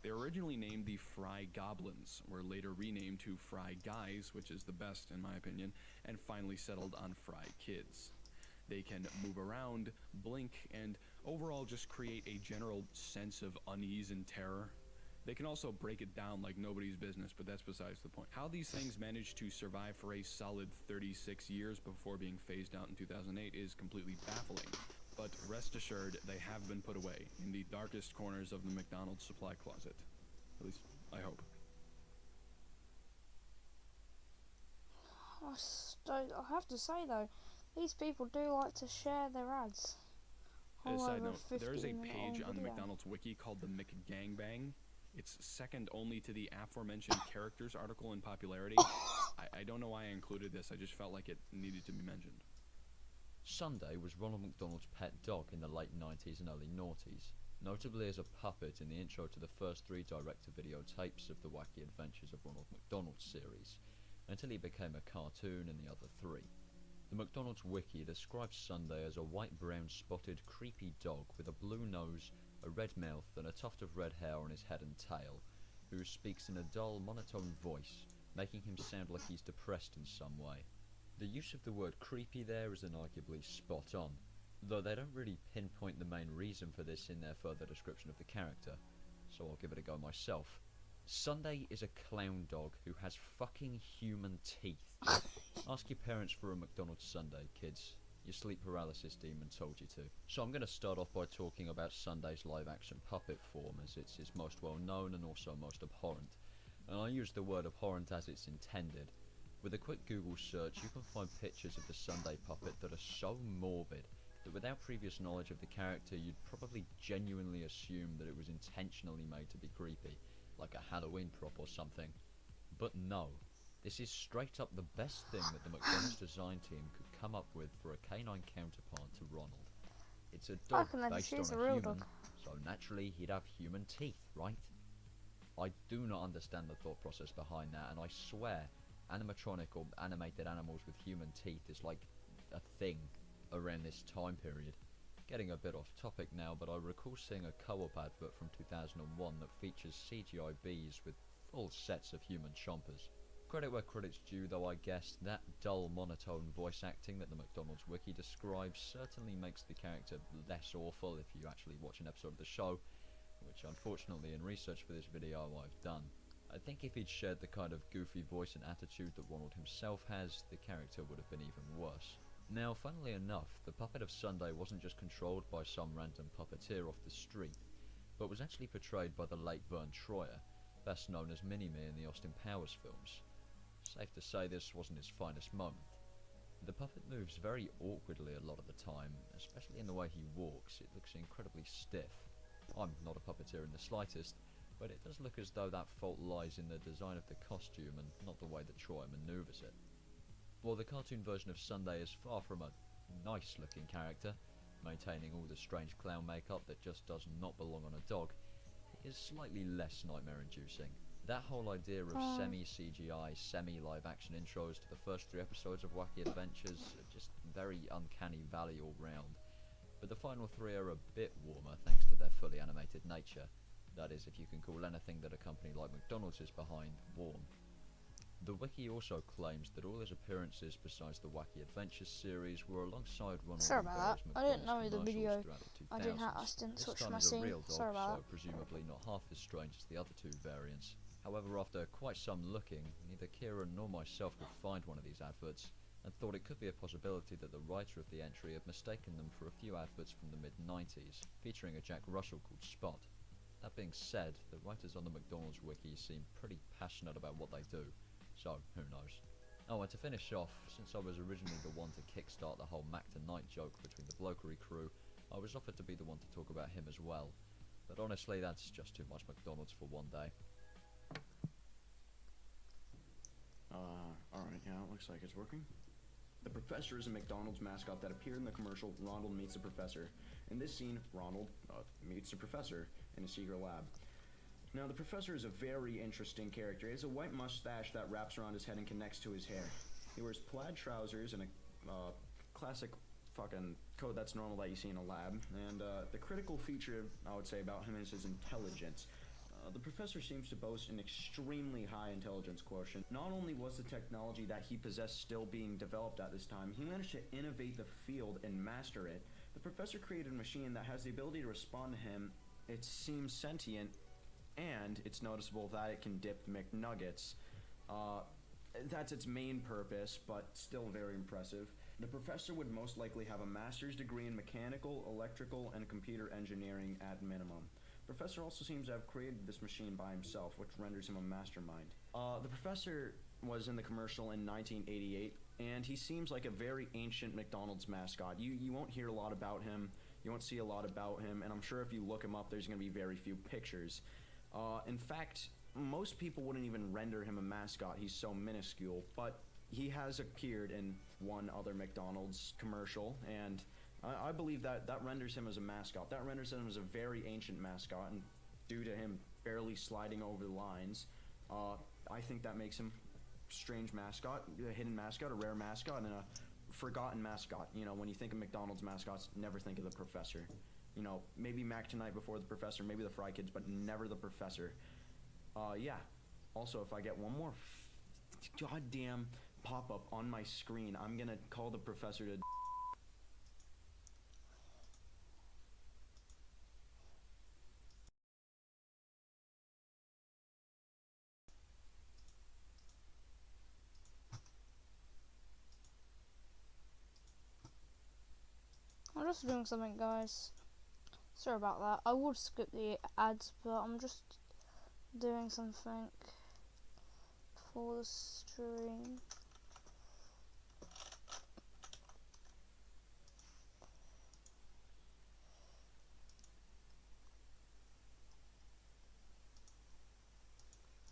They were originally named the Fry Goblins, were later renamed to Fry Guys, which is the best in my opinion, and finally settled on Fry Kids. They can move around, blink, and overall just create a general sense of unease and terror. They can also break it down like nobody's business, but that's besides the point. How these things managed to survive for a solid 36 years before being phased out in 2008 is completely baffling. But rest assured, they have been put away in the darkest corners of the McDonald's supply closet. At least, I hope. I have to say though, these people do like to share their ads. As a side note, there is a 15-minute page on the video. McDonald's wiki called the McGangbang. It's second only to the aforementioned characters article in popularity. I don't know why I included this, I just felt like it needed to be mentioned. Sunday was Ronald McDonald's pet dog in the late 90s and early noughties, notably as a puppet in the intro to the first 3 direct-to-video tapes of the Wacky Adventures of Ronald McDonald series, until he became a cartoon in the other 3. The McDonald's wiki describes Sunday as a white-brown spotted creepy dog with a blue nose, a red mouth and a tuft of red hair on his head and tail, who speaks in a dull, monotone voice, making him sound like he's depressed in some way. The use of the word creepy there is inarguably spot on, though they don't really pinpoint the main reason for this in their further description of the character, so I'll give it a go myself. Sunday is a clown dog who has fucking human teeth. Ask your parents for a McDonald's Sunday, kids. Your sleep paralysis demon told you to. So I'm going to start off by talking about Sunday's live-action puppet form, as it's his most well-known and also most abhorrent. And I use the word abhorrent as it's intended. With a quick Google search, you can find pictures of the Sunday puppet that are so morbid that without previous knowledge of the character, you'd probably genuinely assume that it was intentionally made to be creepy, like a Halloween prop or something. But no. This is straight up the best thing that the McDonald's design team could come up with for a canine counterpart to Ronald. It's a dog based on a human, so naturally he'd have human teeth, right? I do not understand the thought process behind that, and I swear animatronic or animated animals with human teeth is like a thing around this time period. Getting a bit off topic now, but I recall seeing a co-op advert from 2001 that features CGI bees with full sets of human chompers. Credit where credit's due though, I guess. That dull monotone voice acting that the McDonald's wiki describes certainly makes the character less awful if you actually watch an episode of the show, which unfortunately in research for this video I've done. I think if he'd shared the kind of goofy voice and attitude that Ronald himself has, the character would have been even worse. Now, funnily enough, the puppet of Sunday wasn't just controlled by some random puppeteer off the street, but was actually portrayed by the late Vern Troyer, best known as Mini-Me in the Austin Powers films. Safe to say this wasn't his finest moment. The puppet moves very awkwardly a lot of the time, especially in the way he walks. It looks incredibly stiff. I'm not a puppeteer in the slightest, but it does look as though that fault lies in the design of the costume and not the way that Troy manoeuvres it. While the cartoon version of Sunday is far from a nice looking character, maintaining all the strange clown makeup that just does not belong on a dog, it is slightly less nightmare inducing. That whole idea of semi-CGI, semi-live action intros to the first 3 episodes of Wacky Adventures are just very uncanny valley all round, but the final 3 are a bit warmer thanks to their fully animated nature. That is, if you can call anything that a company like McDonald's is behind warm. The wiki also claims that all his appearances besides the Wacky Adventures series were alongside Ronald Sorry and about various that. I didn't know McDonald's the video. commercials throughout the I 2000s. didn't This switch time my is a scene. real dog, Sorry about so that. presumably not half as strange as the other 2 variants. However, after quite some looking, neither Kieran nor myself could find one of these adverts, and thought it could be a possibility that the writer of the entry had mistaken them for a few adverts from the mid-90s, featuring a Jack Russell called Spot. That being said, the writers on the McDonald's wiki seem pretty passionate about what they do, so who knows. Oh, and to finish off, since I was originally the one to kickstart the whole Mac Tonight joke between the Blokery crew, I was offered to be the one to talk about him as well. But honestly, that's just too much McDonald's for one day. Alright, yeah, it looks like it's working. The Professor is a McDonald's mascot that appeared in the commercial Ronald Meets the Professor. In this scene, Ronald meets the Professor in a secret lab. Now, the Professor is a very interesting character. He has a white mustache that wraps around his head and connects to his hair. He wears plaid trousers and a classic fucking coat that's normal that you see in a lab. And the critical feature, I would say, about him is his intelligence. The Professor seems to boast an extremely high intelligence quotient. Not only was the technology that he possessed still being developed at this time, he managed to innovate the field and master it. The Professor created a machine that has the ability to respond to him. It seems sentient, and it's noticeable that it can dip McNuggets. That's its main purpose, but still very impressive. The Professor would most likely have a master's degree in mechanical, electrical, and computer engineering at minimum. Professor also seems to have created this machine by himself, which renders him a mastermind. The Professor was in the commercial in 1988, and he seems like a very ancient McDonald's mascot. You won't hear a lot about him, you won't see a lot about him, and I'm sure if you look him up, there's going to be very few pictures. In fact, most people wouldn't even render him a mascot. He's so minuscule, but he has appeared in one other McDonald's commercial, and I believe that renders him as a mascot. That renders him as a very ancient mascot, and due to him barely sliding over the lines, I think that makes him a strange mascot, a hidden mascot, a rare mascot, and a forgotten mascot. You know, when you think of McDonald's mascots, never think of the Professor. You know, maybe Mac Tonight before the Professor, maybe the Fry Kids, but never the Professor. Yeah. Also, if I get one more goddamn pop-up on my screen, I'm gonna call the Professor to... I'm just doing something, guys. Sorry about that. I would skip the ads, but I'm just doing something for the stream.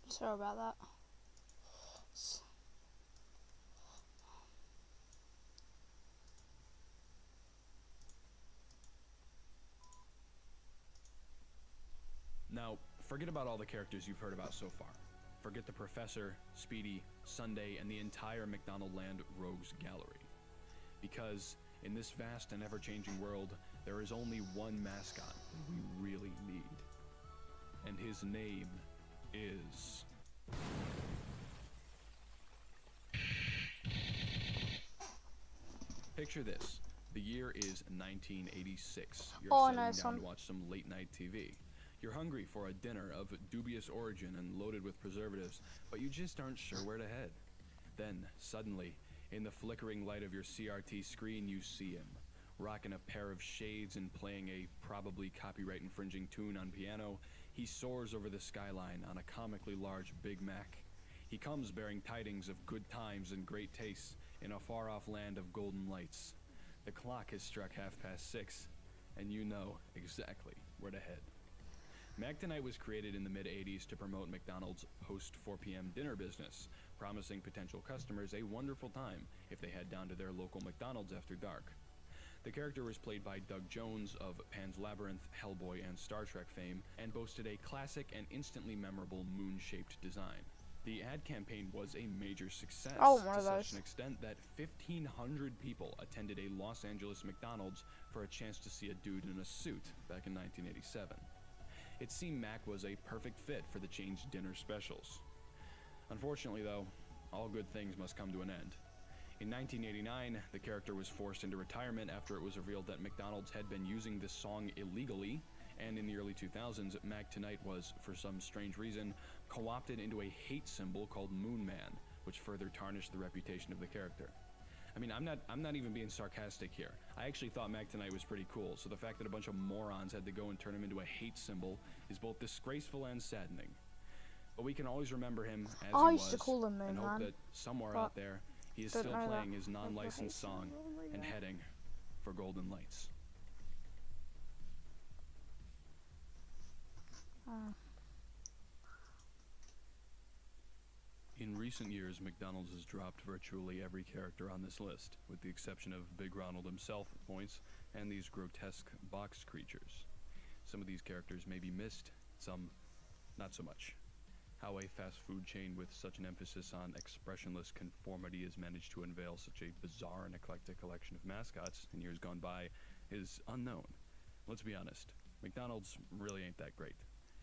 Sorry about that. Now, forget about all the characters you've heard about so far. Forget the Professor, Speedy, Sunday, and the entire McDonald Land Rogues Gallery. Because in this vast and ever-changing world, there is only one mascot we really need. And his name is... Picture this. The year is 1986. You're settling down to watch some late-night TV. You're hungry for a dinner of dubious origin and loaded with preservatives, but you just aren't sure where to head. Then, suddenly, in the flickering light of your CRT screen, you see him, rocking a pair of shades and playing a probably copyright-infringing tune on piano. He soars over the skyline on a comically large Big Mac. He comes bearing tidings of good times and great tastes in a far-off land of golden lights. The clock has struck 6:30, and you know exactly where to head. Mac Tonight was created in the mid-'80s to promote McDonald's post-4 p.m. dinner business, promising potential customers a wonderful time if they head down to their local McDonald's after dark. The character was played by Doug Jones of Pan's Labyrinth, Hellboy, and Star Trek fame, and boasted a classic and instantly memorable moon-shaped design. The ad campaign was a major success to such an extent that 1,500 people attended a Los Angeles McDonald's for a chance to see a dude in a suit back in 1987. It seemed Mac was a perfect fit for the chain's dinner specials. Unfortunately, though, all good things must come to an end. In 1989, the character was forced into retirement after it was revealed that McDonald's had been using this song illegally, and in the early 2000s, Mac Tonight was, for some strange reason, co-opted into a hate symbol called Moon Man, which further tarnished the reputation of the character. I mean, I'm not even being sarcastic here. I actually thought Mac tonight was pretty cool, so the fact that a bunch of morons had to go and turn him into a hate symbol is both disgraceful and saddening. But we can always remember him as I he used to was, call him and Moon hope Man, that somewhere but out there he is don't still know playing that. his non-licensed Never song hate and him. heading for golden lights. In recent years, McDonald's has dropped virtually every character on this list, with the exception of Big Ronald himself at points, and these grotesque box creatures. Some of these characters may be missed, some not so much. How a fast food chain with such an emphasis on expressionless conformity has managed to unveil such a bizarre and eclectic collection of mascots in years gone by is unknown. Let's be honest, McDonald's really ain't that great.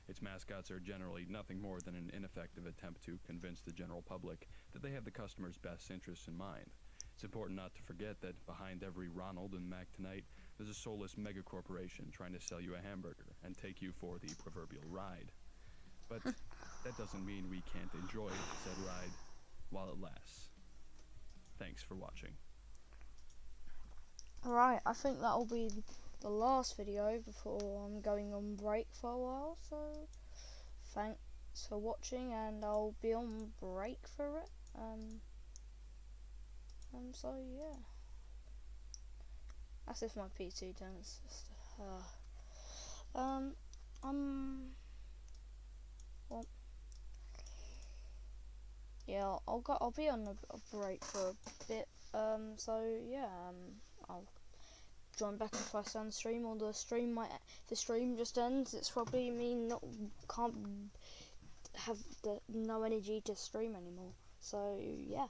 Its mascots are generally nothing more than an ineffective attempt to convince the general public that they have the customer's best interests in mind. It's important not to forget that behind every Ronald and Mac tonight, there's a soulless megacorporation trying to sell you a hamburger and take you for the proverbial ride. But that doesn't mean we can't enjoy said ride while it lasts. Thanks for watching. Alright, I think that'll be the last video before I'm going on break for a while, so thanks for watching, and I'll be on break for it. So yeah, that's if my PC turns. Well, yeah, I'll be on a break for a bit. So yeah, I'll join back if I start stream, or the stream just ends. It's probably me can't have no energy to stream anymore. So yeah.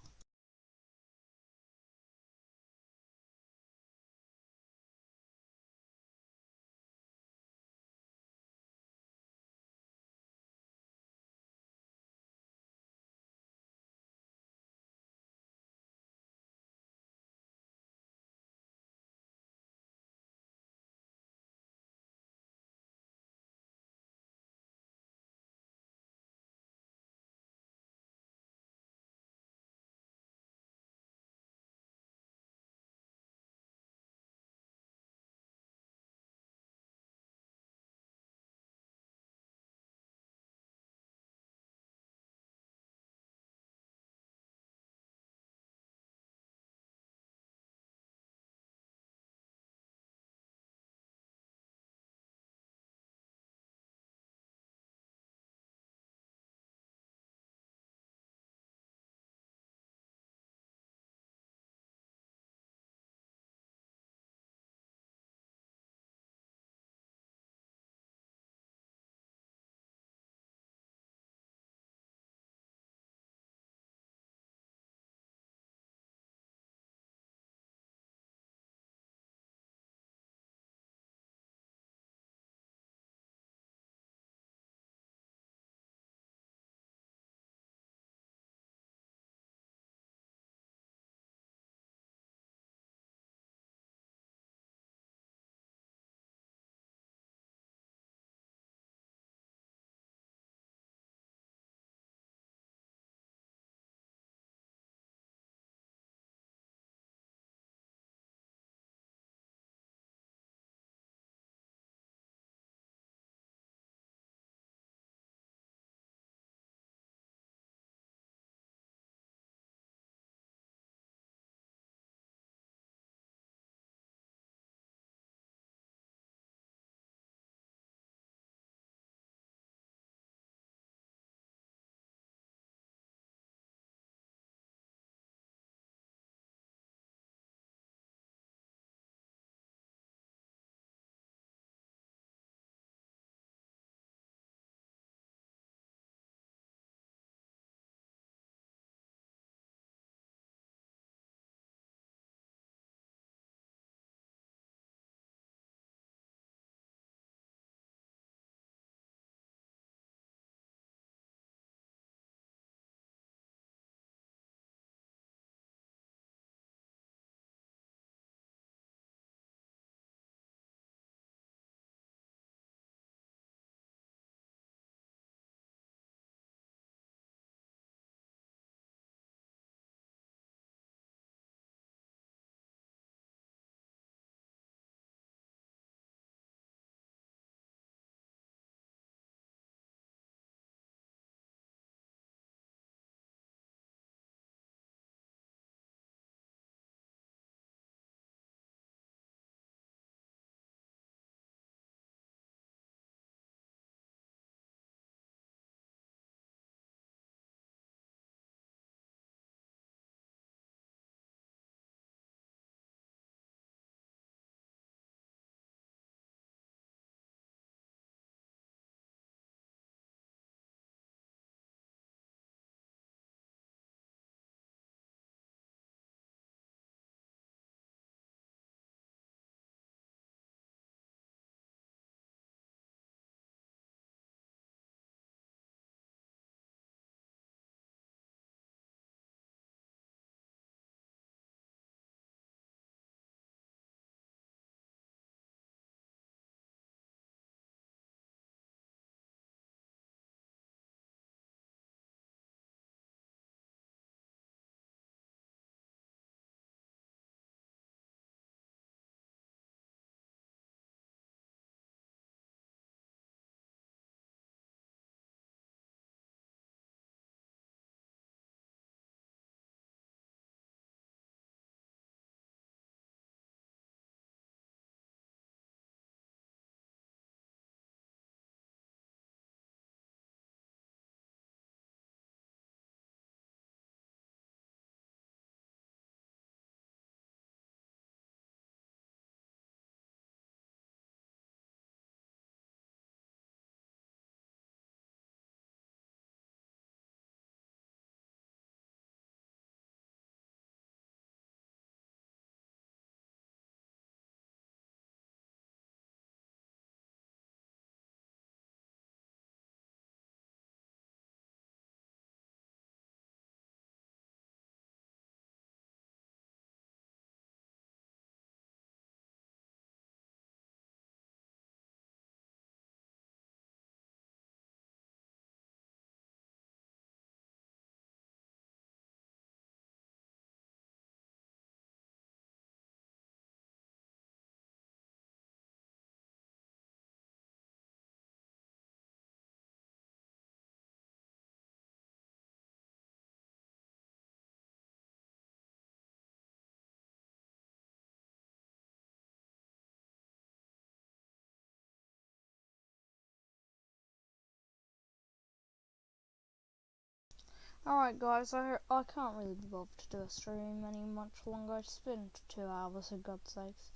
Alright guys, I can't really be bothered to do a stream any much longer. It's been 2 hours for God's sakes.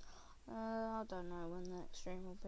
I don't know when the next stream will be.